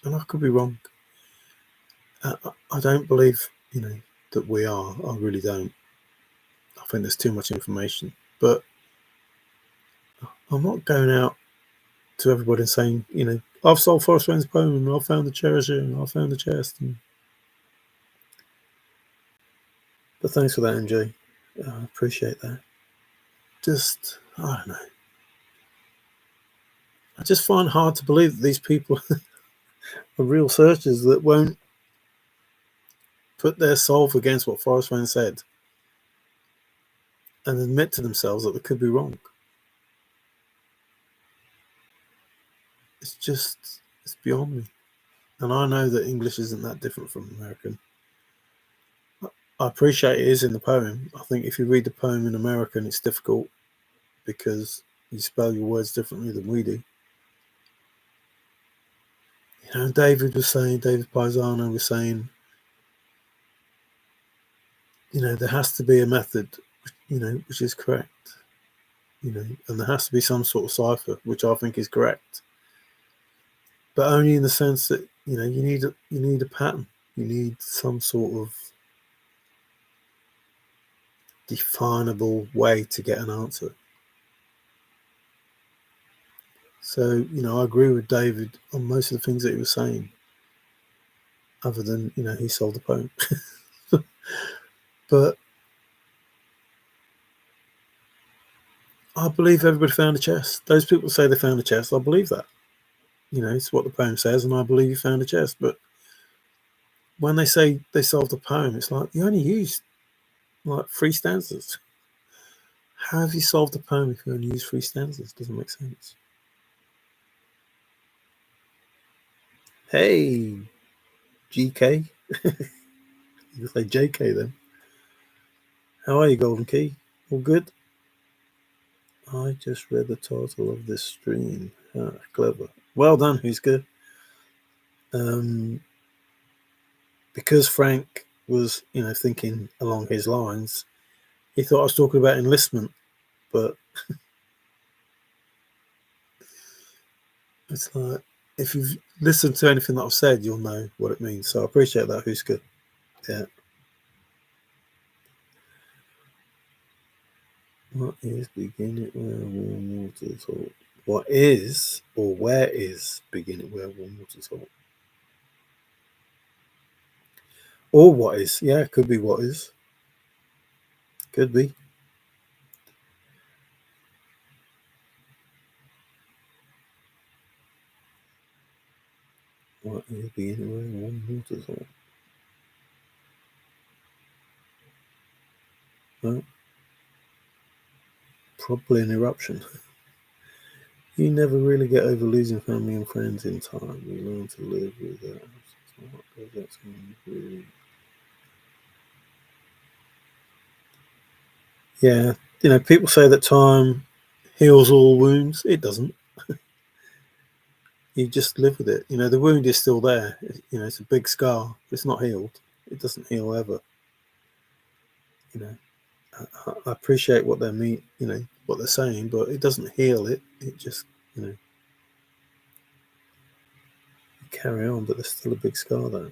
And I could be wrong. I don't believe, that we are. I really don't. I think there's too much information. But I'm not going out to everybody and saying, I've solved Forrest Fenn's poem and I found the treasure and I found the chest. But thanks for that, MJ. I appreciate that. Just, I don't know. I just find it hard to believe that these people are real searchers that won't put their solve against what Forrest Fenn said and admit to themselves that they could be wrong. It's beyond me. And I know that English isn't that different from American. I appreciate it is in the poem. I think if you read the poem in American, it's difficult because you spell your words differently than we do. David Paisano was saying, there has to be a method, which is correct, and there has to be some sort of cipher, which I think is correct, but only in the sense that you need a pattern, you need some sort of definable way to get an answer. So, I agree with David on most of the things that he was saying, other than, he solved the poem. But I believe everybody found a chest. Those people say they found a chest. I believe that. It's what the poem says, and I believe you found a chest. But when they say they solved the poem, it's like you only used like 3 stanzas. How have you solved the poem if you only use 3 stanzas? Doesn't make sense. Hey, GK. You can say JK then. How are you, Golden Key? All good? I just read the title of this stream. Clever. Well done, who's good? Because Frank was, thinking along his lines, he thought I was talking about enlistment, but it's like, if you've listened to anything that I've said, you'll know what it means. So I appreciate that, who's good? Yeah. What is beginning where warm waters hold? What is, or where is beginning where warm waters hold? Or what is? Yeah, could be what is. Could be. What is beginning where warm waters hold? Well, probably an eruption. You never really get over losing family and friends in time. You learn to live with that. Yeah, people say that time heals all wounds. It doesn't. You just live with it. The wound is still there. It's a big scar. It's not healed. It doesn't heal ever. I appreciate what they mean. What they're saying, but it doesn't heal it. It just, you carry on. But there's still a big scar there.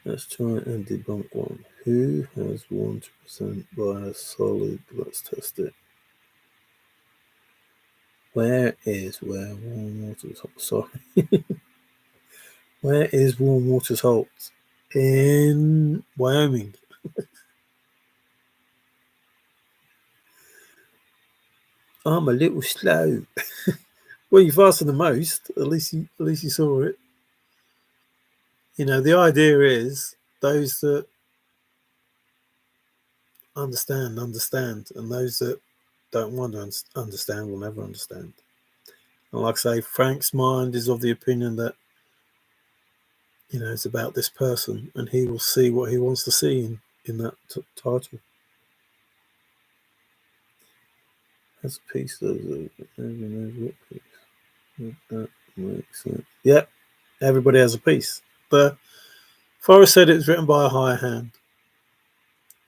Let's try and debunk one. Who has 1% by a solid? Let's test it. Where warm waters halt? Sorry. Where is warm waters halt? In Wyoming. I'm a little slow. Well, you're faster than most. At least you saw it. The idea is those that understand, and those that don't want to understand will never understand. And like I say, Frank's mind is of the opinion that it's about this person, and he will see what he wants to see in that title. That's a piece of that makes sense. Yep, everybody has a piece. But Forrest said it's written by a higher hand,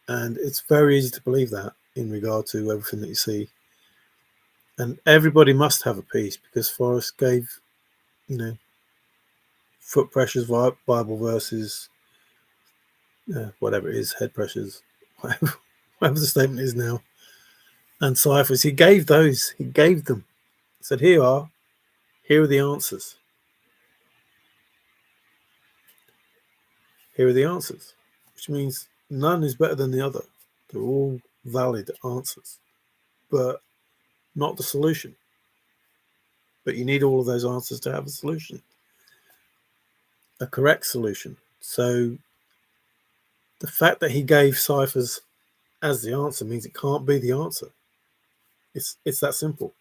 and it's very easy to believe that in regard to everything that you see. And everybody must have a piece, because Forrest gave, foot pressures, Bible verses, whatever it is, head pressures, whatever the statement is now, and ciphers. He gave those. He gave them. He said, here are the answers. Here are the answers, which means none is better than the other. They're all valid answers, but not the solution. But you need all of those answers to have a solution, a correct solution. So the fact that he gave ciphers as the answer means it can't be the answer. It's that simple.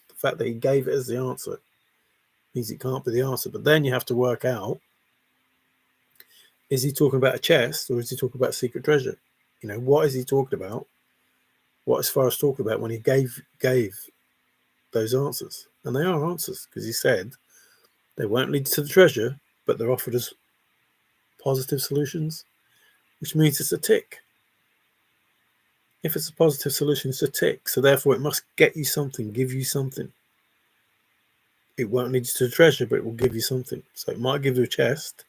The fact that he gave it as the answer means it can't be the answer. But then you have to work out, is he talking about a chest, or is he talking about secret treasure? What is he talking about? What is Forrest talking about when he gave those answers? And they are answers, because he said they won't lead to the treasure, but they're offered as positive solutions, which means it's a tick. If it's a positive solution, it's a tick. So therefore it must get you something, give you something. It won't lead you to the treasure, but it will give you something. So it might give you a chest,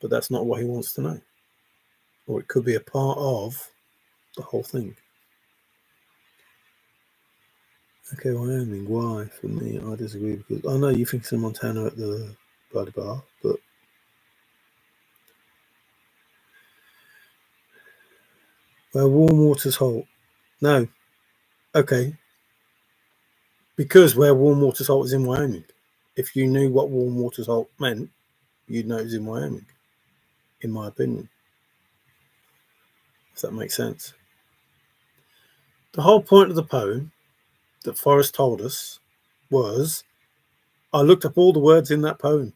but that's not what he wants to know. or it could be a part of the whole thing. Okay, Wyoming. Why? For me, I disagree because I know you think it's in Montana at the bloody bar, but where warm water's halt. No. Okay. Because where warm water's halt is in Wyoming. If you knew what warm water's halt meant, you'd know it was in Wyoming, in my opinion. If that makes sense. The whole point of the poem that Forrest told us was I looked up all the words in that poem,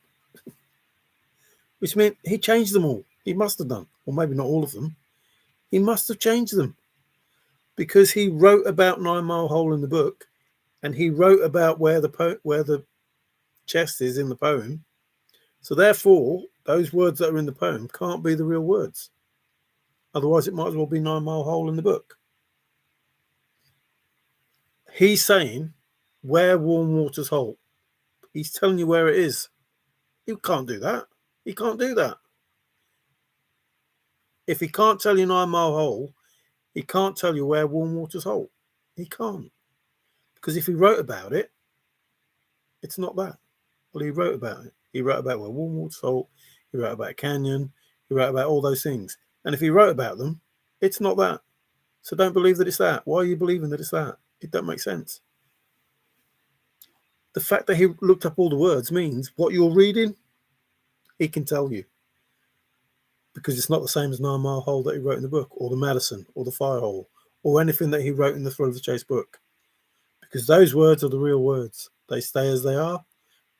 which meant he changed them all. He must have done, or maybe not all of them. He must have changed them because he wrote about 9 Mile Hole in the book, and he wrote about where the chest is in the poem. So therefore, those words that are in the poem can't be the real words. Otherwise, it might as well be 9 Mile Hole in the book. He's saying where warm water's halt. He's telling you where it is. He can't do that. He can't do that. If he can't tell you 9 Mile Hole, he can't tell you where warm water's halt. He can't. Because if he wrote about it, it's not that. Well, he wrote about it. He wrote about where warm water's halt. He wrote about a canyon. He wrote about all those things. And if he wrote about them, it's not that. So don't believe that it's that. Why are you believing that it's that? It don't make sense. The fact that he looked up all the words means what you're reading, he can tell you. Because it's not the same as 9 Mile Hole that he wrote in the book, or the Madison, or the Fire Hole, or anything that he wrote in the Thrill of the Chase book. Because those words are the real words. They stay as they are.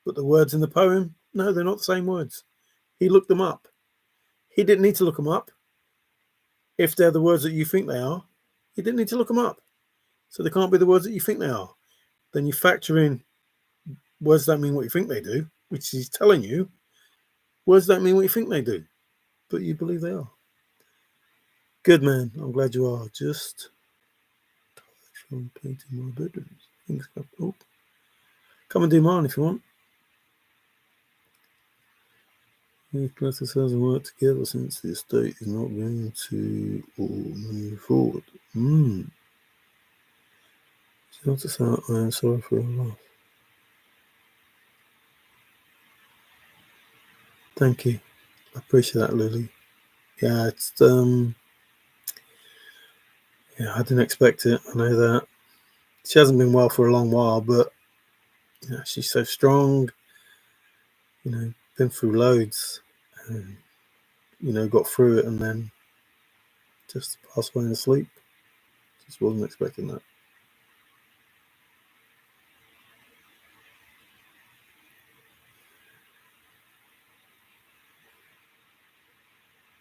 But the words in the poem, no, they're not the same words. He looked them up. He didn't need to look them up. If they're the words that you think they are, he didn't need to look them up. So they can't be the words that you think they are. Then you factor in words don't mean what you think they do, which he's telling you. Words don't mean what you think they do, but you believe they are. Good, man. I'm glad you are. Just from painting my bedrooms. Things go. Oh. Come and do mine if you want. These places hasn't worked together since the estate is not going to move forward. Notice that I am sorry for your loss. Thank you. I appreciate that, Lily. Yeah, it's yeah, I didn't expect it. I know that. She hasn't been well for a long while, but you know, she's so strong. You know, been through loads, and you know, got through it, and then just passed away in sleep. Just wasn't expecting that.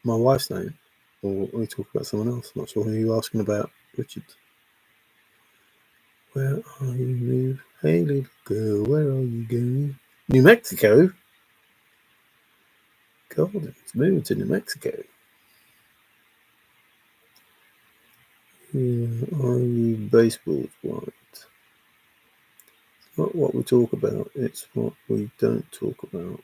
My wife's name, or we talk about someone else. Not sure who you're asking about, Richard. Where are you, Liv? Hey, little girl, where are you going? New Mexico? God, it's moving to New Mexico. Yeah, are you baseball's right? It's not what we talk about, it's what we don't talk about.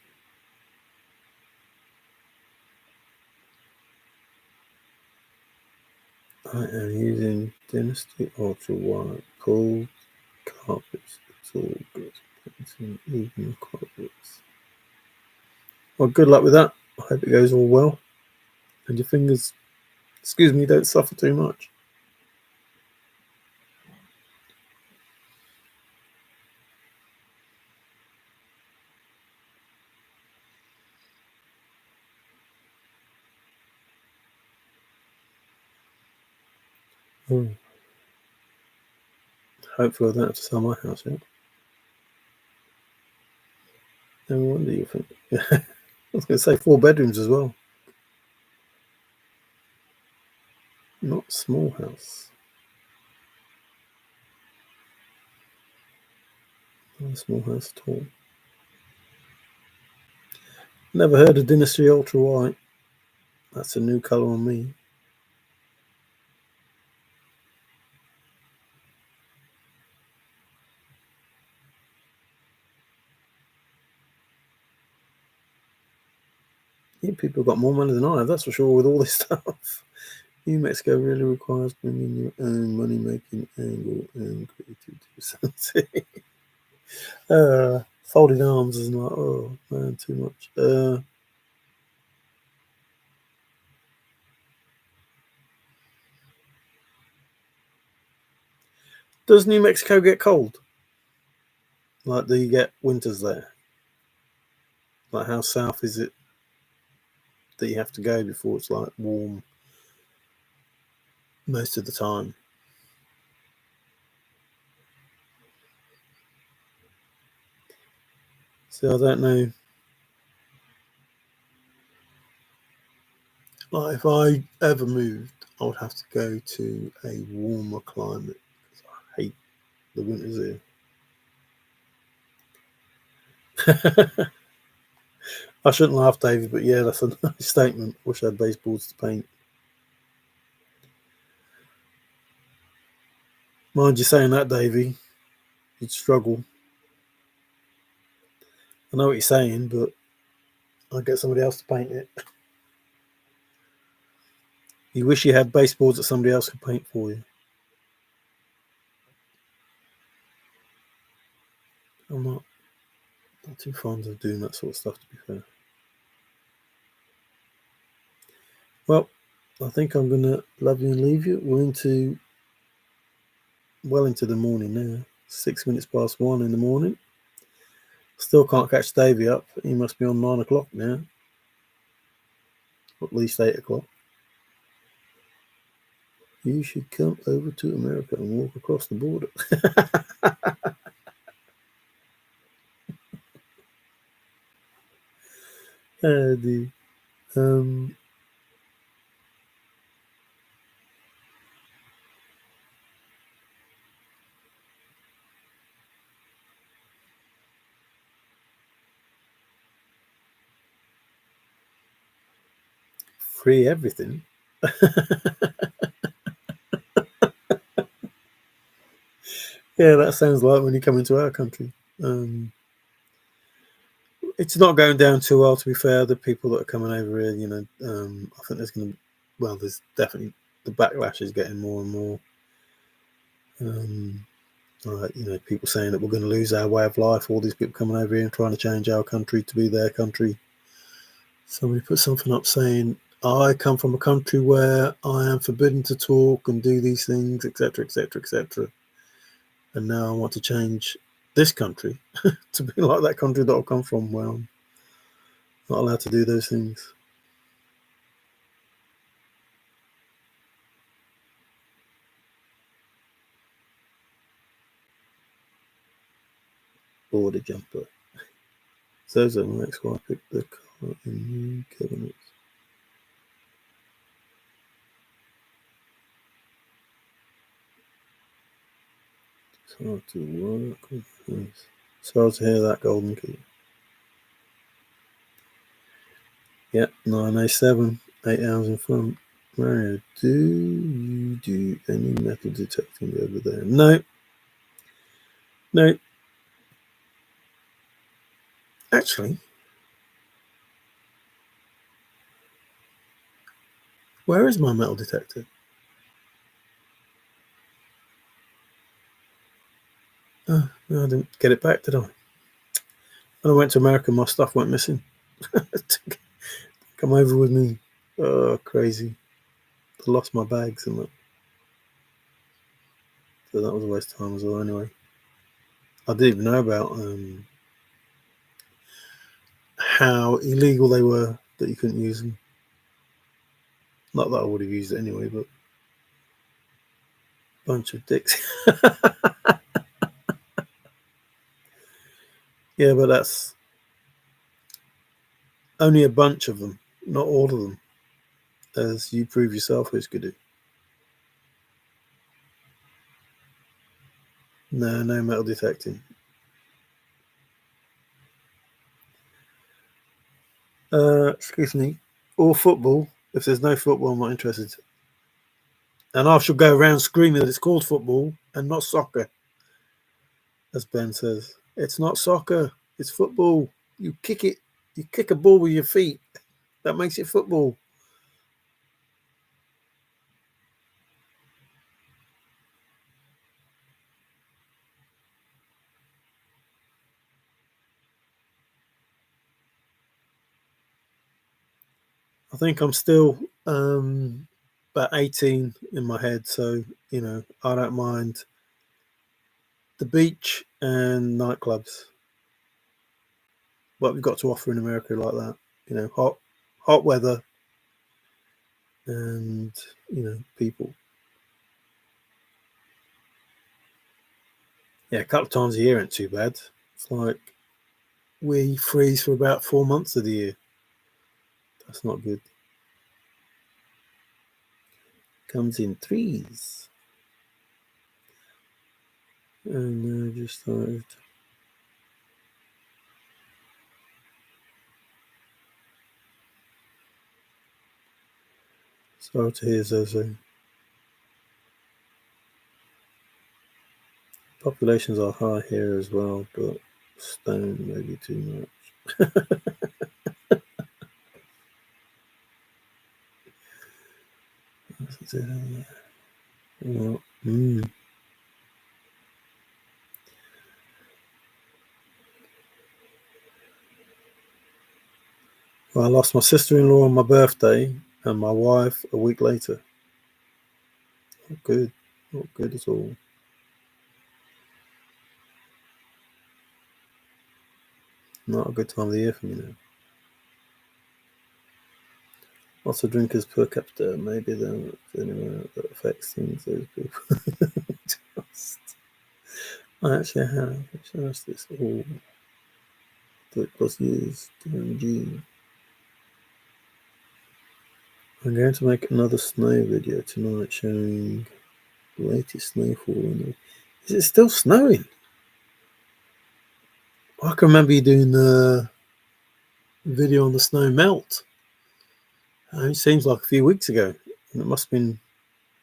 I am using Dynasty Ultra White cold carpets. It's all good. Painting even the carpets. Well, good luck with that. I hope it goes all well. And your fingers, excuse me, don't suffer too much. Oh. Hopefully I don't have to sell my house yet. No wonder you think. I was going to say 4 bedrooms as well. Not small house. Not a small house at all. Never heard of Dynasty Ultra White. That's a new colour on me. You people have got more money than I have, that's for sure, with all this stuff. New Mexico really requires bringing your own money-making angle and creativity. Folded arms is like, oh man, too much. Does New Mexico get cold? Like, do you get winters there? Like, how south is it that you have to go before it's like warm most of the time? So I don't know. Like, if I ever moved, I would have to go to a warmer climate because I hate the winters here. I shouldn't laugh, David, but yeah, that's a nice statement. Wish I had baseboards to paint. Mind you saying that, Davey, you'd struggle. I know what you're saying, but I'll get somebody else to paint it. You wish you had baseboards that somebody else could paint for you. I'm not too fond of doing that sort of stuff, to be fair. Well, I think I'm going to love you and leave you. We're well into the morning now. 6 minutes past 1 in the morning. Still can't catch Davey up. He must be on 9 o'clock now. At least 8 o'clock. You should come over to America and walk across the border. Dude. Free everything. Yeah, that sounds like when you come into our country. It's not going down too well, to be fair. The people that are coming over here, I think there's going to, well, there's definitely, the backlash is getting more and more. People saying that we're going to lose our way of life. All these people coming over here and trying to change our country to be their country. Somebody put something up saying, I come from a country where I am forbidden to talk and do these things, etc., etc., etc. And now I want to change this country to be like that country that I come from, where I'm not allowed to do those things. Border jumper. Says that my ex-wife picked the colour in new cabinets. It's hard to work with this. Sorry to hear that, Golden Key. Yep, 907, 8 hours in front. Mario, do you do any metal detecting over there? No. No. Actually, where is my metal detector? Oh, no, I didn't get it back, did I? When I went to America, my stuff went missing. Come over with me. Oh, crazy. I lost my bags and that. So that was a waste of time as well, anyway. I didn't even know about how illegal they were, that you couldn't use them. Not that I would have used it anyway, but bunch of dicks. Yeah, but that's only a bunch of them, not all of them, as you prove yourself who's good at. No metal detecting. Excuse me. Or football. If there's no football, I'm not interested. And I shall go around screaming that it's called football and not soccer, as Ben says. It's not soccer, it's football. You kick it. You kick a ball with your feet. That makes it football. I think I'm still about 18 in my head, so I don't mind the beach and nightclubs. What we've got to offer in America like that, hot weather and people. Yeah, a couple of times a year ain't too bad. It's like we freeze for about 4 months of the year. That's not good. Comes in threes. And I just started. Sorry to hear, Zozo. Populations are high here as well, but stone maybe too much. Well, Well, I lost my sister-in-law on my birthday and my wife a week later. Not good. Not good at all. Not a good time of the year for me now. Lots of drinkers per capita. Maybe then anywhere that affects things. Those people. I actually have. Just this all. 30+ years. DMG. I'm going to make another snow video tonight showing the latest snowfall. Is it still snowing? I can remember you doing the video on the snow melt. It seems like a few weeks ago. And it must have been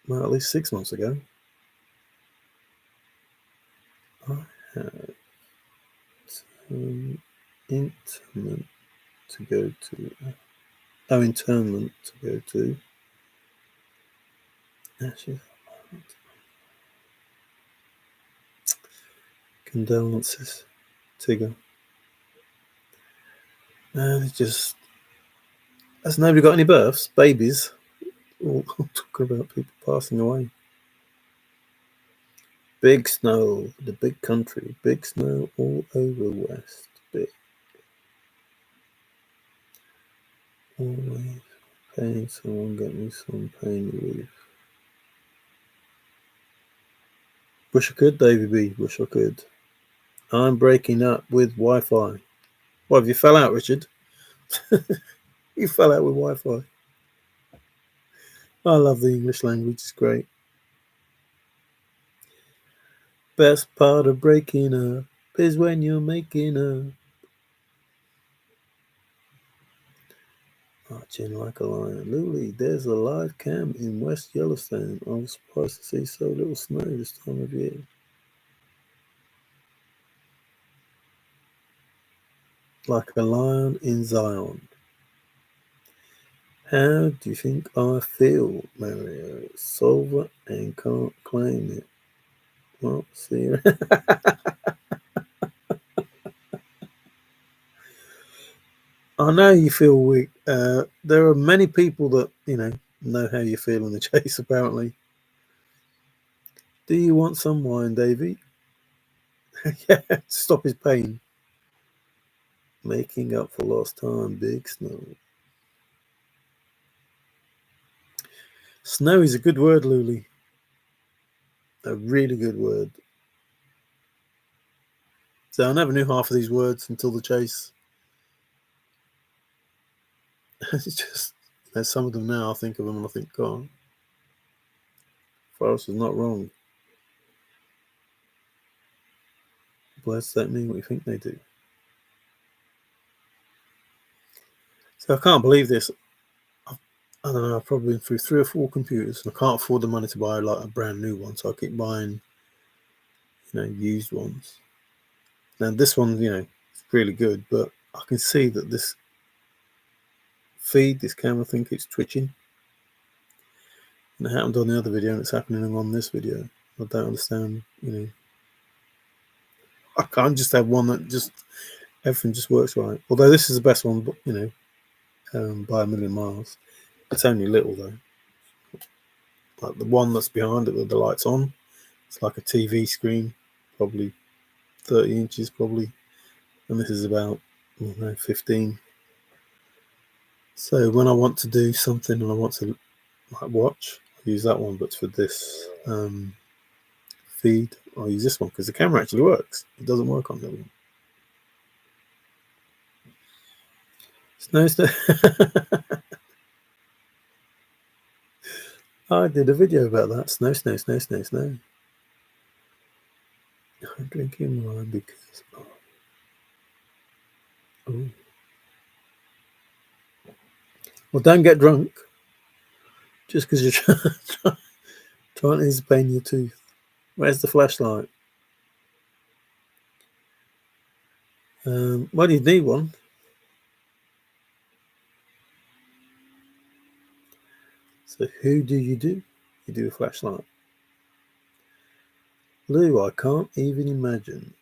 at least 6 months ago. I had internment to go to. Internment to go to. Actually, condolences, Tigger. And it's just. Has nobody got any births? Babies? All talking about people passing away. Big snow, the big country. Big snow all over West. Big. Always paying someone get me some pain relief. Wish I could, Davy B. Wish I could. I'm breaking up with Wi-Fi. What, have you fell out, Richard? You fell out with Wi-Fi. I love the English language. It's great. Best part of breaking up is when you're making up. Arching like a lion. Lily, there's a live cam in West Yellowstone. I was surprised to see so little snow this time of year. Like a lion in Zion. How do you think I feel, Mario? Solver and can't claim it. Well, see you. I know you feel weak. There are many people that, know how you feel in the chase, apparently. Do you want some wine, Davy? Yeah, stop his pain. Making up for lost time, big snow. Snow is a good word, Luli. A really good word. So I never knew half of these words until the chase. It's just, there's some of them now, I think of them and I think, God, Forrest is not wrong. Words don't mean what you think they do. So I can't believe this. I don't know, I've probably been through 3 or 4 computers and I can't afford the money to buy like a brand new one. So I keep buying, used ones. Now this one, it's really good, but I can see that this feed. This camera thing keeps twitching. And it happened on the other video, and it's happening on this video. I don't understand, I can't just have one that just everything just works right. Although this is the best one, by a million miles. It's only little though. Like the one that's behind it with the lights on, it's like a TV screen, probably 30 inches, probably, and this is about 15. So when I want to do something and I want to watch, I use that one. But for this feed, I'll use this one because the camera actually works. It doesn't work on the other one. Snow. I did a video about that. Snow. I'm drinking wine because. Oh. Well, don't get drunk just because you're trying to pain your tooth. Where's the flashlight? Well, you need one. So who do? You do a flashlight. Lou, I can't even imagine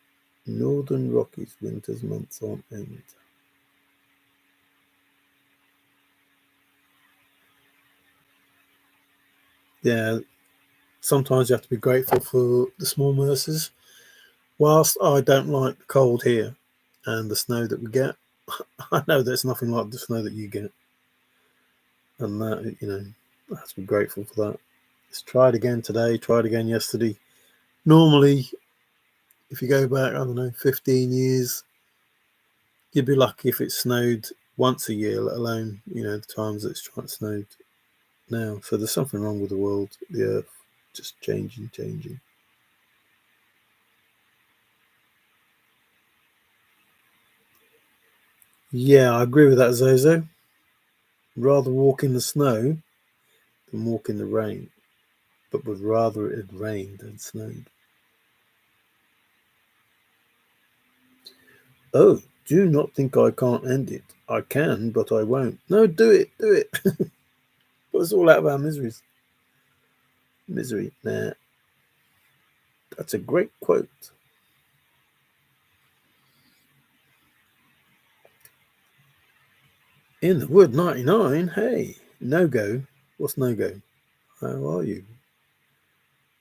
Northern Rockies winter's months on end. Yeah, sometimes you have to be grateful for the small mercies. Whilst I don't like the cold here and the snow that we get, I know there's nothing like the snow that you get. And that, I have to be grateful for that. Let's try it again today, tried again yesterday. Normally, if you go back, 15 years, you'd be lucky if it snowed once a year, let alone, the times that it's snowed now. So there's something wrong with the world, the earth, just changing. Yeah, I agree with that, Zozo. Rather walk in the snow than walk in the rain, but would rather it had rained than snowed. Oh, do not think I can't end it. I can, but I won't. No, do it. Put us all out of our miseries. Misery. Nah. That's a great quote. In the Wood 99. Hey, no go. What's no go? How are you?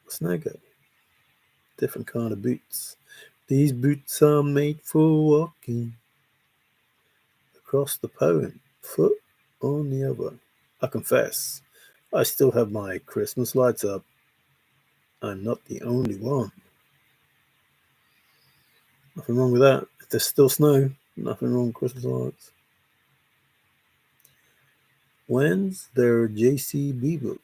What's no go? Different kind of boots. These boots are made for walking across the poem, foot on the other. I confess, I still have my Christmas lights up. I'm not the only one. Nothing wrong with that. If there's still snow, nothing wrong with Christmas lights. When's their JCB book?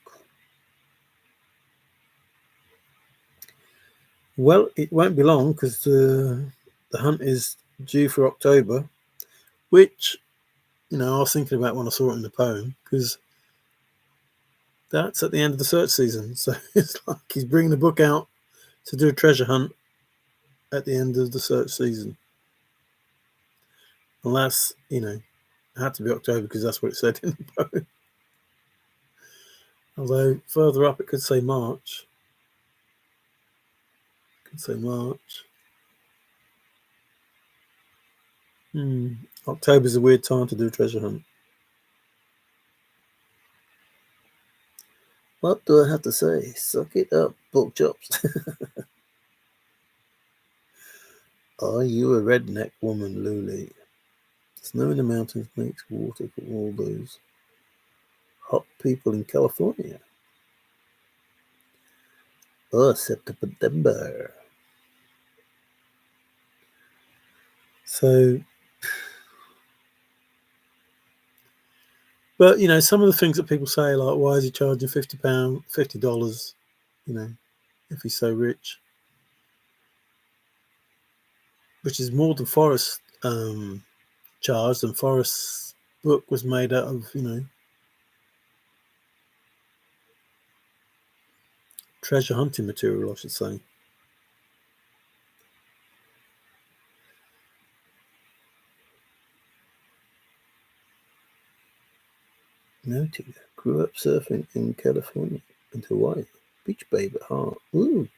Well, it won't be long because the hunt is due for October, which, I was thinking about when I saw it in the poem, because that's at the end of the search season. So it's like he's bringing the book out to do a treasure hunt at the end of the search season. Unless, it had to be October because that's what it said in the poem. Although further up it could say March. October's a weird time to do a treasure hunt. What do I have to say? Suck it up, pork chops. Are you a redneck woman, Luli? Snow in the mountains makes water for all those hot people in California. Oh, September. So, but some of the things that people say, like, why is he charging $50, if he's so rich? Which is more than Forrest charged, and Forrest's book was made out of, treasure hunting material, I should say. Noted. Grew up surfing in California and Hawaii. Beach babe at heart. Ooh.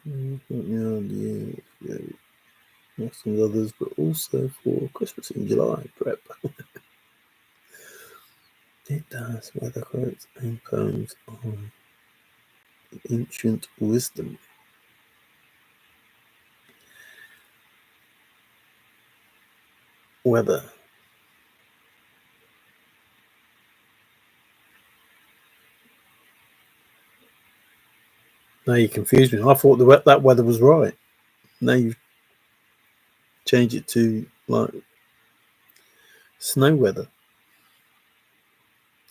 Yeah. Some others, but also for Christmas in July. Prep. It does. Weather quotes and poems on ancient wisdom. Weather. Now you confused me. I thought that weather was right. Now you change it to like snow weather.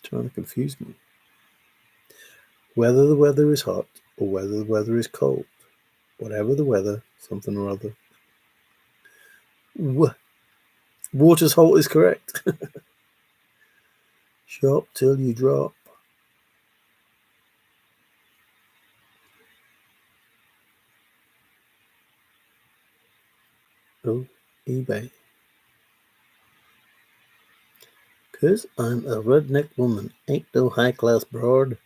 Trying to confuse me. Whether the weather is hot or whether the weather is cold, whatever the weather, something or other. Water's halt is correct. Shop till you drop. Oh, eBay. 'Cause I'm a redneck woman, ain't no high class broad.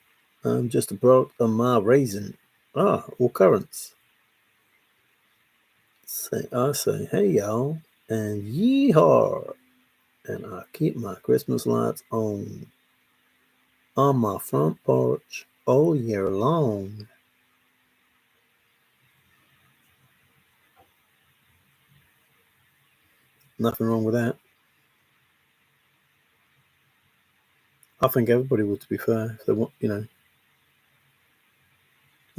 I'm just a broad on my raisin. Occurrence. I say, hey y'all, and yeehaw, and I keep my Christmas lights on my front porch all year long. Nothing wrong with that. I think everybody would, to be fair, if they want, I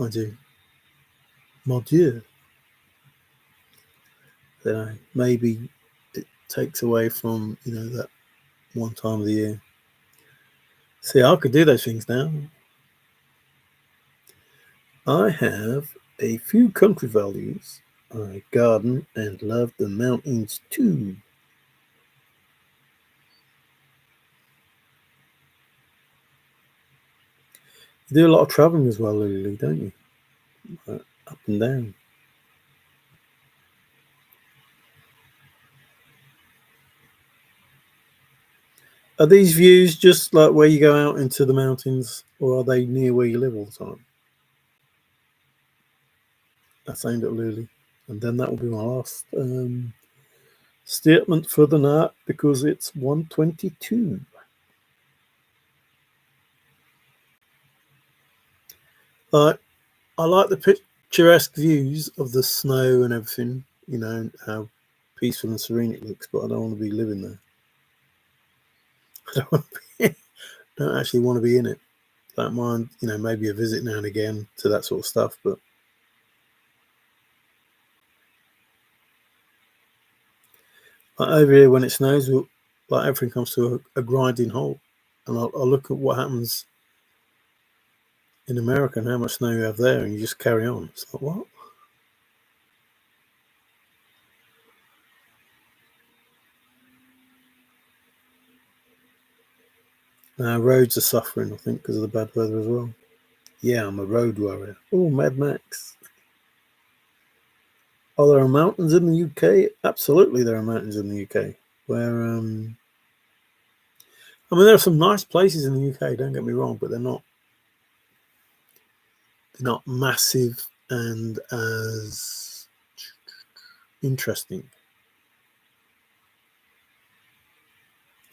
do. Mon Dieu. Maybe it takes away from, that one time of the year. See, I could do those things now. I have a few country values. I garden and love the mountains too. You do a lot of traveling as well, Lily, don't you? Up and down. Are these views just like where you go out into the mountains, or are they near where you live all the time? That's aimed at Lily. And then that will be my last statement for the night because it's 1:22. I I like the picturesque views of the snow and everything, how peaceful and serene it looks, but I don't want to be living there. I don't actually want to be in it. Don't mind, maybe a visit now and again to that sort of stuff, but like over here when it snows, like everything comes to a grinding halt. And I'll look at what happens in America and how much snow you have there, and you just carry on. It's like, what? Roads are suffering, I think, because of the bad weather as well. Yeah, I'm a road warrior. Oh, Mad Max. Are there mountains in the UK? Absolutely, there are mountains in the UK. Where, there are some nice places in the UK. Don't get me wrong, but they're not massive and as interesting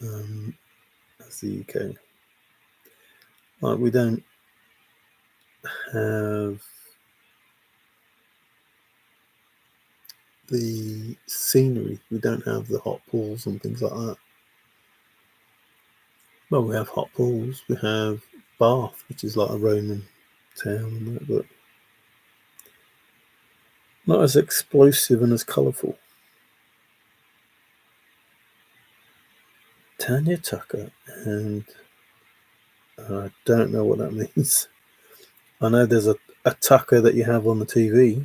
as the UK. Like we don't have the scenery. We don't have the hot pools and things like that. Well, we have hot pools. We have Bath, which is like a Roman town, and that, but not as explosive and as colourful. Tanya Tucker, and I don't know what that means. I know there's a Tucker that you have on the TV.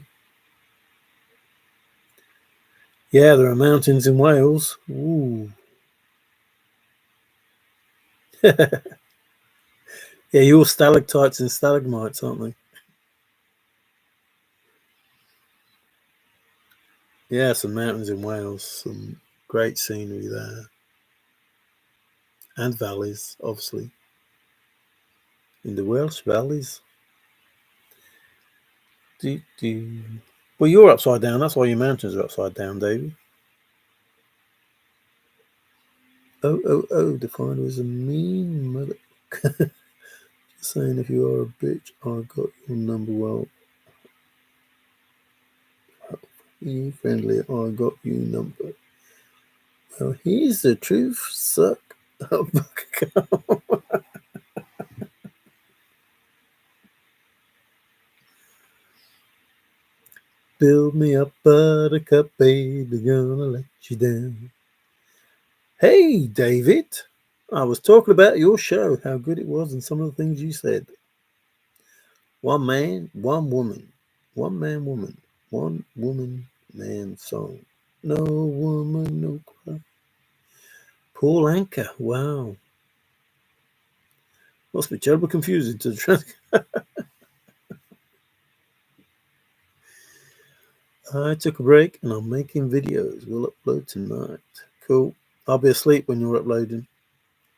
Yeah, there are mountains in Wales. Ooh. Yeah, you're stalactites and stalagmites, aren't they? Yeah, some mountains in Wales, some Great scenery there. And valleys, obviously. In the Welsh valleys. Well, you're upside down. That's why your mountains are upside down, Davey. Oh, defined as a mean mother. Just saying, if you are a bitch, I got your number. Well, you friendly, I got you number. Well, here's the truth, suck. Build me up, buttercup, baby, gonna let you down. Hey, David. I was talking about your show, how good it was, and some of the things you said. One man, one woman. One man, woman. One woman, man song. No woman, no cry. Paul Anka. Wow. Must be terribly confusing to try. I took a break and I'm making videos. We'll upload tonight. Cool. I'll be asleep when you're uploading.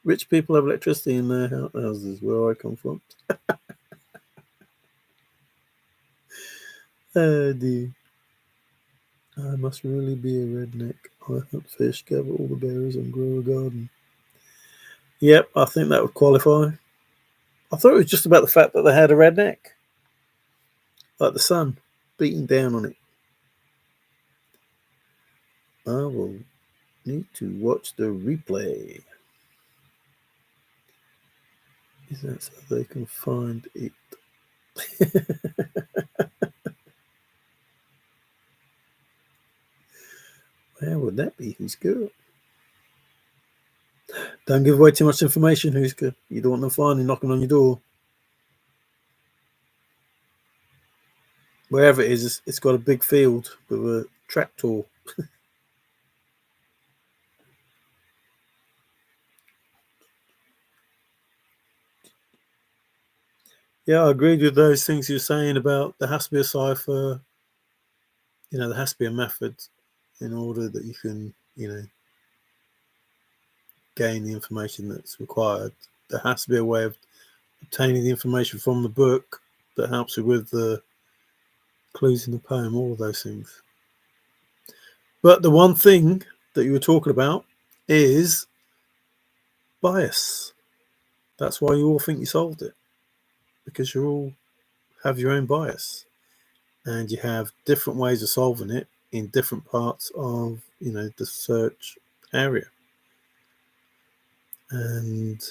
Rich people have electricity in their houses where I come from. Oh dear. I must really be a redneck. I hunt fish, gather all the berries, and grow a garden. Yep, I think that would qualify. I thought it was just about the fact that they had a redneck. Like the sun beating down on it. I will need to watch the replay. Is that so they can find it? Where would that be? Who's good? Don't give away too much information, who's good. You don't want them finding knocking on your door. Wherever it is, it's got a big field with a tractor. Yeah, I agreed with those things you're saying about there has to be a cipher. There has to be a method in order that you can, gain the information that's required. There has to be a way of obtaining the information from the book that helps you with the clues in the poem, all of those things. But the one thing that you were talking about is bias. That's why you all think you solved it, because you all have your own bias and you have different ways of solving it in different parts of the search area. And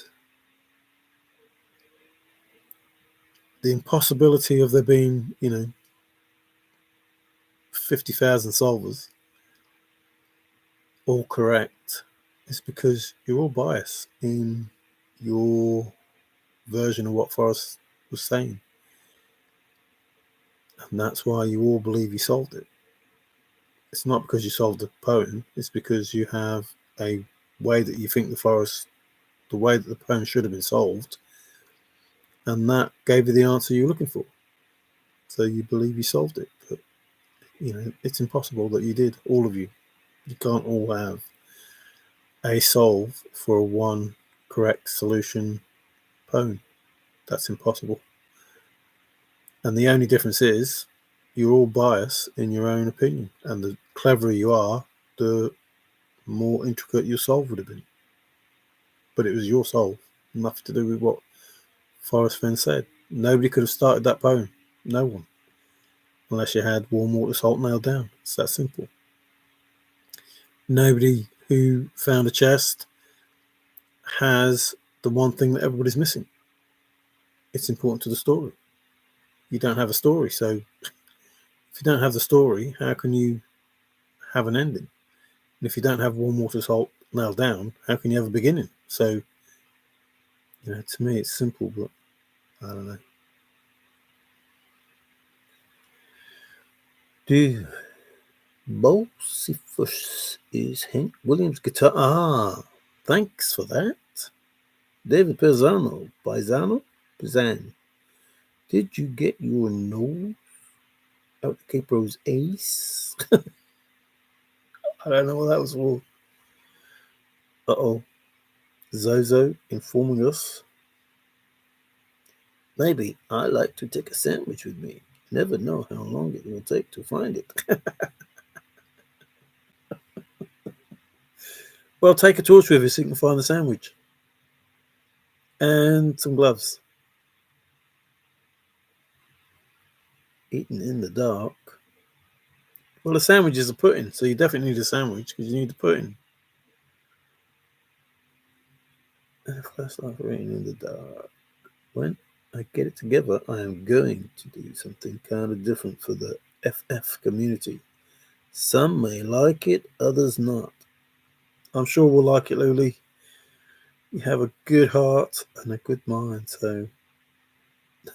the impossibility of there being 50,000 solvers all correct is because you're all biased in your version of what Forrest was saying. And that's why you all believe you solved it. It's not because you solved the poem, it's because you have a way that you think the way that the poem should have been solved, and that gave you the answer you were looking for. So you believe you solved it. But, it's impossible that you did, all of you. You can't all have a solve for a one correct solution poem. That's impossible. And the only difference is you're all biased in your own opinion. And the cleverer you are, the more intricate your solve would have been. But it was your solve, nothing to do with what Forrest Fenn said. Nobody could have started that poem. No one. Unless you had warm water salt nailed down. It's that simple. Nobody who found a chest has the one thing that everybody's missing. It's important to the story. You don't have a story, so if you don't have the story, how can you have an ending? And if you don't have warm water salt nailed down, how can you have a beginning? So, to me it's simple, but I don't know. Dude, CIPHERS is Hank Williams' guitar. Ah, thanks for that. David Pizzano. Did you get your nose out of Capro's ace? I don't know what that was for. Uh-oh. Zozo informing us. Maybe I like to take a sandwich with me. Never know how long it will take to find it. Well, take a torch with you so you can find the sandwich. And some gloves. Eating in the dark. Well, a sandwich is a pudding, so you definitely need a sandwich because you need the pudding. And a flashlight for eating in the dark. When I get it together, I am going to do something kind of different for the FF community. Some may like it, others not. I'm sure we'll like it, Luli. You have a good heart and a good mind, so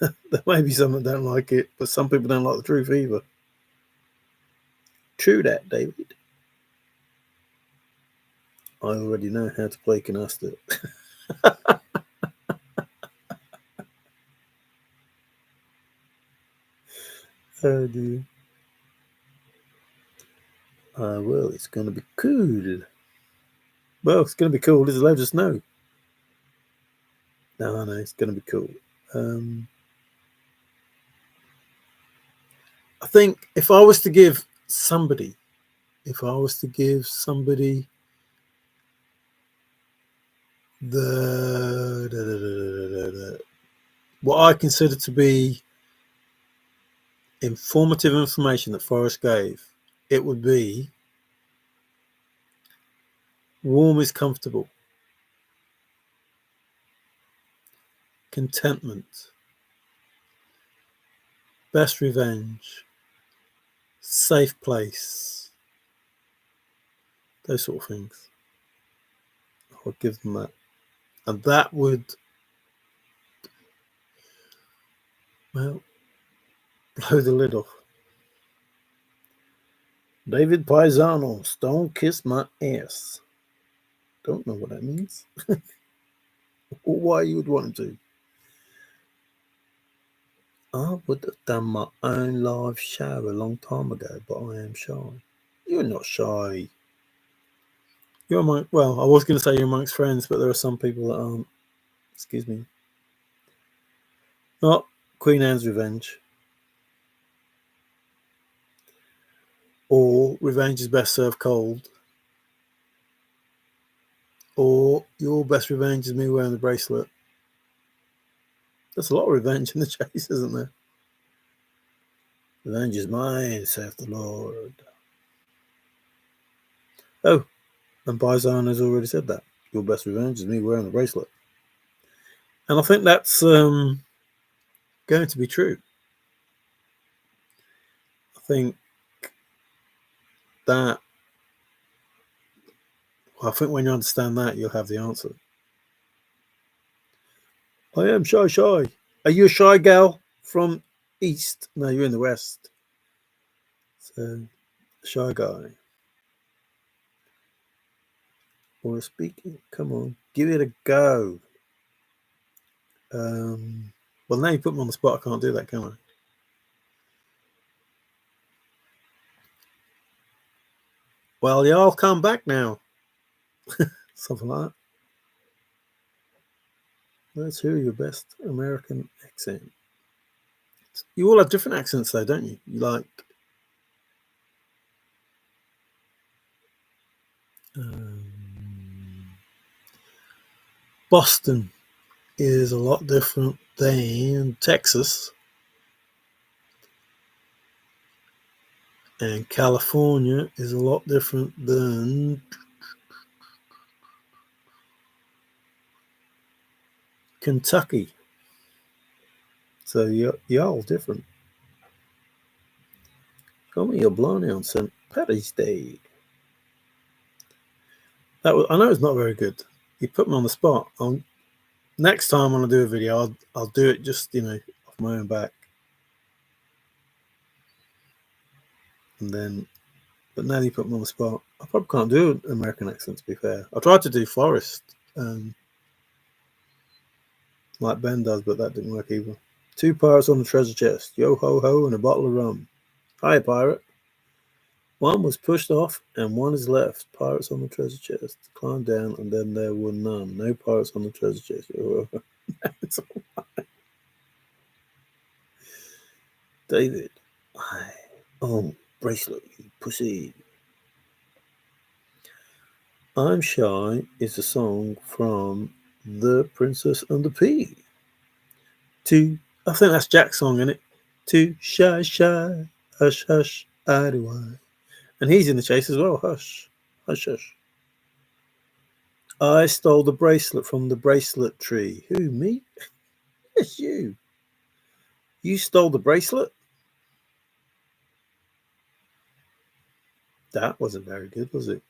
there may be some that don't like it, but some people don't like the truth either. True that, David. I already know how to play canasta. Oh dear. Well, it's going to be cool. Well, it's going to be cool. There's loads of snow. No, it's going to be cool. I think if I was to give somebody the what I consider to be informative information that Forrest gave, it would be warm is comfortable, contentment, best revenge, safe place, those sort of things. I would give them that. And that would, well, blow the lid off. David Paisanos, don't kiss my ass. Don't know what that means. Or why you would want him to. I would have done my own live show a long time ago, but I am shy. You're not shy. You're among, well, I was going to say you're amongst friends, but there are some people that aren't. Excuse me. Not Queen Anne's Revenge. Or Revenge is Best Served Cold. Or Your Best Revenge is Me Wearing the Bracelet. There's a lot of revenge in the chase, isn't there? Revenge is mine, saith the Lord. Oh, and Paisan has already said that. Your best revenge is me wearing the bracelet. And I think that's going to be true. I think that, well, I think when you understand that, you'll have the answer. I am shy. Are you a shy gal from East? No, you're in the West. So, shy guy. Or speaking. Come on, give it a go. Well, now you put me on the spot. I can't do that, can I? Well, y'all come back now. Something like that. Let's hear your best American accent. You all have different accents, though, don't you? You like Boston is a lot different than Texas, and California is a lot different than Kentucky. So you're all different. Call me a blondie on St. Patty's Day. I know it's not very good. You put me on the spot. Next time when I do a video, I'll do it just off my own back, and then. But now you put me on the spot. I probably can't do an American accent, to be fair. I tried to do Forrest, like Ben does, but that didn't work either. 2 pirates on the treasure chest. Yo ho ho and a bottle of rum. Hi, pirate. One was pushed off and one is left. Pirates on the treasure chest. Climb down and then there were none. No pirates on the treasure chest. David, I own bracelet, you pussy. I'm Shy is a song from The Princess and the Pea. I think that's Jack's song, isn't it? Too shy, shy, hush, hush, I do I. And he's in the chase as well. Hush, hush, hush. I stole the bracelet from the bracelet tree. Who, me? It's you. You stole the bracelet? That wasn't very good, was it?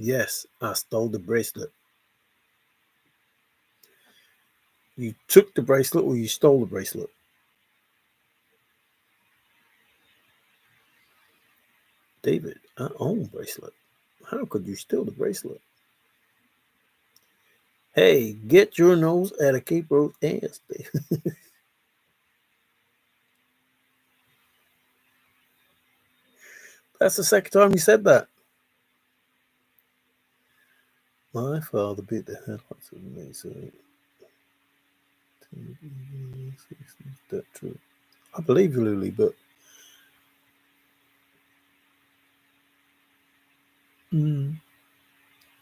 Yes, I stole the bracelet. You took the bracelet or you stole the bracelet? David, I own the bracelet. How could you steal the bracelet? Hey, get your nose out of Capro's ass, baby. That's the second time you said that. My father beat the headlights of me, so is that true? I believe you, Lily, but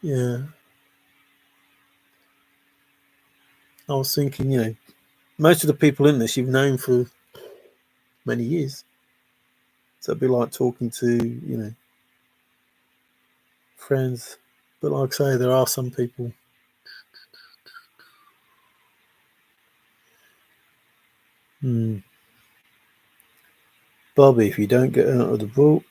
yeah, I was thinking, most of the people in this you've known for many years, so it'd be like talking to friends. But like I say, there are some people. Bobby, if you don't get out of the boat,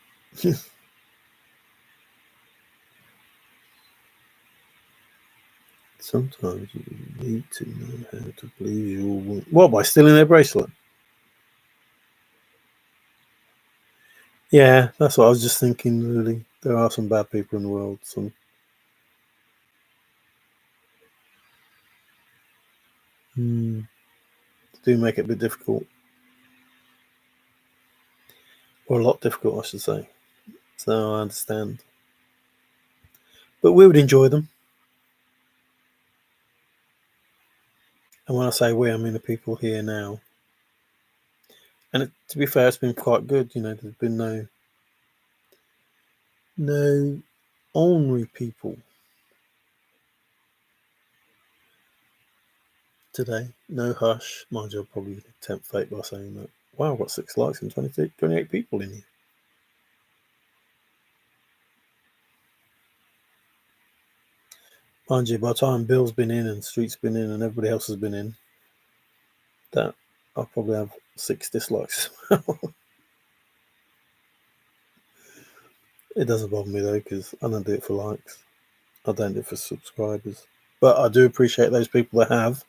sometimes you need to know how to please your woman. What, by stealing their bracelet? Yeah, that's what I was just thinking, really. There are some bad people in the world. Some do make it a bit difficult. Or a lot difficult, I should say. So I understand. But we would enjoy them. And when I say we, I mean the people here now. And to be fair, it's been quite good. There's been no ornery people today. No hush. Mind you, I'll probably tempt fate by saying that. Wow, I've got 6 likes and 28 people in here. Mind you, by the time Bill's been in and Street's been in and everybody else has been in, that I'll probably have 6 dislikes. It doesn't bother me though, because I don't do it for likes. I don't do it for subscribers. But I do appreciate those people that have.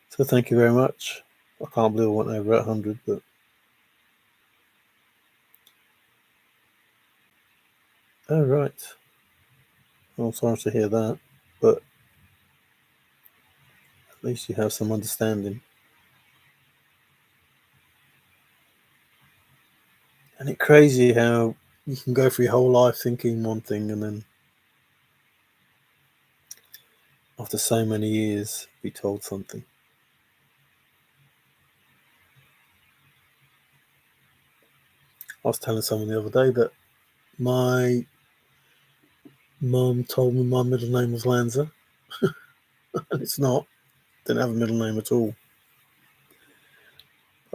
So thank you very much. I can't believe I went over 100, but oh right. I'm sorry to hear that, but at least you have some understanding. And it's crazy how you can go through your whole life thinking one thing and then after so many years be told something. I was telling someone the other day that my mum told me my middle name was Lanza, and it's not. Didn't have a middle name at all.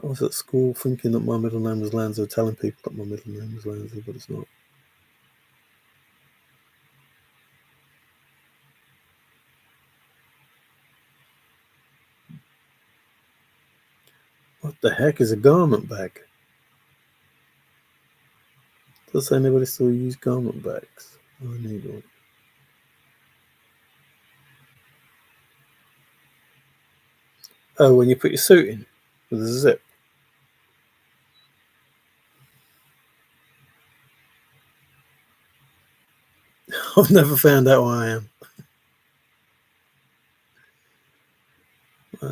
I was at school thinking that my middle name was Lanza, telling people that my middle name was Lanza, but it's not. What the heck is a garment bag? Does anybody still use garment bags? I need one. Oh, when you put your suit in with a zip. I've never found out who I am.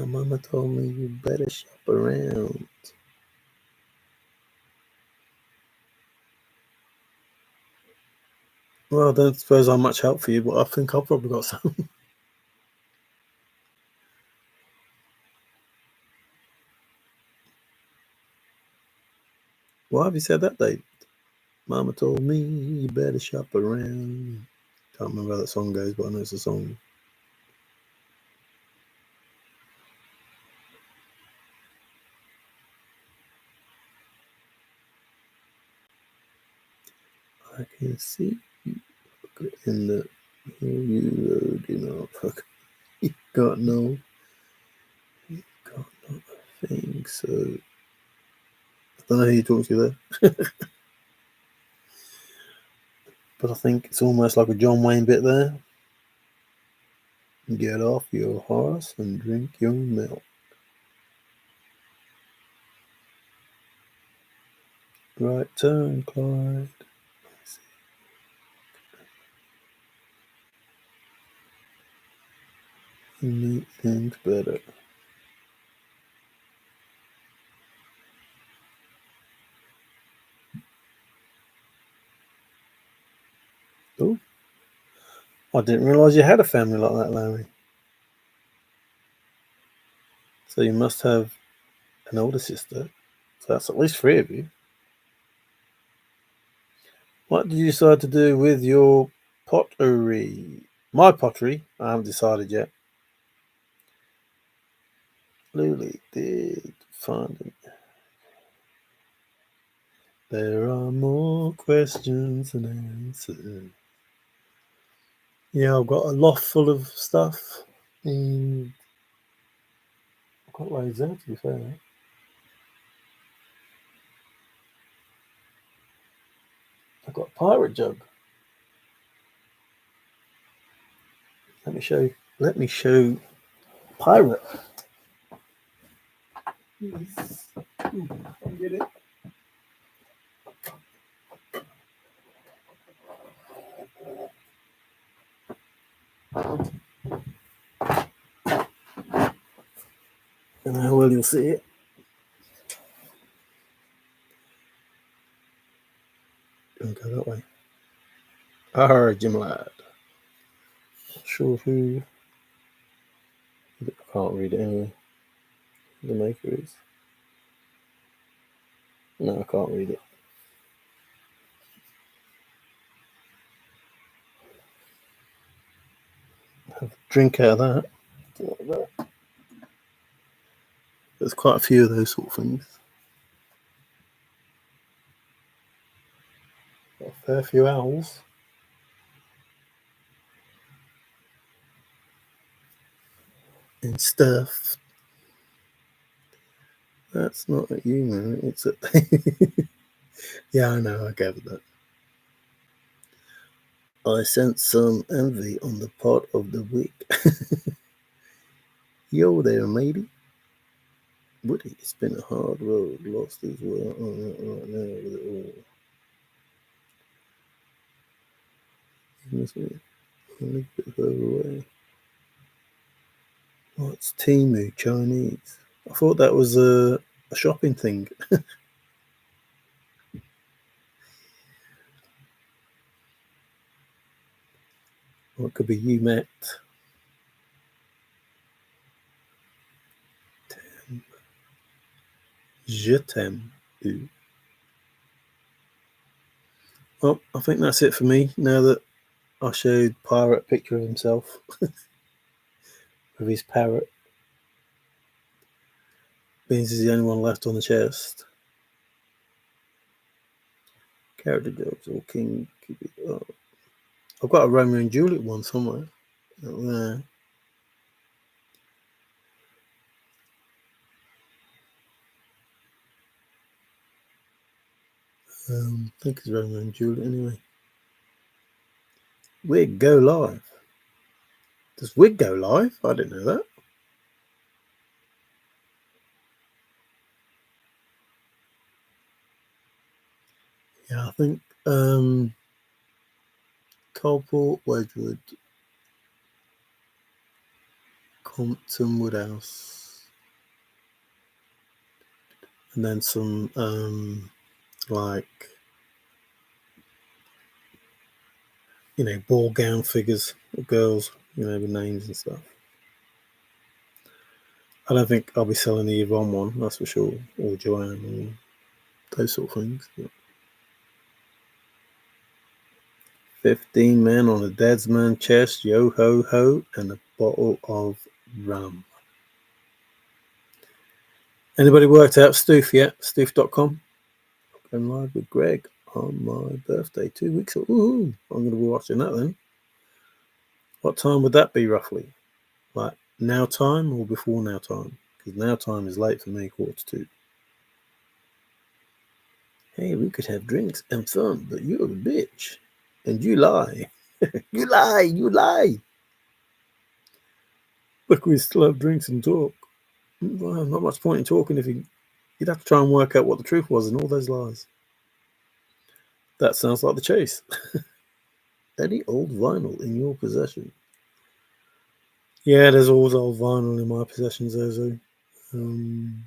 My mama told me you better shop around. Well, I don't suppose I'm much help for you, but I think I've probably got some. Why have you said that, Dave? Mama told me you better shop around. Can't remember how that song goes, but I know it's a song. I can see you in the you do not fuck. You got no thing. So I don't know who you're talking to there, but I think it's almost like a John Wayne bit there. Get off your horse and drink your milk. Right turn, Clyde. You make things better. Oh, I didn't realise you had a family like that, Larry. So you must have an older sister. So that's at least three of you. What did you decide to do with your pottery? My pottery? I haven't decided yet. Lily did find it. There are more questions than answers. Yeah, I've got a loft full of stuff. And I've got loads there, to be fair. I've got a pirate jug. Let me show pirate. Yes. I'll get it. And how well you'll see it. Don't go that way. Ah, Jim lad. Not sure who. I can't read it anyway. The maker is. No, I can't read it. Have a drink out of that. Like that. There's quite a few of those sort of things. Got a fair few owls. And stuff. That's not a human. It's a. Yeah, I know. I gathered that. I sense some envy on the part of the week. Yo there, matey. Woody, it's been a hard road. Lost his way on it right now with it all. Miss me. Only a bit further away. What's Timu Chinese? I thought that was a shopping thing. Or it could be you met. Je t'aime. Well, I think that's it for me now that I showed Pirate a picture of himself with his parrot. Beans is the only one left on the chest. Character jokes or King. Oh. I've got a Romeo and Juliet one somewhere. There. I think it's Romeo and Juliet anyway. Wig go live. Does Wig go live? I didn't know that. Yeah, I think Coalport, Wedgwood, Compton, Woodhouse. and then some like, ball gown figures of girls, with names and stuff. I don't think I'll be selling the Yvonne one, that's for sure, or Joanne, or those sort of things. But 15 men on a dead man's chest, yo ho ho, and a bottle of rum. Anybody worked out Stoof yet? Stoof.com? Going live with Greg on my birthday, 2 weeks ago. Ooh, I'm going to be watching that then. What time would that be roughly? Like now time or before now time? Because now time is late for me, 1:45. Hey, we could have drinks and fun, but you're a bitch. And you lie. You lie, you lie. Look, we still have drinks and talk. Well, not much point in talking if you'd have to try and work out what the truth was in all those lies. That sounds like the chase. Any old vinyl in your possession? Yeah, there's always old vinyl in my possession, Zozo. I don't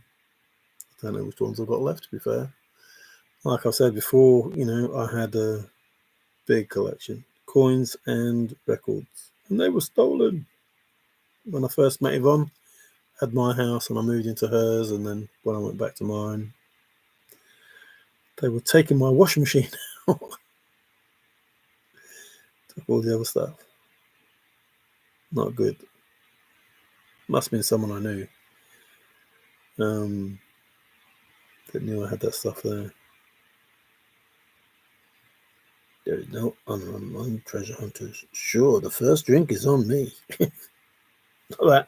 know which ones I've got left, to be fair. Like I said before, I had a big collection, coins and records, and they were stolen. When I first met Yvonne, I had my house and I moved into hers, and then when I went back to mine, they were taking my washing machine out. Took all the other stuff. Not good. Must have been someone I knew. That knew I had that stuff there. There is no honor among treasure hunters. Sure, the first drink is on me. Not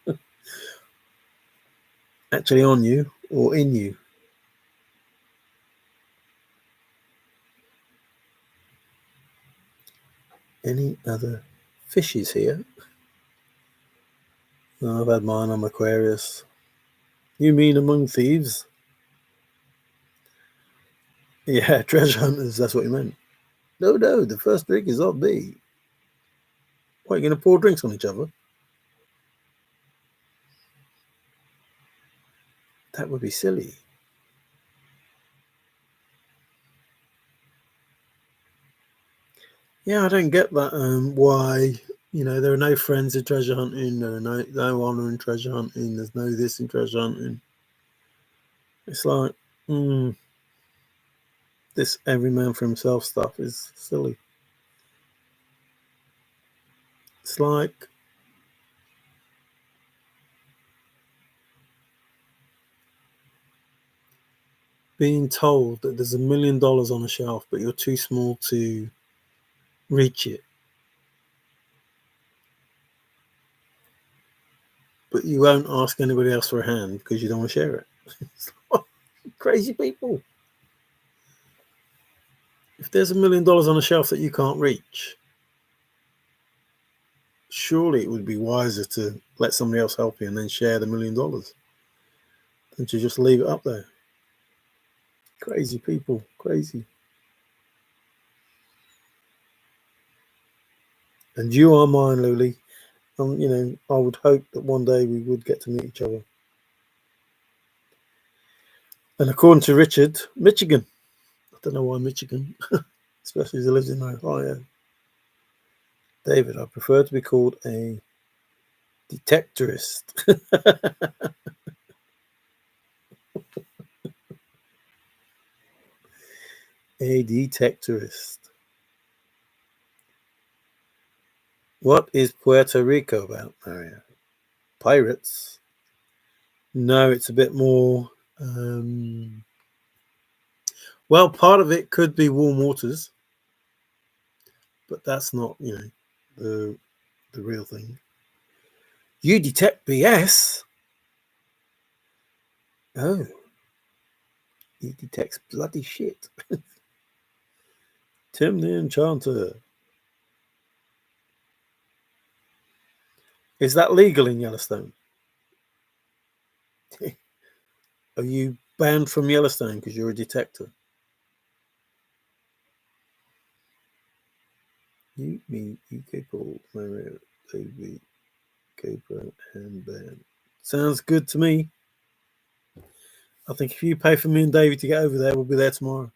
that. Actually on you or in you. Any other fishes here? No, I've had mine on Aquarius. You mean among thieves? Yeah, treasure hunters, that's what you meant. No, the first drink is on me. What, are you going to pour drinks on each other? That would be silly. Yeah, I don't get that. Why, there are no friends in treasure hunting, there are no honor in treasure hunting, there's no this in treasure hunting. It's like, this every man for himself stuff is silly. It's like being told that there's $1 million on a shelf, but you're too small to reach it. But you won't ask anybody else for a hand because you don't want to share it. Crazy people. If there's $1 million on a shelf that you can't reach, surely it would be wiser to let somebody else help you and then share the $1 million than to just leave it up there. Crazy people, crazy. And you are mine, Luli. I would hope that one day we would get to meet each other. And according to Richard, Michigan. I don't know why Michigan, especially as he lives in Ohio. David, I prefer to be called a detectorist. A detectorist. What is Puerto Rico about, Mario? Pirates? No, it's a bit more. Well, part of it could be warm waters, but that's not, the real thing. You detect BS. Oh, he detects bloody shit. Tim the Enchanter. Is that legal in Yellowstone? Are you banned from Yellowstone because you're a detector? You, me, UK Paul, Mario, Toby, Cobra, and Ben. Sounds good to me. I think if you pay for me and David to get over there, we'll be there tomorrow.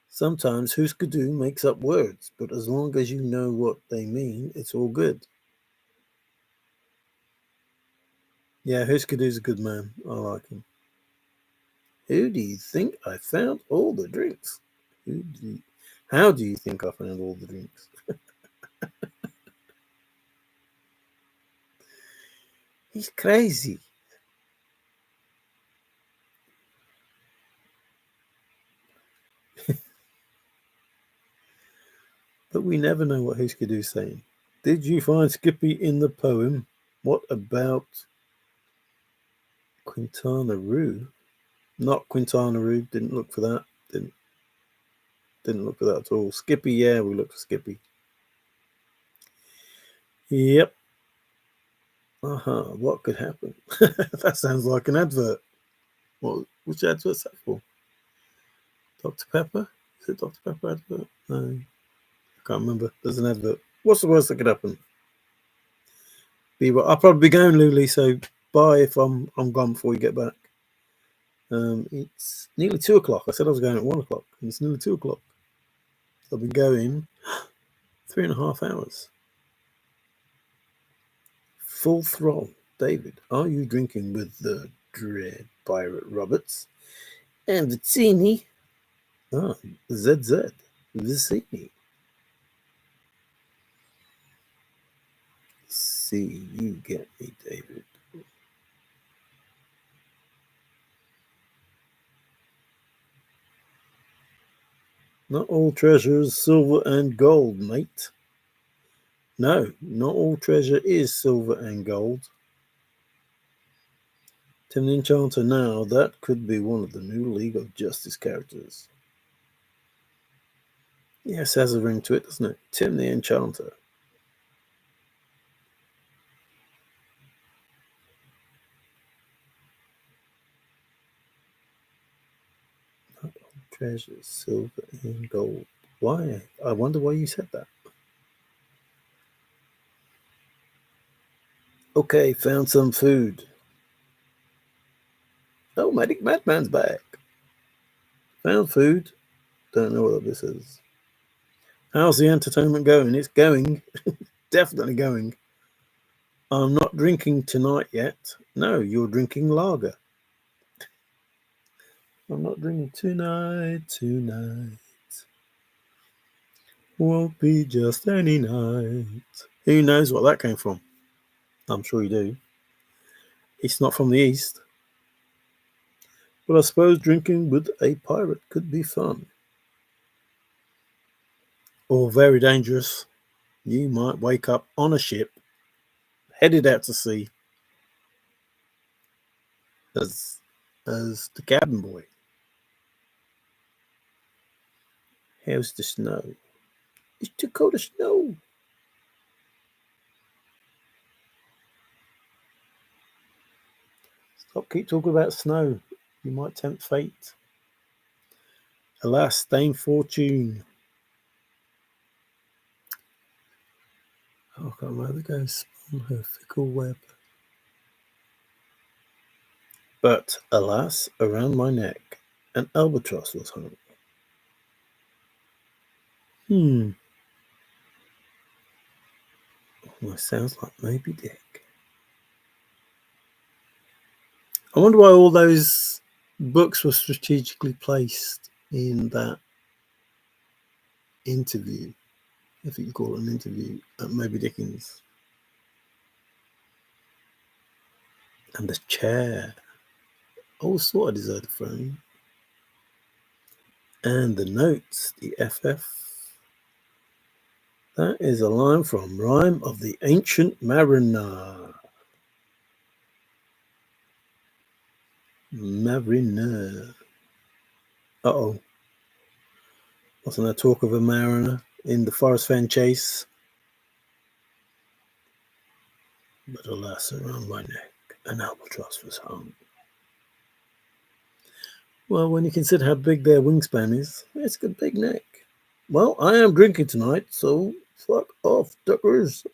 Sometimes Huskadoo makes up words, but as long as you know what they mean, it's all good. Yeah, Huskadoo's a good man. I like him. Who do you think I found all the drinks? How do you think I found all the drinks? He's crazy. But we never know what Huskadoo's saying. Did you find Skippy in the poem? What about Quintana Roo? Not Quintana Roo. Didn't look for that. Didn't look for that at all. Skippy, yeah, we looked for Skippy. Yep. What could happen? That sounds like an advert. Which advert's that for? Dr. Pepper? Is it Dr. Pepper advert? No, I can't remember. There's an advert. What's the worst that could happen? I'll probably be going, Luli, so bye if I'm gone before you get back. It's nearly 2 o'clock. I said I was going at 1 o'clock, and it's nearly 2 o'clock. I'll be going 3.5 hours. Full throttle. David, are you drinking with the Dread Pirate Roberts and Vizzini? ZZ. Vizzini. See, you get me, David. Not all treasure is silver and gold, mate. No, not all treasure is silver and gold. Tim the Enchanter now, that could be one of the new League of Justice characters. Yes, has a ring to it, doesn't it? Tim the Enchanter. Not all treasure is silver and gold. Why? I wonder why you said that. Okay, found some food. Oh, Medic Madman's back. Found food. Don't know what this is. How's the entertainment going? It's going. Definitely going. I'm not drinking tonight yet. No, you're drinking lager. I'm not drinking tonight. Won't be just any night. Who knows what that came from? I'm sure you do. It's not from the East. But I suppose drinking with a pirate could be fun. Or very dangerous. You might wake up on a ship, headed out to sea, as the cabin boy. How's the snow? It's too cold to snow. Stop, keep talking about snow. You might tempt fate. Alas, Dame Fortune. Oh, I can't rather go spun her fickle web. But alas, around my neck, an albatross was hung. Well, sounds like Moby Dick. I wonder why all those books were strategically placed in that interview, if you can call it an interview, at Moby Dickens. And the chair. I always thought I deserved a throne. And the notes, the FF. That is a line from Rhyme of the Ancient Mariner. Mariner. Uh-oh. Wasn't there talk of a mariner in the Forrest Fenn chase? But alas, around my neck, an albatross was hung. Well, when you consider how big their wingspan is, it's a big neck. Well, I am drinking tonight, so fuck off, duckers.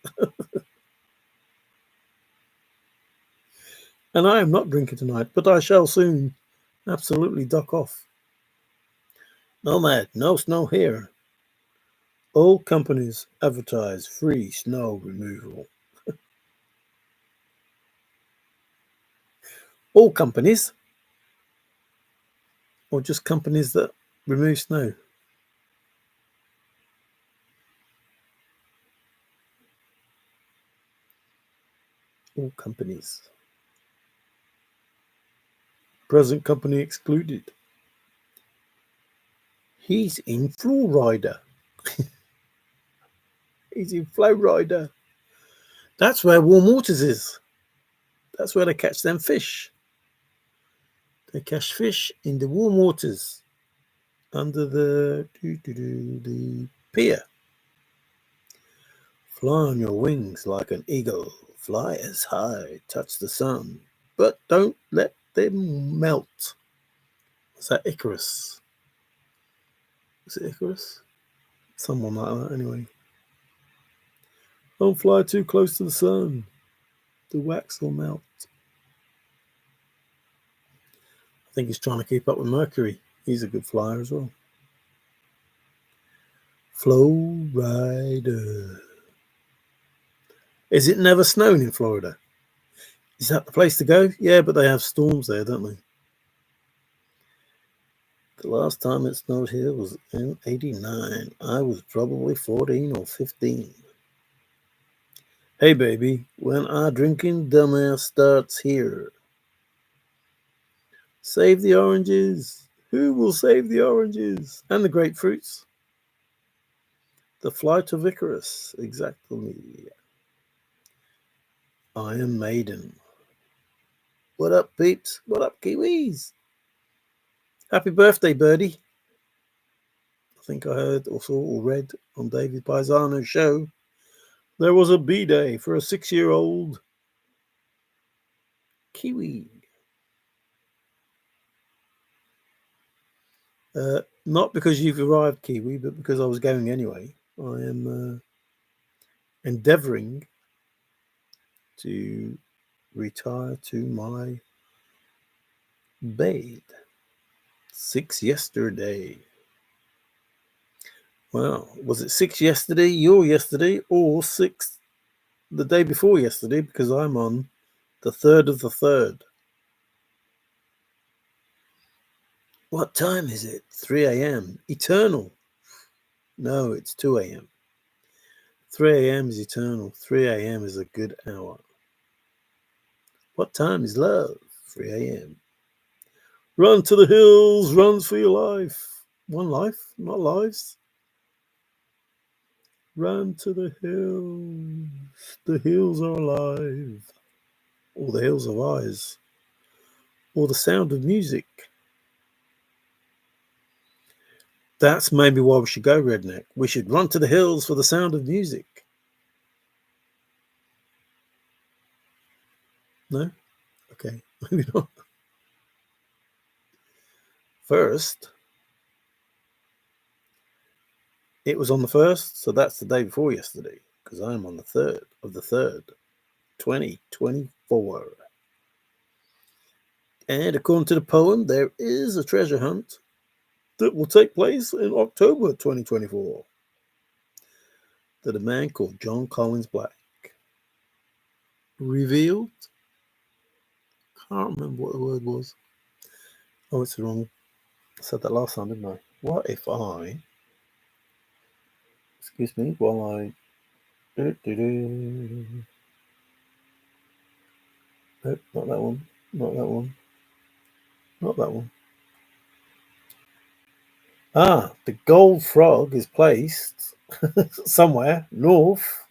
And I am not drinking tonight, but I shall soon absolutely duck off. Nomad, no snow here. All companies advertise free snow removal. All companies? Or just companies that remove snow? All companies. Present company excluded. He's in Florida. He's in Florida. That's where warm waters is. That's where they catch them fish. They catch fish in the warm waters under the pier. Fly on your wings like an eagle. Fly as high, touch the sun, but don't let them melt. Was that Icarus? Was it Icarus? Someone like that, anyway. Don't fly too close to the sun. The wax will melt. I think he's trying to keep up with Mercury. He's a good flyer as well. Flow Rider. Is it never snowing in Florida? Is that the place to go? Yeah, but they have storms there, don't they? The last time it snowed here was in '89. I was probably 14 or 15. Hey, baby, when our drinking dumbass starts here. Save the oranges. Who will save the oranges? And the grapefruits. The flight of Icarus. Exactly. Iron Maiden. What up, peeps? What up, Kiwis? Happy birthday, birdie. I think I heard or saw or read on David Paisano's show there was a B-day for a 6-year-old Kiwi. Not because you've arrived, Kiwi, but because I was going anyway. I am endeavouring to retire to my bed. 6 yesterday. Well, was it 6 yesterday, your yesterday, or 6 the day before yesterday? Because I'm on the 3rd of the 3rd. What time is it? 3 a.m. Eternal. No, it's 2 a.m. 3 a.m. is eternal. 3 a.m. is a good hour. What time is love? 3 a.m. Run to the hills, runs for your life. One life, not lives. Run to the hills are alive. Or the hills of eyes. Or the sound of music. That's maybe why we should go, Redneck. We should run to the hills for the sound of music. No? Okay, maybe not. First, it was on the 1st, so that's the day before yesterday, because I'm on the 3rd of the 3rd, 2024. And according to the poem, there is a treasure hunt that will take place in October 2024 that a man called John Collins Black revealed. Can't remember what the word was. Oh, it's wrong. I said that last time, didn't I? What if I, excuse me, while I, nope, not that one, not that one, not that one. Ah, the gold frog is placed somewhere north,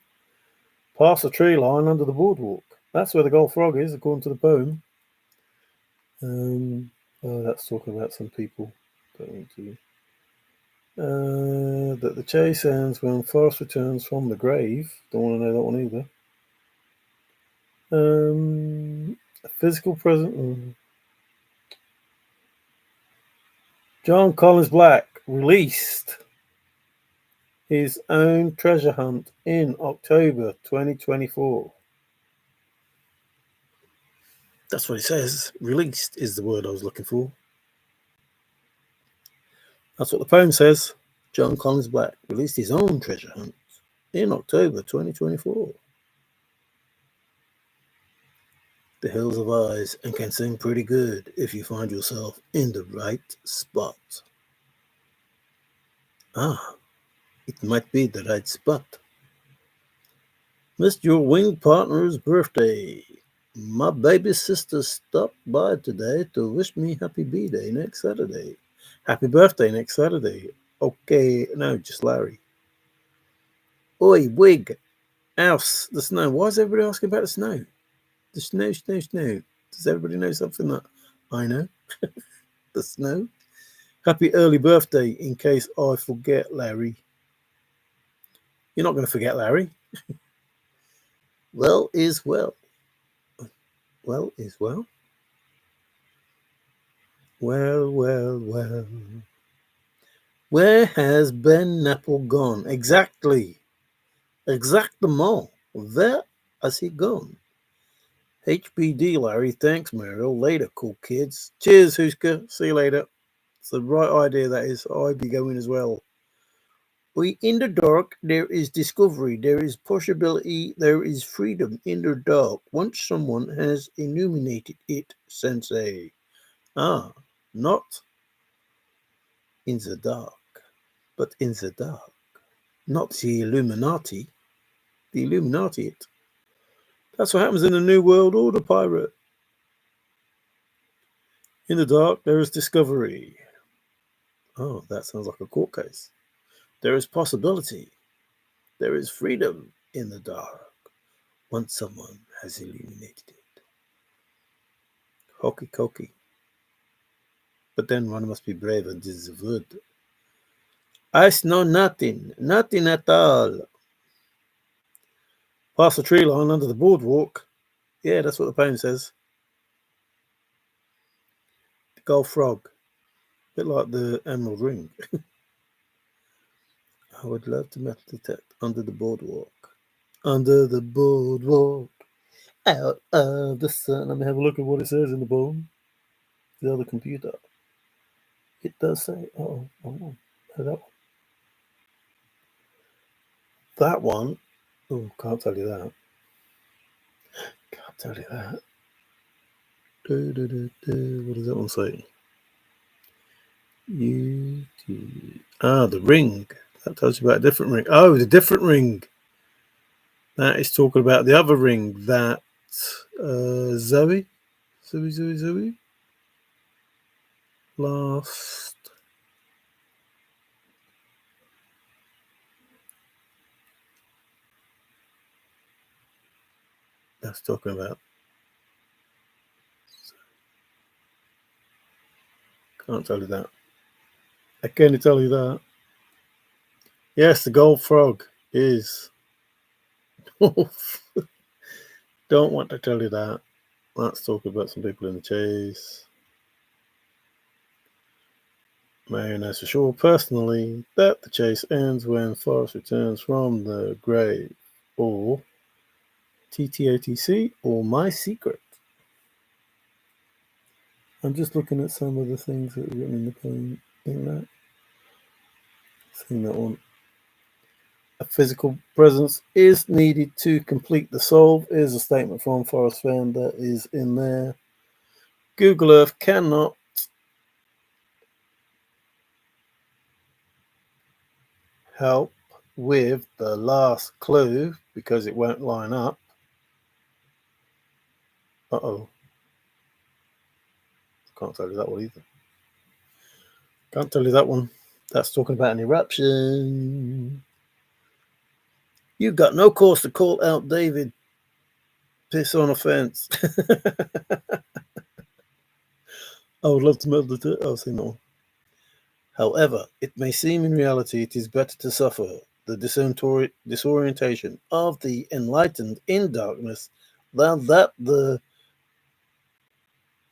past the tree line under the boardwalk. That's where the gold frog is, according to the poem. That's talking about some people. Don't need to. That the chase ends when Forrest returns from the grave. Don't want to know that one either. A physical present. John Collins Black released his own treasure hunt in October 2024. That's what it says. Released is the word I was looking for. That's what the poem says. John Collins Black released his own treasure hunt in October 2024. The hills of eyes and can sing pretty good if you find yourself in the right spot. Ah, it might be the right spot. Missed your wing partner's birthday. My baby sister stopped by today to wish me happy B-Day next Saturday. Happy birthday next Saturday. Okay, no, just Larry. Oi, wig, house, the snow. Why is everybody asking about the snow? The snow, snow, snow. Does everybody know something that I know? The snow. Happy early birthday in case I forget, Larry. You're not going to forget, Larry. Well is well. Well is well. Well, well, well. Where has Ben Napple gone? Exactly. Exactement. Where has he gone? HBD, Larry. Thanks, Muriel. Later, cool kids. Cheers, Huska. See you later. It's the right idea, that is. I'd be going as well. In the dark, there is discovery, there is possibility, there is freedom in the dark. Once someone has illuminated it, Sensei. Ah, not in the dark, but in the dark. Not the Illuminati. The Illuminati it. That's what happens in the New World Order, pirate. In the dark, there is discovery. Oh, that sounds like a court case. There is possibility. There is freedom in the dark. Once someone has illuminated it. Hokey cokey. But then one must be brave and this is wood. I know nothing. Nothing at all. Past the tree line under the boardwalk. Yeah, that's what the poem says. The gold frog. A bit like the emerald ring. I would love to metal detect under the boardwalk. Under the boardwalk. Out of the sun. Let me have a look at what it says in the poem. The other computer. It does say, that one. That one. Oh, can't tell you that. Can't tell you that. What does that one say? YouTube. Ah, the ring. That tells you about a different ring. Oh, the different ring. That is talking about the other ring that Zoe last. That's talking about. Can't tell you that. I can't tell you that. Yes, the gold frog is. Don't want to tell you that. Let's talk about some people in the chase. Mario knows for sure personally that the chase ends when Forrest returns from the grave, or TTOTC, or My Secret. I'm just looking at some of the things that are written in the poem in that. Seeing that one. A physical presence is needed to complete the solve is a statement from Forrest Fenn that is in there. Google Earth cannot help with the last clue because it won't line up. Uh-oh. Can't tell you that one either. Can't tell you that one. That's talking about an eruption. You've got no cause to call out David. Piss on a fence. I would love to meditate. I'll say no. However, it may seem in reality it is better to suffer the disorientation of the enlightened in darkness than that the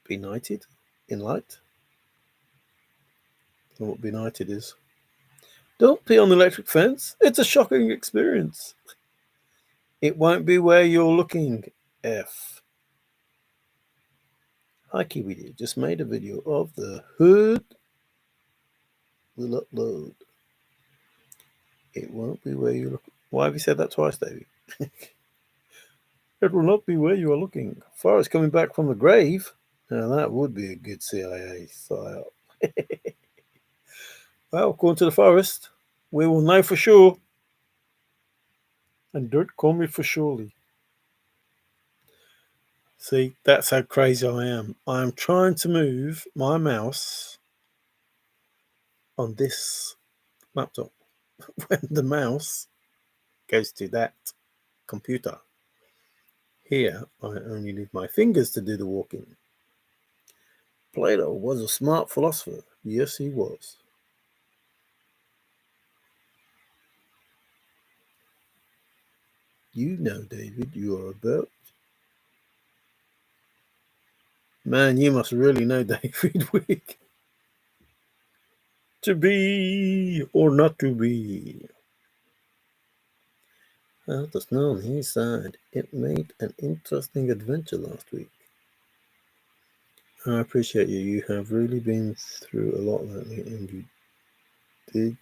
benighted in light. I don't know what benighted is. Don't pee on the electric fence. It's a shocking experience. It won't be where you're looking, F. Hi Kiwi, just made a video of the hood. Will upload. It won't be where you look. Why have you said that twice, Davey? It will not be where you are looking. Forrest coming back from the grave. Now that would be a good CIA style. Well, according to the Forrest, we will know for sure. And don't call me for surely. See, that's how crazy I am. I am trying to move my mouse on this laptop. When the mouse goes to that computer, here I only need my fingers to do the walking. Plato was a smart philosopher. Yes, he was. You know, David, you are about. Man, you must really know David Wig. To be or not to be. Out the snow on his side. It made an interesting adventure last week. I appreciate you. You have really been through a lot lately, and you did.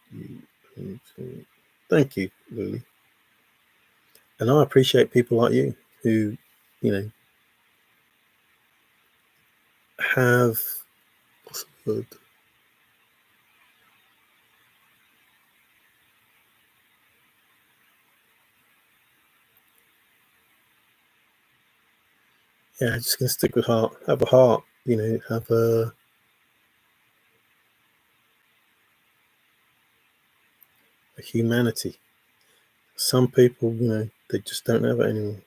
Thank you, Lily. And I appreciate people like you who, you know, have what's the word? Yeah, just gonna stick with heart. Have a heart, you know, have a humanity. Some people, you know, they just don't have it anymore.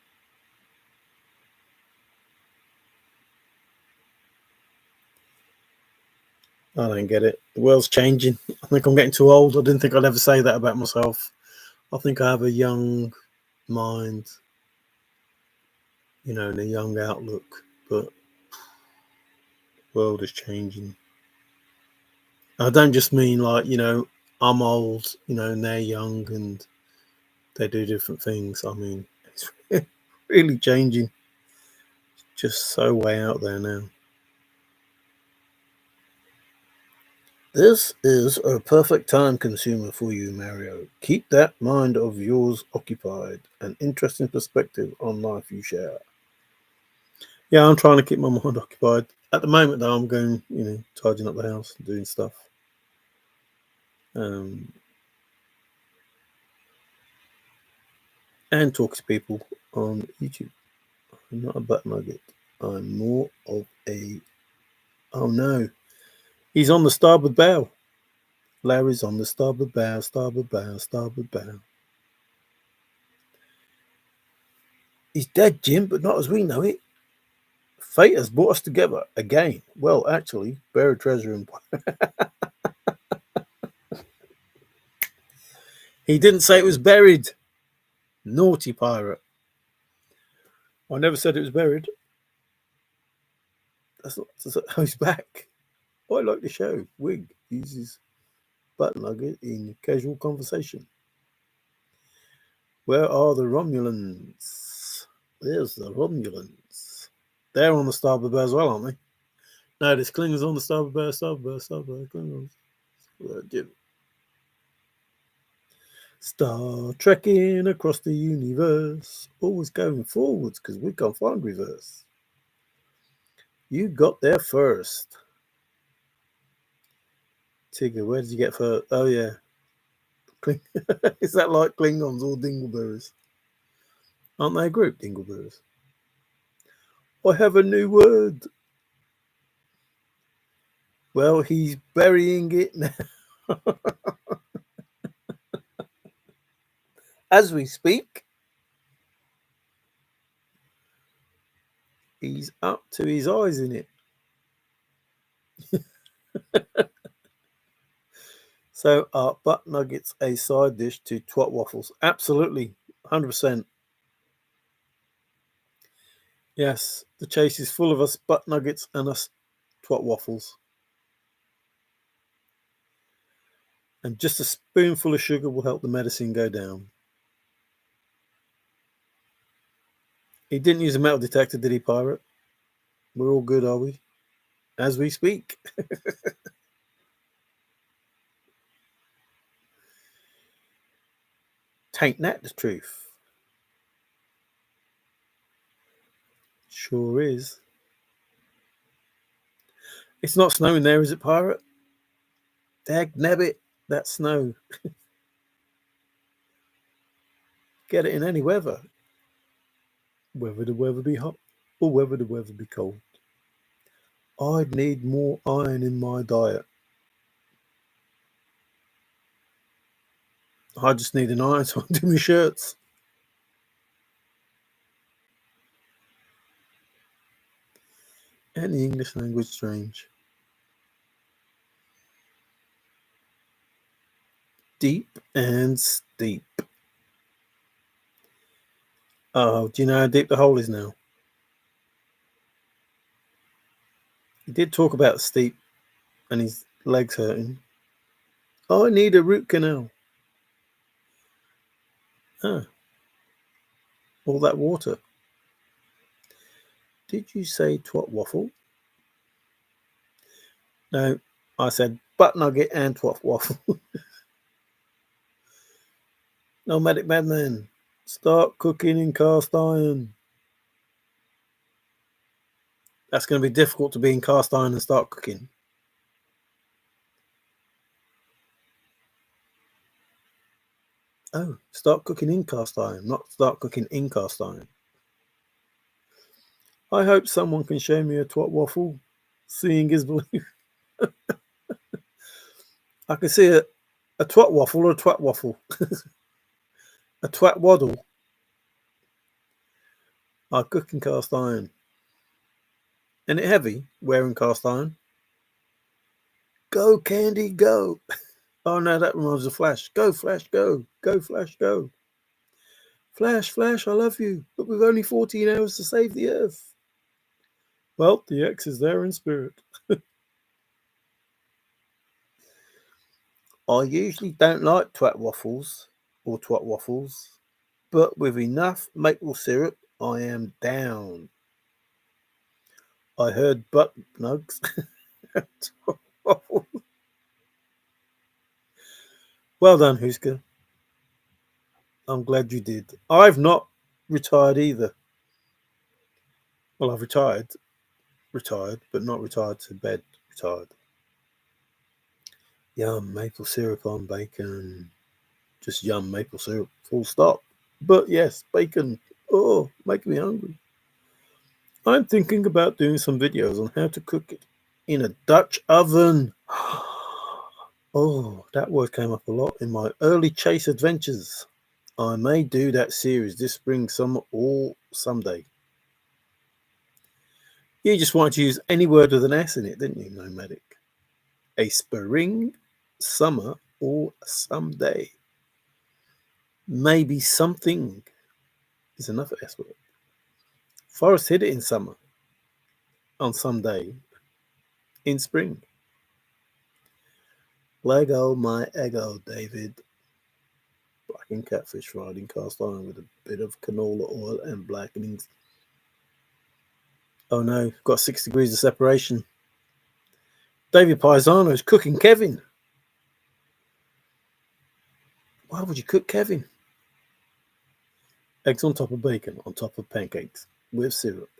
I don't get it. The world's changing. I think I'm getting too old. I didn't think I'd ever say that about myself. I think I have a young mind, you know, and a young outlook, but the world is changing. I don't just mean like, you know, I'm old, you know, and they're young and they do different things. I mean, it's really changing. Just so way out there now. This is a perfect time consumer for you, Mario. Keep that mind of yours occupied. An interesting perspective on life you share. Yeah, I'm trying to keep my mind occupied. At the moment, though, I'm going, you know, tidying up the house and doing stuff. And talk to people on YouTube. I'm not a butt nugget. I'm more of a. Oh no, he's on the starboard bow. Larry's on the starboard bow, starboard bow, starboard bow. He's dead, Jim, but not as we know it. Fate has brought us together again. Well, actually, buried treasure in. He didn't say it was buried. Naughty pirate. I never said it was buried. That's not. How he's back. I like the show. Wig uses butt nugget in casual conversation. Where are the Romulans? There's the Romulans. They're on the starboard bow as well, aren't they? No, there's Klingons on the starboard bow, starboard bow, Klingons. Star trekking across the universe, always going forwards because we can't find reverse. You got there first. Tigger, where did you get first? Oh, yeah. Is that like Klingons or Dingleberries? Aren't they a group, Dingleberries? I have a new word. Well, he's burying it now. As we speak, he's up to his eyes in it. So, are butt nuggets a side dish to twat waffles? Absolutely, 100%. Yes, the chase is full of us butt nuggets and us twat waffles. And just a spoonful of sugar will help the medicine go down. He didn't use a metal detector, did he, pirate? We're all good, are we? as we speak. Tain't that the truth? Sure is. It's not snowing there, is it, pirate? Dag nabbit, that's snow. Get it in any weather. Whether the weather be hot or whether the weather be cold. I'd need more iron in my diet. I just need an iron to undo my shirts. And the English language strange. Deep and steep. Oh, do you know how deep the hole is now? He did talk about steep and his legs hurting. I need a root canal. Ah, all that water. Did you say twat waffle? No, I said butt nugget and twat waffle. Nomadic madman, start cooking in cast iron. That's going to be difficult to be in cast iron and start cooking. Oh, start cooking in cast iron, not start cooking in cast iron. I hope someone can show me a twat waffle. Seeing is believing. I can see a twat waffle or a twat waffle. A twat waddle. I cook in cast iron. And it heavy, wearing cast iron. Go, Candy, go. Oh no, that reminds me of Flash. Go, Flash, go. Go, Flash, go. Flash, Flash, I love you, but we've only 14 hours to save the Earth. Well, the X is there in spirit. I usually don't like twat waffles or twat waffles, but with enough maple syrup, I am down. I heard butt nugs. Well done, Huska. I'm glad you did. I've not retired either. Well, I've retired, but not retired to bed, retired. Yum, maple syrup on bacon. Just yum, maple syrup, full stop. But yes, bacon. Oh, making me hungry. I'm thinking about doing some videos on how to cook it in a Dutch oven. Oh, that word came up a lot in my early chase adventures. I may do that series this spring, summer, or someday. You just wanted to use any word with an S in it, didn't you, Nomadic? A spring, summer, or someday. Maybe something is another S word. Forrest hit it in summer. On someday. In spring. Lego my ego, David. Blackened catfish fried in cast iron with a bit of canola oil and blackenings. Oh no, got 6 degrees of separation. David Paisano's cooking Kevin. Why would you cook Kevin? Eggs on top of bacon, on top of pancakes, with syrup.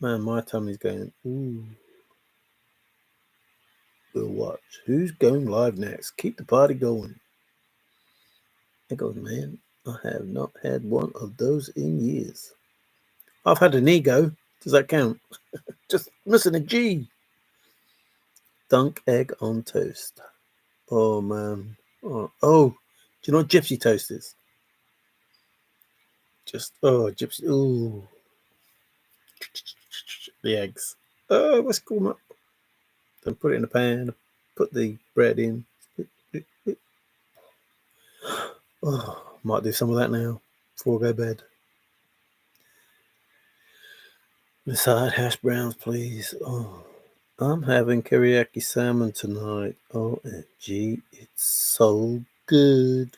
Man, my tummy's going, ooh. We'll watch. Who's going live next? Keep the party going. I goes, man, I have not had one of those in years. I've had an ego. Does that count? Just missing a G. Dunk egg on toast. Oh, man. Oh, do you know what gypsy toast is? Just, gypsy. Ooh. The eggs. Oh, let's cool them up. Then put it in a pan. Put the bread in. Oh, might do some of that now before I go to bed. The side hash browns, please. Oh, I'm having teriyaki salmon tonight. OMG, it's so good.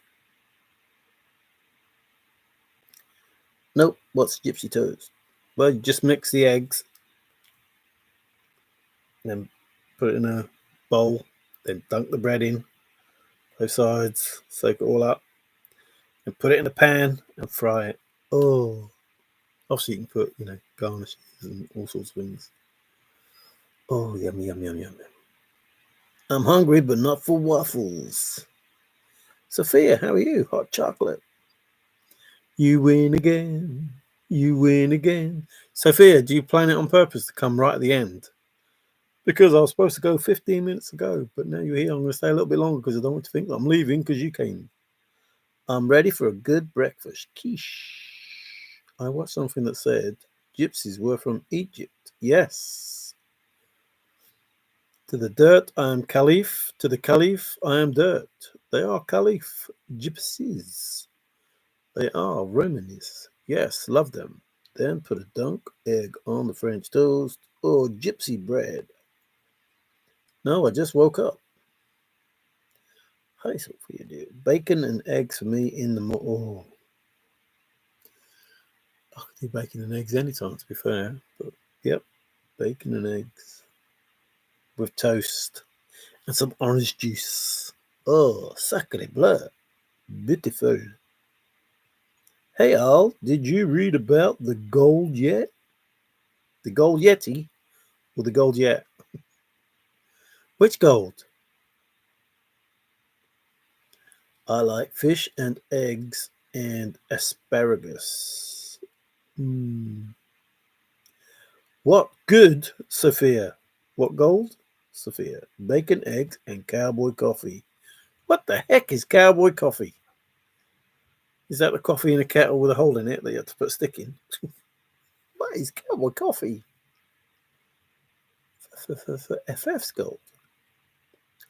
Nope, what's gypsy toast? Well, you just mix the eggs then put it in a bowl, then dunk the bread in, both sides, soak it all up, and put it in the pan and fry it. Oh, obviously you can put, garnishes and all sorts of things. Oh, yummy, yum, yum, yum. I'm hungry, but not for waffles. Sophia, how are you? Hot chocolate. You win again. You win again. Sophia, do you plan it on purpose to come right at the end? Because I was supposed to go 15 minutes ago, but now you're here. I'm going to stay a little bit longer because I don't want to think that I'm leaving because you came. I'm ready for a good breakfast. Quiche. I watched something that said gypsies were from Egypt. Yes. To the dirt, I am Caliph. To the Caliph, I am dirt. They are Caliph gypsies. They are Romanis. Yes, love them. Then put a dunk egg on the French toast or gypsy bread. No, I just woke up. Hi, Sophia, dear. Bacon and eggs for me in the morning. Oh, I could do bacon and eggs anytime, to be fair. But, yep, bacon and eggs with toast and some orange juice. Oh, sacre bleu. Beautiful. Hey, Al, did you read about the gold yet? The gold yeti or the gold yet? Which gold? I like fish and eggs and asparagus. What good, Sophia? What gold? Sophia. Bacon, eggs, and cowboy coffee. What the heck is cowboy coffee? Is that the coffee in a kettle with a hole in it that you have to put a stick in? What is cowboy coffee? FF's gold.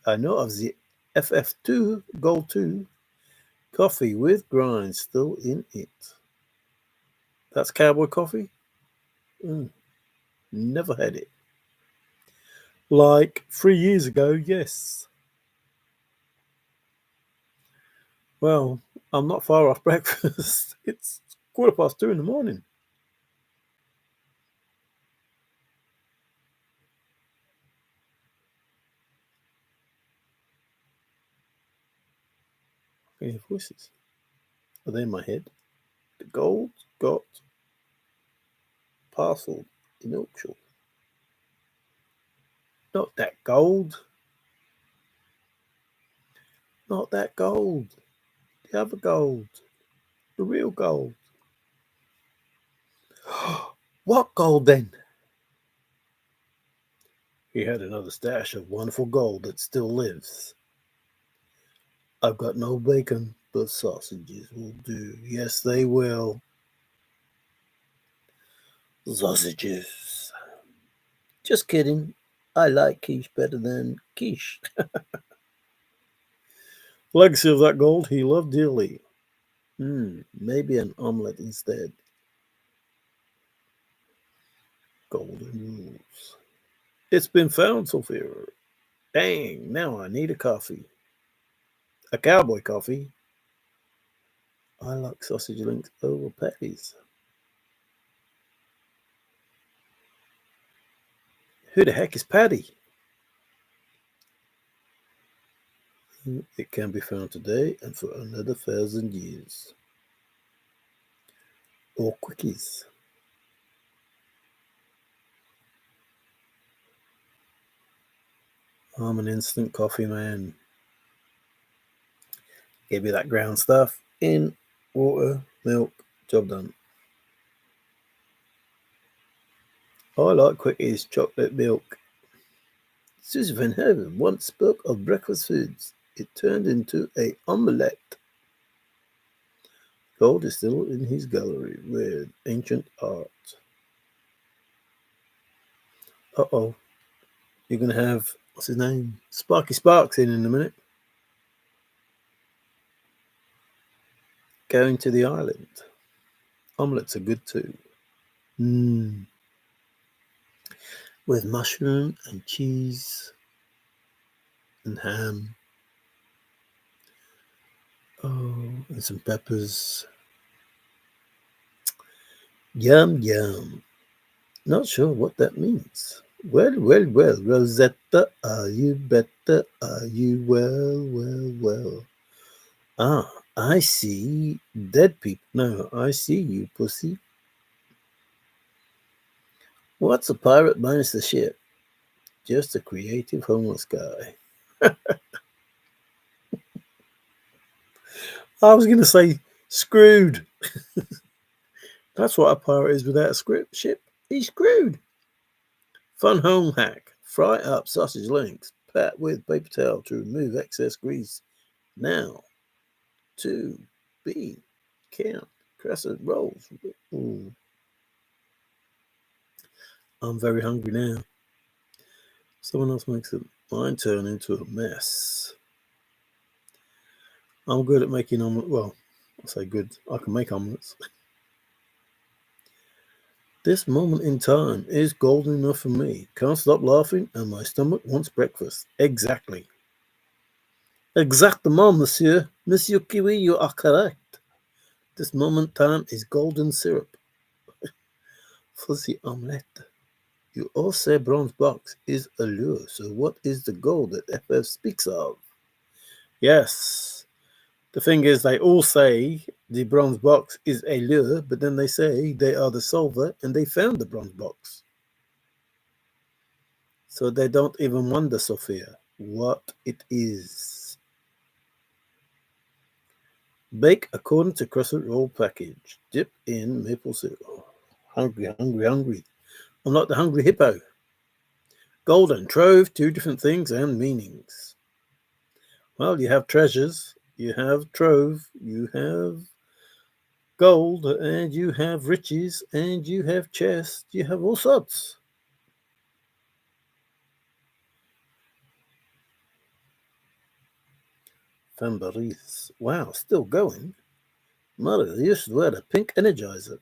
I know of the FF2 gold 2 coffee with grinds still in it. That's cowboy coffee? Never had it. Like 3 years ago, yes. Well, I'm not far off breakfast. It's 2:15 in the morning. I can hear voices. Are they in my head? The gold got parcelled in auction. Not that gold. Not that gold. The other gold. The real gold. What gold then? He had another stash of wonderful gold that still lives. I've got no bacon, but sausages will do. Yes, they will. Sausages. Just kidding. I like quiche better than quiche. Legacy of that gold he loved dearly. Maybe an omelette instead. Golden rules. It's been found, Sophia. Dang, now I need a coffee. A cowboy coffee. I like sausage links over patties. Who the heck is Patty? It can be found today and for another 1,000 years. Or quickies. I'm an instant coffee man. Give me that ground stuff in water, milk, job done. I like quickies, chocolate milk. Susan Van Heaven once spoke of breakfast foods. It turned into a omelette. Gold is still in his gallery with ancient art. Uh-oh. You're going to have, what's his name? Sparky Sparks in a minute. Going to the island. Omelettes are good too. With mushroom and cheese and ham. Oh, and some peppers. Yum, yum. Not sure what that means. Well, well, well, Rosetta, are you better? Are you well, well, well? Ah, I see dead people. No, I see you, pussy. What's a pirate minus the ship? Just a creative homeless guy. I was going to say screwed. That's what a pirate is without a script ship. He's screwed. Fun home hack. Fry up sausage links. Pat with paper towel to remove excess grease. Now, 2B. Count. Crescent rolls. Ooh, I'm very hungry now. Someone else makes it. Mine turn into a mess. I'm good at making omelets. Well, I say good. I can make omelets. This moment in time is golden enough for me. Can't stop laughing, and my stomach wants breakfast. Exactly. Exactement, monsieur. Monsieur Kiwi, you are correct. This moment time is golden syrup. Fuzzy omelette. You all say bronze box is a lure, so what is the gold that FF speaks of? Yes. The thing is, they all say the bronze box is a lure, but then they say they are the solver and they found the bronze box. So they don't even wonder, Sophia, what it is. Bake according to crescent roll package. Dip in maple syrup. Oh, hungry, hungry, hungry. I'm like the hungry hippo. Gold and trove, two different things and meanings. Well, you have treasures, you have trove, you have gold, and you have riches, and you have chest, you have all sorts. Fambaris. Wow, still going. Mother, you should wear the pink energizer.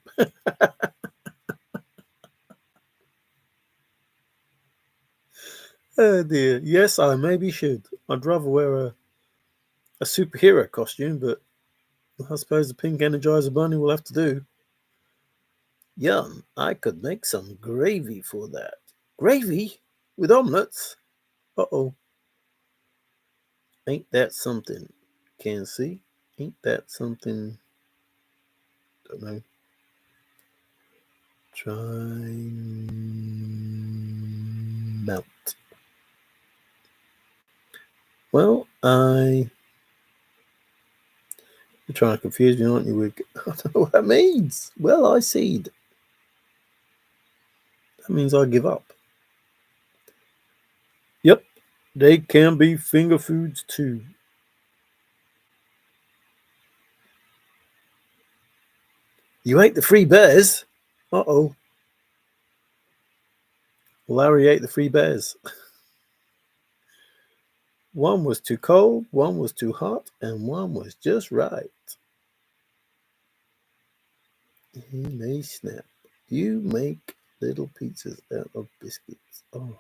Oh dear. Yes, I maybe should. I'd rather wear a superhero costume, but I suppose the pink energizer bunny will have to do. Yum, I could make some gravy for that. Gravy? With omelets? Uh oh. Ain't that something? Can see? Ain't that something? Don't know. Try melt. Well, you're trying to confuse me, aren't you? With I don't know what that means. Well, I seed. That means I give up. Yep, they can be finger foods too. You ate the free bears? Uh oh. Larry ate the free bears. One was too cold, one was too hot, and one was just right. And they snap. You make little pizzas out of biscuits. Oh,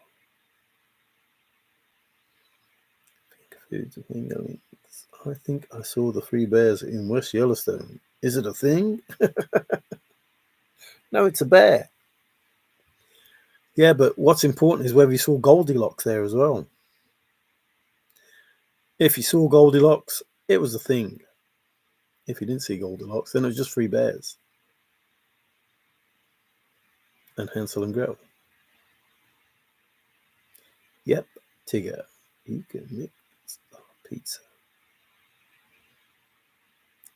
finger foods and finger links. I think I saw the free bears in West Yellowstone. Is it a thing? No, it's a bear. Yeah, but what's important is whether you saw Goldilocks there as well. If you saw Goldilocks, it was a thing. If you didn't see Goldilocks, then it was just three bears and Hansel and Gretel. Yep, Tigger, you can mix pizza.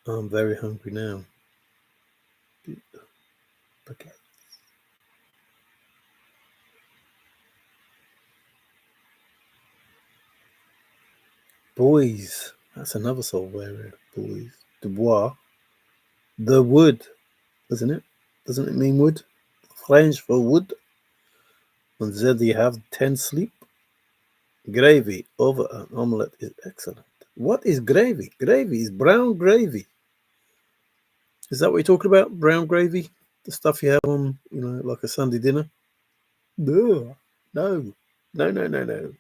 I'm very hungry now. Okay. Boys, that's another soul area. Boys, Dubois, the wood, doesn't it? Doesn't it mean wood? French for wood. And then you have 10 sleep. Gravy over an omelette is excellent. What is gravy? Gravy is brown gravy. Is that what you're talking about? Brown gravy? The stuff you have on, like a Sunday dinner? No. No. No, no, no, no.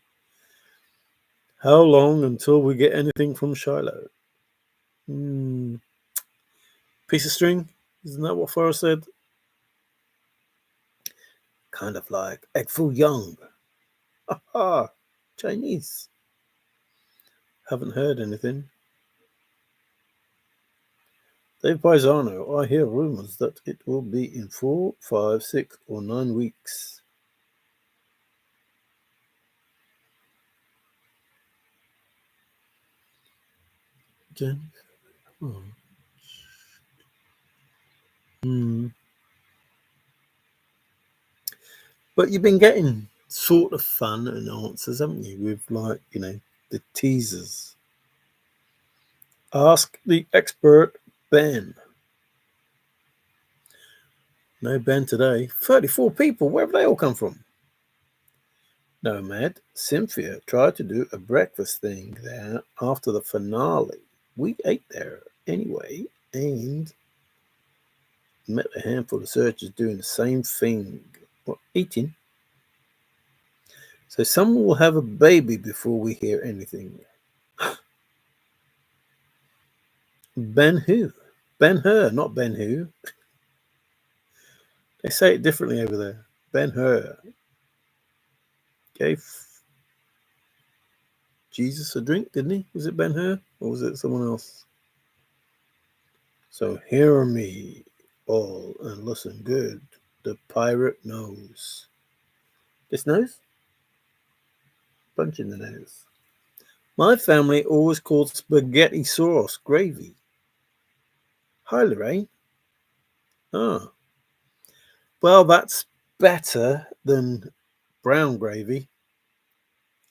How long until we get anything from Shiloh? Hmm. Piece of string? Isn't that what Forrest said? Kind of like Egg Foo Young. Ah, Chinese. Haven't heard anything. Dave Paisano, I hear rumors that it will be in 4, 5, 6, or 9 weeks. Jen? Oh. But you've been getting sort of fun and answers, haven't you? With the teasers. Ask the expert, Ben. No Ben today. 34 people. Where have they all come from? Nomad, Cynthia tried to do a breakfast thing there after the finale. We ate there anyway and met a handful of searchers doing the same thing. What, eating? So someone will have a baby before we hear anything. Ben who? Ben Hur, not Ben who. They say it differently over there. Ben Hur gave Jesus a drink, didn't he? Was it Ben Hur or was it someone else? So hear me all and listen good. The pirate knows. This nose? Punch in the nose. My family always called spaghetti sauce gravy. Hi, Lorraine. Ah. Well, that's better than brown gravy.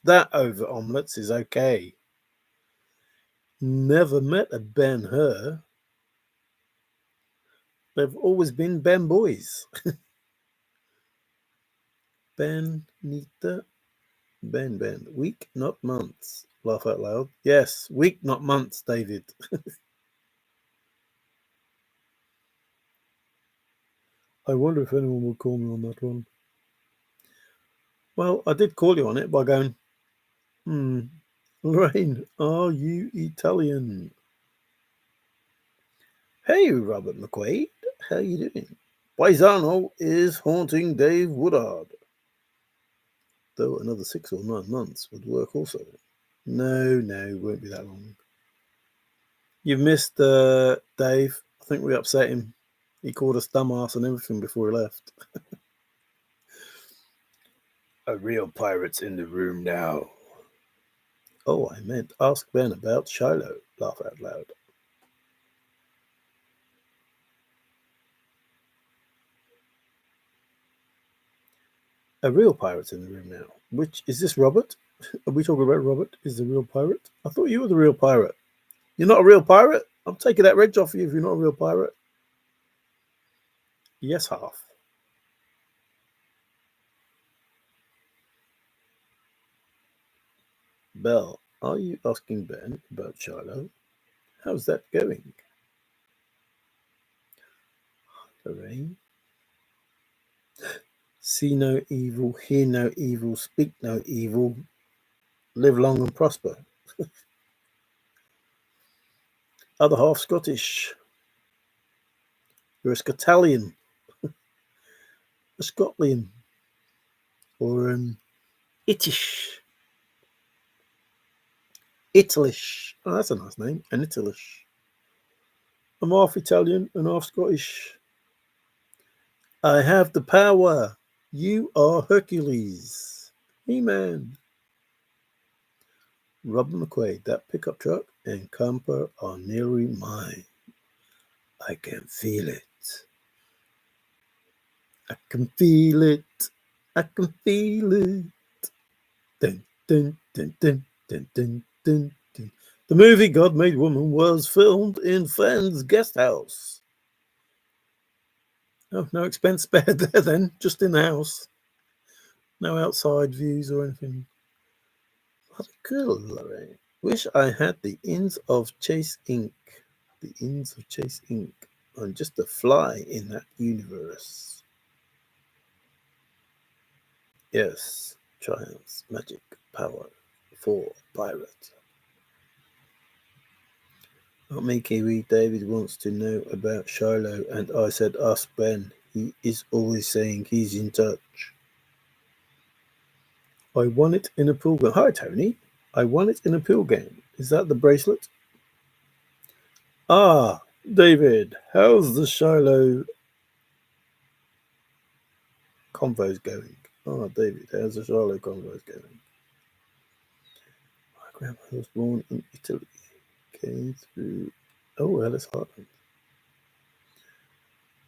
That over omelettes is okay. Never met a Ben Hur. They've always been Ben boys. Ben Nita. Ben. Week, not months. Laugh out loud. Yes, week, not months, David. I wonder if anyone will call me on that one. Well, I did call you on it by going, Lorraine, are you Italian? Hey, Robert McQuaid, how you doing? Paisano is haunting Dave Woodard. Though another 6 or 9 months would work also. No, won't be that long. You've missed Dave. I think we upset him. He called us dumbass and everything before he left. A real pirate's in the room now. Oh, I meant ask Ben about Shiloh. Laugh out loud. A real pirate's in the room now. Which, is this Robert? Are we talking about Robert? Is the real pirate? I thought you were the real pirate. You're not a real pirate? I'm taking that reg off you if you're not a real pirate. Yes, half. Belle, are you asking Ben about Shiloh? How's that going? Lorraine? See no evil, hear no evil, speak no evil, live long and prosper. Other half Scottish. You're a Scotalian. A Scotland. Or Itish. Italish. Oh, that's a nice name. An Italish. I'm half Italian and half Scottish. I have the power. You are Hercules. He-Man. Robert McQuaid, that pickup truck and camper are nearly mine. I can feel it. I can feel it. I can feel it. Dun, dun, dun, dun, dun, dun, dun, dun. The movie God Made Woman was filmed in Fenn's guest house. Oh, no expense spared there then, just in the house. No outside views or anything. What a cool, Lorraine. Wish I had the ins of Chase Ink. The ins of Chase Ink. I'm just a fly in that universe. Yes, triumphs, magic, power for pirate. Not me, Kiwi. David wants to know about Shiloh, and I said, ask Ben. He is always saying he's in touch. I won it in a pool game. Hi, Tony. I won it in a pool game. Is that the bracelet? Ah, David, how's the Shiloh convos going? Ah, David, how's the Shiloh convos going? My grandmother was born in Italy. Came through. Oh, Ellis Hartland.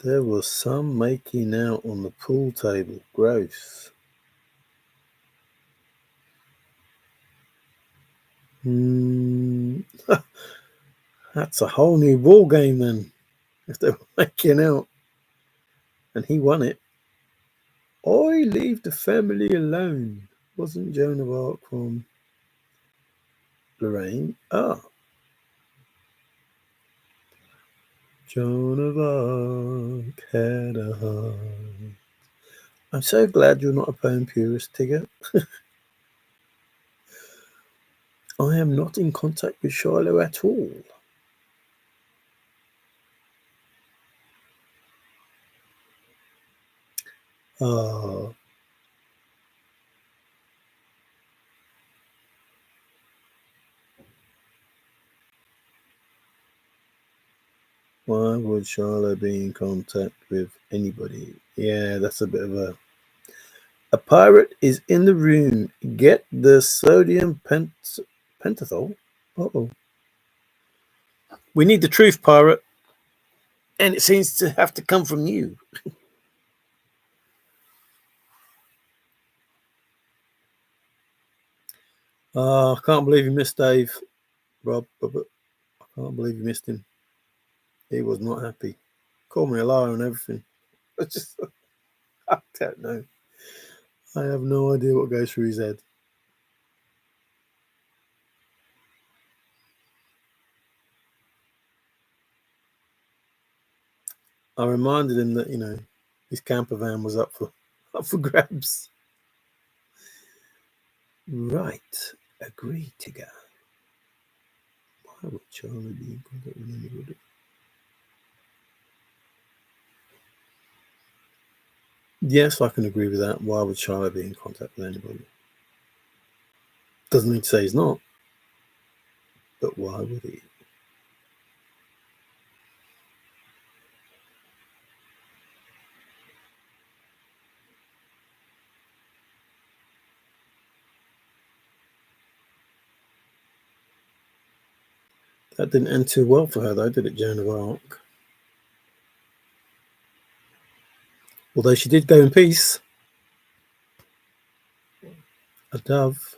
There was some making out on the pool table. Gross. That's a whole new ball game then. If they were making out and he won it. I leave the family alone. Wasn't Joan of Arc from Lorraine? Ah, Joan of Arc had a heart. I'm so glad you're not a poem purist, Tigger. I am not in contact with Shiloh at all. Ah, why would Shiloh be in contact with anybody? Yeah, that's a bit of a... A pirate is in the room. Get the sodium pentothal. Uh-oh. We need the truth, pirate. And it seems to have to come from you. I can't believe you missed Dave, Rob. I can't believe you missed him. He was not happy. Called me a liar and everything. I don't know. I have no idea what goes through his head. I reminded him that, his camper van was up for grabs. Right. Agree, Tigger. Why would Charlie be in contact with anybody? Yes, I can agree with that. Why would Charlie be in contact with anybody? Doesn't mean to say he's not. But why would he? That didn't end too well for her, though, did it, Joan of Arc? Although she did go in peace. A dove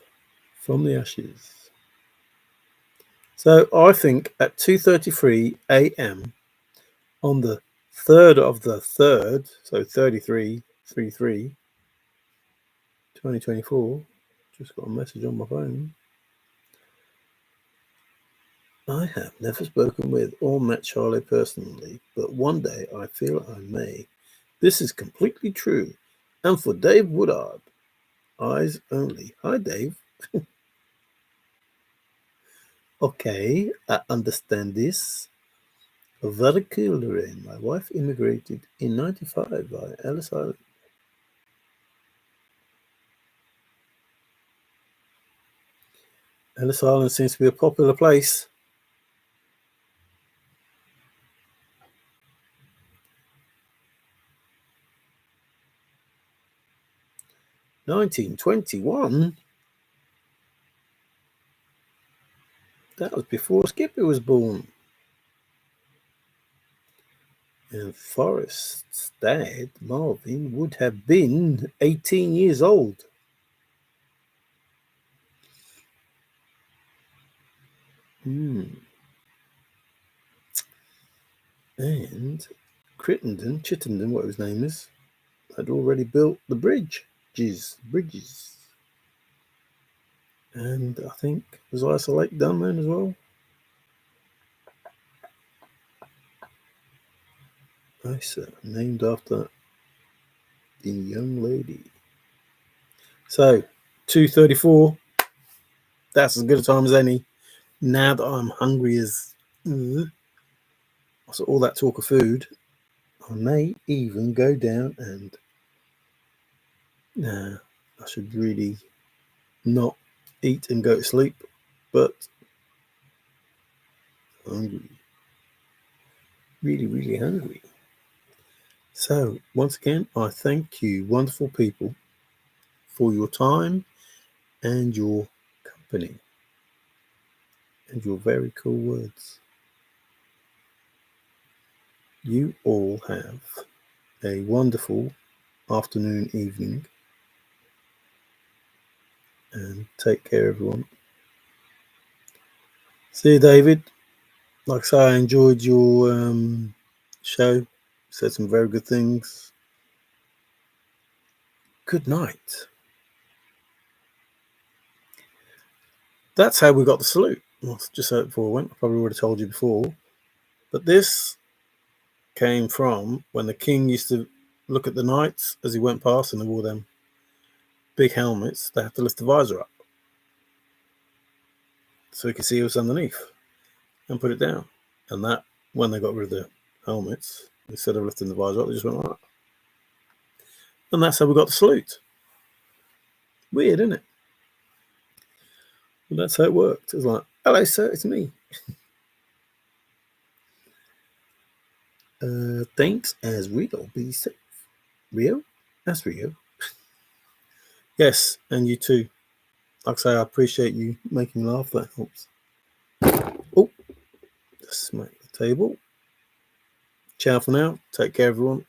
from the ashes. So I think at 2:33 a.m. on the 3rd of the 3rd, so 33/33, 2024, just got a message on my phone. I have never spoken with or met Charlie personally, but one day I feel I may. This is completely true. And for Dave Woodard, eyes only. Hi, Dave. Okay, I understand this. Very cool, Lorraine. My wife immigrated in 95 via Ellis Island. Ellis Island seems to be a popular place. 1921? That was before Skippy was born. And Forrest's dad, Marvin, would have been 18 years old. And Chittenden, whatever his name is, had already built the bridges. And I think, was Isa Lake done then as well? Isa, named after the young lady. So, 2:34. That's as good a time as any. Now that I'm hungry as... So all that talk of food, I may even go down and I should really not eat and go to sleep, but hungry. Really, really hungry. So, once again, I thank you, wonderful people, for your time and your company and your very cool words. You all have a wonderful afternoon, evening, and take care, everyone. See you, David. Like I say, I enjoyed your show. Said some very good things. Good night. That's how we got the salute. Well, just said it before I went. I probably would have told you before. But this came from when the king used to look at the knights as he went past and they wore them big helmets. They had to lift the visor up so he could see what's underneath and put it down. And that, when they got rid of the helmets, instead of lifting the visor up, they just went like that. And that's how we got the salute. Weird, isn't it? But that's how it worked. It was like, hello, sir, it's me. Thanks as Rio. Be safe. Rio? That's Rio. Yes, and you too. Like I say, I appreciate you making me laugh. That helps. Oh, just smack the table. Ciao for now. Take care, everyone.